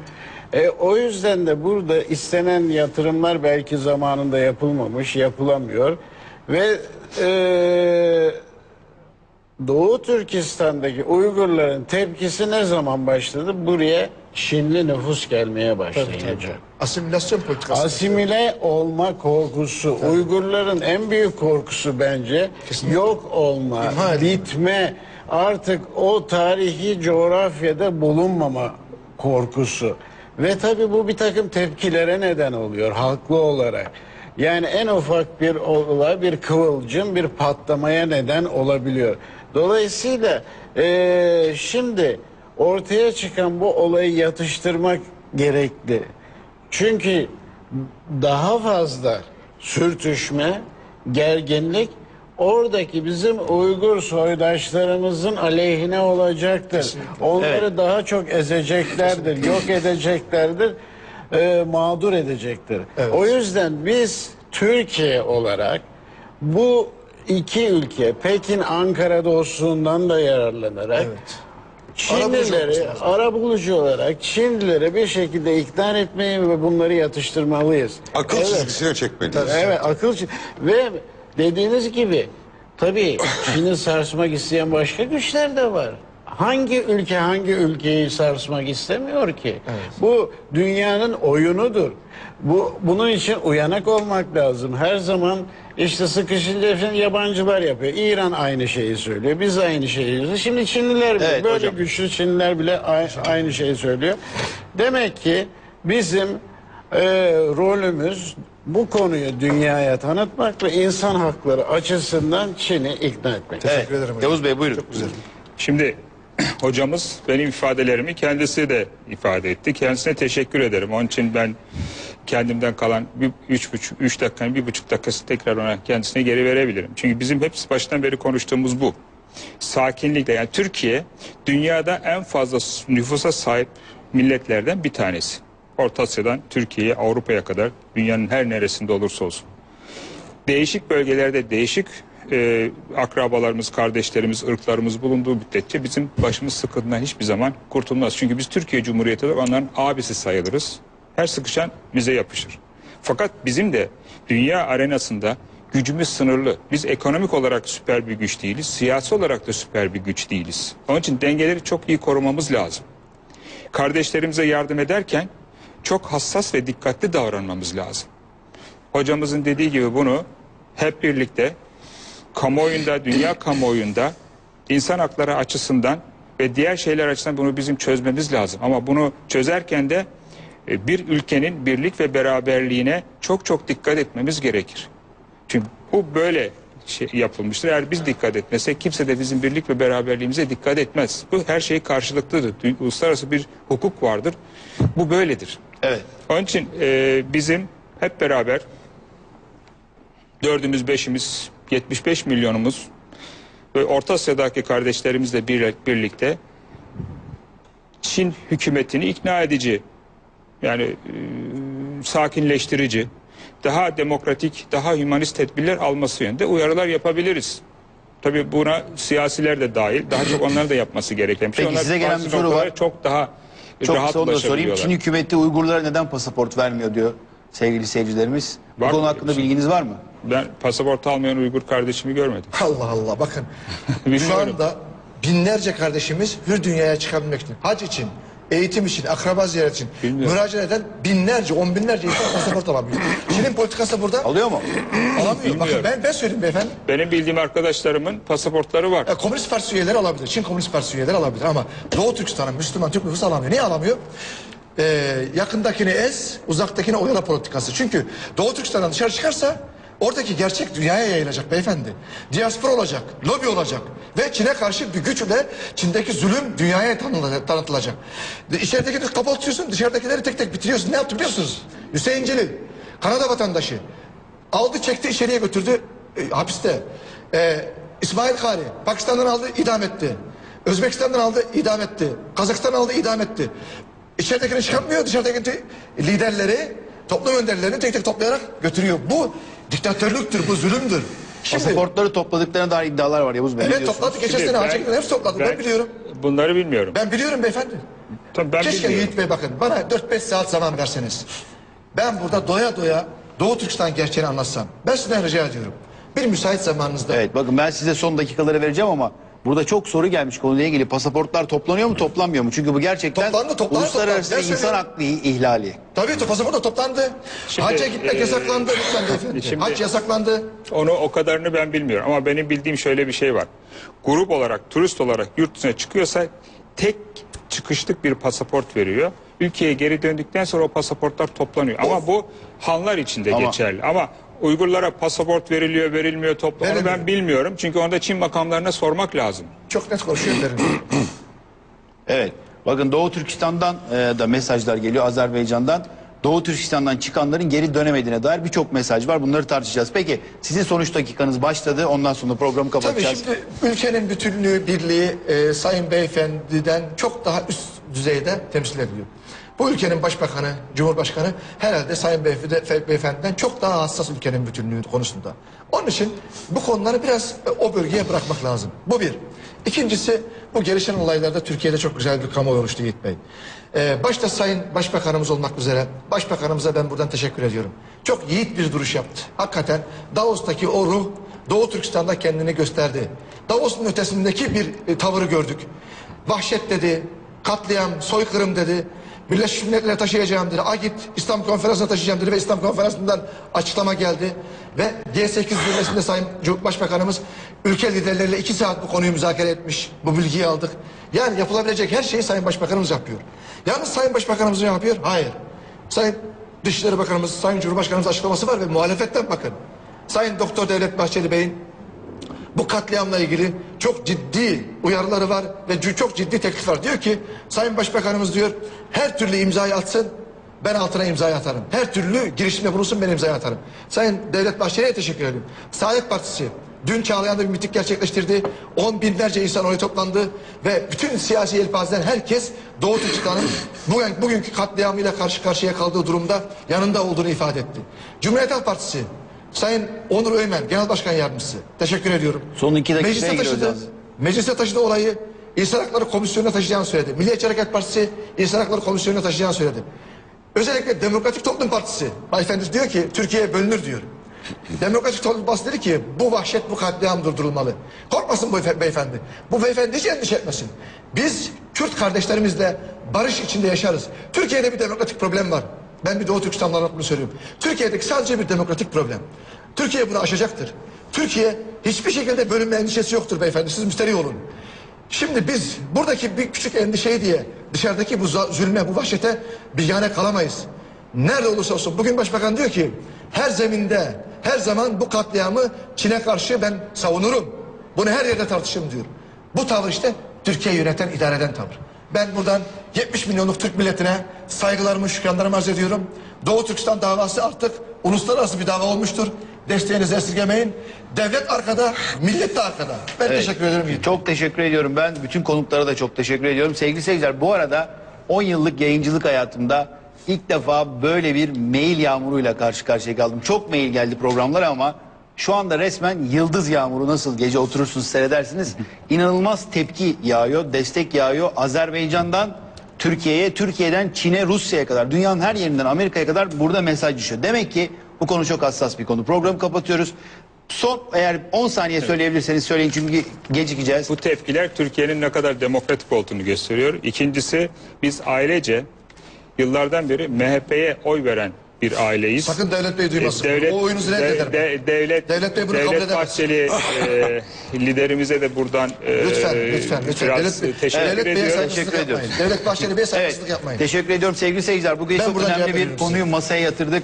O yüzden de burada istenen yatırımlar belki zamanında yapılmamış, yapılamıyor. Ve Doğu Türkistan'daki Uygurların tepkisi ne zaman başladı? Buraya Çinli nüfus gelmeye başlayınca. Asimilasyon politikası. Asimile olma korkusu. Tabii. Uygurların en büyük korkusu bence Kesinlikle. yok olma, bitme, artık o tarihi coğrafyada bulunmama korkusu. Ve tabii bu bir takım tepkilere neden oluyor haklı olarak. Yani en ufak bir olay, bir kıvılcım, bir patlamaya neden olabiliyor. Dolayısıyla şimdi ortaya çıkan bu olayı yatıştırmak gerekli. Çünkü daha fazla sürtüşme, gerginlik oradaki bizim Uygur soydaşlarımızın aleyhine olacaktır. Kesinlikle. Onları daha çok ezeceklerdir, yok edeceklerdir, mağdur edecektir. Evet. O yüzden biz Türkiye olarak bu iki ülke, Pekin-Ankara dostluğundan da yararlanarak Çinlileri arabulucu olarak Çinlileri bir şekilde ikna etmeyi ve bunları yatıştırmalıyız. Akıl çizgisine çekmeliyiz. Evet, ve dediğiniz gibi tabii Çin'i sarsmak isteyen başka güçler de var. Hangi ülke hangi ülkeyi sarsmak istemiyor ki? Bu dünyanın oyunudur. Bunun için uyanık olmak lazım. Her zaman İşte sıkışınca yabancılar yapıyor. İran aynı şeyi söylüyor. Biz aynı şeyi söylüyoruz. Şimdi Çinliler bile, Evet, böyle hocam. güçlü Çinliler bile aynı şeyi söylüyor. Demek ki bizim rolümüz bu konuyu dünyaya tanıtmak ve insan hakları açısından Çin'i ikna etmek. Teşekkür ederim hocam. Yavuz Bey buyurun. Çok güzel. Şimdi hocamız benim ifadelerimi kendisi de ifade etti. Kendisine teşekkür ederim. Onun için ben kendimden kalan 3 dakikanın 1,5 dakikası tekrar ona kendisine geri verebilirim. Çünkü bizim hepsi baştan beri konuştuğumuz bu. Sakinlikle, yani Türkiye dünyada en fazla nüfusa sahip milletlerden bir tanesi. Orta Asya'dan Türkiye'ye, Avrupa'ya kadar dünyanın her neresinde olursa olsun. Değişik bölgelerde değişik akrabalarımız, kardeşlerimiz, ırklarımız bulunduğu müddetçe bizim başımız sıkıntından hiçbir zaman kurtulmaz. Çünkü biz Türkiye Cumhuriyeti olarak onların abisi sayılırız. Her sıkışan bize yapışır. Fakat bizim de dünya arenasında gücümüz sınırlı. Biz ekonomik olarak süper bir güç değiliz. Siyasi olarak da süper bir güç değiliz. Onun için dengeleri çok iyi korumamız lazım. Kardeşlerimize yardım ederken çok hassas ve dikkatli davranmamız lazım. Hocamızın dediği gibi bunu hep birlikte kamuoyunda, dünya kamuoyunda insan hakları açısından ve diğer şeyler açısından bunu bizim çözmemiz lazım. Ama bunu çözerken de bir ülkenin birlik ve beraberliğine çok çok dikkat etmemiz gerekir. Çünkü bu böyle yapılmıştır. Eğer biz dikkat etmesek kimse de bizim birlik ve beraberliğimize dikkat etmez. Bu her şey karşılıklıdır. Uluslararası bir hukuk vardır. Bu böyledir. Evet. Onun için bizim hep beraber 4'ümüz 5'imiz 75 milyonumuz ve Orta Asya'daki kardeşlerimizle birlikte Çin hükümetini ikna edici, yani sakinleştirici, daha demokratik, daha hümanist tedbirler alması yönünde uyarılar yapabiliriz. Tabii buna siyasiler de dahil, daha çok onların da yapması gereken bir şey. Peki, Onlar size gelen bazı bir soru noktalara var. çok daha Çok rahat kısa onu da sorayım. ulaşabiliyorlar. Çin hükümeti Uygurlara neden pasaport vermiyor diyor sevgili seyircilerimiz. Bu Var konu mı hakkında öyle bir şey? bilginiz var mı? Ben pasaport almayan Uygur kardeşimi görmedim. Allah Allah, bakın. Şu Bilmiyorum. anda binlerce kardeşimiz hür dünyaya çıkabilmek için, hac için, eğitim için, akraba ziyaret için Bilmiyorum. müracaat eden binlerce, on binlerce insan pasaport alamıyor. Çin'in politikası burada Alıyor mu? alamıyor. Bakın ben söyleyeyim beyefendi. Benim bildiğim arkadaşlarımın pasaportları var. Komünist Partisi üyeleri alabilir. Çin Komünist Partisi üyeleri alabilir ama Doğu Türkistan'ın Müslüman Türk nüfusu alamıyor. Niye alamıyor? Yakındakini ez, uzaktakini oyala politikası. Çünkü Doğu Türkistan'dan dışarı çıkarsa oradaki gerçek dünyaya yayılacak beyefendi. Diaspora olacak, lobi olacak ve Çin'e karşı bir güçle Çin'deki zulüm dünyaya tanıtılacak. İçeridekileri kapatıyorsun, dışarıdakileri tek tek bitiriyorsun. Ne yaptı biliyorsunuz? Hüseyin Celil, Kanada vatandaşı. Aldı çekti içeriye götürdü hapiste. İsmail Kari Pakistan'dan aldı idam etti. Özbekistan'dan aldı idam etti. Kazakistan'dan aldı idam etti. İçeridekini çıkartmıyor, dışarıdaki liderleri, toplum önderlerini tek tek toplayarak götürüyor. Bu diktatörlüktür, bu zulümdür. Şimdi, Pasaportları topladıklarına dair iddialar var Yavuz Bey. Ne evet diyorsunuz? topladı, geçen Şimdi sene ben- hacı hepsi topladı, ben biliyorum. Bunları bilmiyorum. Ben biliyorum beyefendi. Tabii ben Keşke bilmiyorum. Yiğit Bey bakın bana 4-5 saat zaman verseniz. Ben burada doya doya Doğu Türkistan gerçeğini anlatsam. Ben sizden rica ediyorum. Bir müsait zamanınızda. Evet, bakın ben size son dakikaları vereceğim ama burada çok soru gelmiş konuyla ilgili. Pasaportlar toplanıyor mu toplanmıyor mu? Çünkü bu gerçekten Toplandı, uluslararası toplandı. Ben insan söylüyorum. hakkı ihlali. Tabii pasaport da toplandı. Şimdi, Hacca gitmek yasaklandı lütfen beyefendi. şimdi- Hac yasaklandı. Onu o kadarını ben bilmiyorum ama benim bildiğim şöyle bir şey var. Grup olarak, turist olarak yurt dışına çıkıyorsa tek çıkışlık bir pasaport veriyor. Ülkeye geri döndükten sonra o pasaportlar toplanıyor. Ama bu Hanlar için de Ama- geçerli. Ama Uygurlara pasaport veriliyor, verilmiyor, toplanıyor. Onu ben Verilmiyor. bilmiyorum. Çünkü orada Çin makamlarına sormak lazım. Çok net konuşuyor derim. Evet. Bakın Doğu Türkistan'dan da mesajlar geliyor, Azerbaycan'dan. Doğu Türkistan'dan çıkanların geri dönemediğine dair birçok mesaj var. Bunları tartışacağız. Peki sizin sonuç dakikanız başladı. Ondan sonra programı Tabii kapatacağız. şimdi ülkenin bütünlüğü, birliği Sayın Beyefendi'den çok daha üst düzeyde temsil ediliyor. Bu ülkenin başbakanı, cumhurbaşkanı herhalde Sayın Beyefendi'den çok daha hassas ülkenin bütünlüğü konusunda. Onun için bu konuları biraz o bölgeye bırakmak lazım. Bu bir. İkincisi bu gelişen olaylarda Türkiye'de çok güzel bir kamuoyu oluştu Yiğit Bey. Başta Sayın Başbakanımız olmak üzere Başbakanımıza ben buradan teşekkür ediyorum. Çok yiğit bir duruş yaptı. Hakikaten Davos'taki o ruh Doğu Türkistan'da kendini gösterdi. Davos'un ötesindeki bir tavırı gördük. Vahşet dedi, katliam, soykırım dedi. Birleşmiş Milletler'e taşıyacağım dedi. Git İslam Konferansı'na taşıyacağım dedi ve İslam Konferansı'ndan açıklama geldi. Ve G8 zirvesinde Sayın Başbakanımız ülke liderleriyle 2 saat bu konuyu müzakere etmiş. Bu bilgiyi aldık. Yani yapılabilecek her şeyi Sayın Başbakanımız yapıyor. Yalnız Sayın Başbakanımız ne yapıyor? Hayır. Sayın Dışişleri Bakanımız, Sayın Cumhurbaşkanımız açıklaması var ve muhalefetten bakın. Sayın Doktor Devlet Bahçeli Bey'in bu katliamla ilgili çok ciddi uyarıları var ve çok ciddi teklif var. Diyor ki Sayın Başbakanımız diyor her türlü imzayı atsın, ben altına imzayı atarım. Her türlü girişimde bulunsun, ben imzayı atarım. Sayın Devlet Bahçeli'ye teşekkür ederim. Saadet Partisi dün Çağlayan'da bir miting gerçekleştirdi. 10 binlerce insan oraya toplandı ve bütün siyasi yelpazeden herkes Doğu Türkistan'ın bugünkü katliamıyla karşı karşıya kaldığı durumda yanında olduğunu ifade etti. Cumhuriyet Halk Partisi Sayın Onur Öymen, Genel Başkan Yardımcısı. Teşekkür ediyorum. Son 2 dakikaya Meclise taşıdı. giriyoruz. Meclise taşıdı olayı. İnsan Hakları Komisyonu'na taşıyacağını söyledi. Milliyetçi Hareket Partisi İnsan Hakları Komisyonu'na taşıyacağını söyledi. Özellikle Demokratik Toplum Partisi Bayefendi diyor ki Türkiye bölünür diyor. Demokratik Toplum Partisi dedi ki bu vahşet, bu katliam durdurulmalı. Korkmasın bu beyefendi. Bu beyefendi hiç endişe etmesin. Biz Kürt kardeşlerimizle barış içinde yaşarız. Türkiye'de bir demokratik problem var. Ben bir Doğu Türkistanlı olarak bunu söylüyorum. Türkiye'deki sadece bir demokratik problem. Türkiye bunu aşacaktır. Türkiye hiçbir şekilde bölünme endişesi yoktur beyefendi. Siz müsterih olun. Şimdi biz buradaki bir küçük endişeyi diye dışarıdaki bu zulme, bu vahşete bigane kalamayız. Nerede olursa olsun. Bugün Başbakan diyor ki her zeminde, her zaman bu katliamı Çin'e karşı ben savunurum. Bunu her yerde tartışırım diyor. Bu tavır işte Türkiye yöneten, idare eden tavır. Ben buradan 70 milyonluk Türk milletine saygılarımı, şükranlarımı arz ediyorum. Doğu Türkistan davası artık uluslararası bir dava olmuştur. Desteğinizi esirgemeyin. Devlet arkada, millet de arkada. Ben teşekkür ederim. Çok teşekkür ediyorum. Ben bütün konuklara da çok teşekkür ediyorum. Sevgili seyirciler, bu arada 10 yıllık yayıncılık hayatımda ilk defa böyle bir mail yağmuruyla karşı karşıya kaldım. Çok mail geldi programlara ama şu anda resmen yıldız yağmuru, nasıl gece oturursunuz seyredersiniz. İnanılmaz tepki yağıyor, destek yağıyor. Azerbaycan'dan Türkiye'ye, Türkiye'den Çin'e, Rusya'ya kadar, dünyanın her yerinden Amerika'ya kadar burada mesaj düşüyor. Demek ki bu konu çok hassas bir konu. Programı kapatıyoruz. Son, eğer 10 saniye söyleyebilirseniz söyleyin çünkü gecikeceğiz. Bu tepkiler Türkiye'nin ne kadar demokratik olduğunu gösteriyor. İkincisi, biz ailece yıllardan beri MHP'ye oy veren bir aileyiz. Sakın Devlet Bey duymasın. O oyunuzu reddederim. Devlet Bey bunu kabul edemez. Bahçeli liderimize de buradan lütfen. biraz teşekkür ediyorum. Teşekkür ediyoruz. Devlet Bahçeli Bey'e saygısızlık yapmayın. Teşekkür ediyorum sevgili seyirciler. Bugün Ben çok buradan önemli cevap bir veriyorum konuyu size. masaya yatırdık.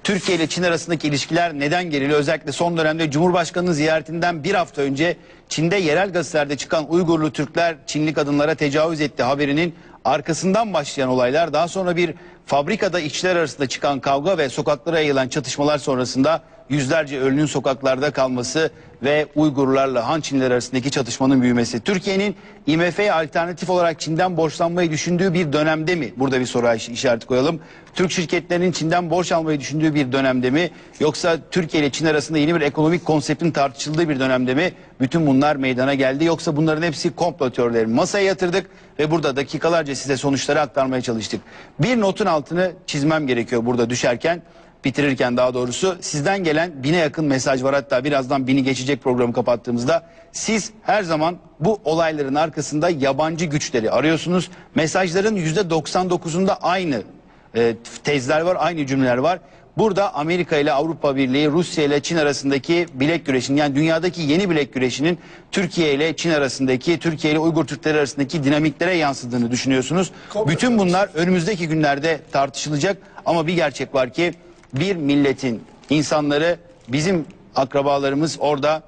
Türkiye ile Çin arasındaki ilişkiler neden geriliyor? Özellikle son dönemde Cumhurbaşkanı'nın ziyaretinden bir hafta önce Çin'de yerel gazetelerde çıkan Uygurlu Türkler Çinli kadınlara tecavüz etti haberinin arkasından başlayan olaylar, daha sonra bir fabrikada işçiler arasında çıkan kavga ve sokaklara yayılan çatışmalar sonrasında yüzlerce ölünün sokaklarda kalması ve Uygurlarla Han Çinliler arasındaki çatışmanın büyümesi. Türkiye'nin IMF'ye alternatif olarak Çin'den borçlanmayı düşündüğü bir dönemde mi? Burada bir soru işareti koyalım. Türk şirketlerinin Çin'den borç almayı düşündüğü bir dönemde mi? Yoksa Türkiye ile Çin arasında yeni bir ekonomik konseptin tartışıldığı bir dönemde mi? Bütün bunlar meydana geldi. Yoksa bunların hepsi komplo teorileri. Masaya yatırdık ve burada dakikalarca size sonuçları aktarmaya çalıştık. Bir notun altını çizmem gerekiyor burada düşerken. Bitirirken daha doğrusu, sizden gelen 1000'e yakın mesaj var, hatta birazdan 1000'i geçecek programı kapattığımızda. Siz her zaman bu olayların arkasında yabancı güçleri arıyorsunuz. Mesajların %99'unda aynı tezler var, aynı cümleler var. Burada Amerika ile Avrupa Birliği, Rusya ile Çin arasındaki bilek güreşinin, yani dünyadaki yeni bilek güreşinin Türkiye ile Çin arasındaki, Türkiye ile Uygur Türkleri arasındaki dinamiklere yansıdığını düşünüyorsunuz. Bütün bunlar önümüzdeki günlerde tartışılacak ama bir gerçek var ki bir milletin insanları, bizim akrabalarımız orada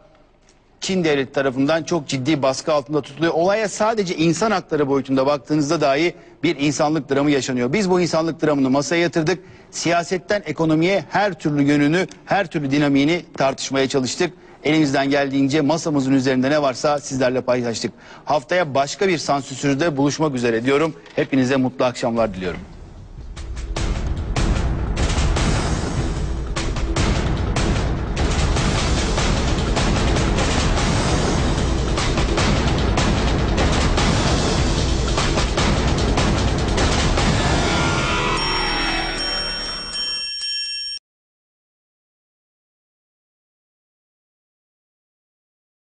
Çin devleti tarafından çok ciddi baskı altında tutuluyor. Olaya sadece insan hakları boyutunda baktığınızda dahi bir insanlık dramı yaşanıyor. Biz bu insanlık dramını masaya yatırdık. Siyasetten ekonomiye her türlü yönünü, her türlü dinamiğini tartışmaya çalıştık. Elimizden geldiğince masamızın üzerinde ne varsa sizlerle paylaştık. Haftaya başka bir sansürsüzde buluşmak üzere diyorum. Hepinize mutlu akşamlar diliyorum.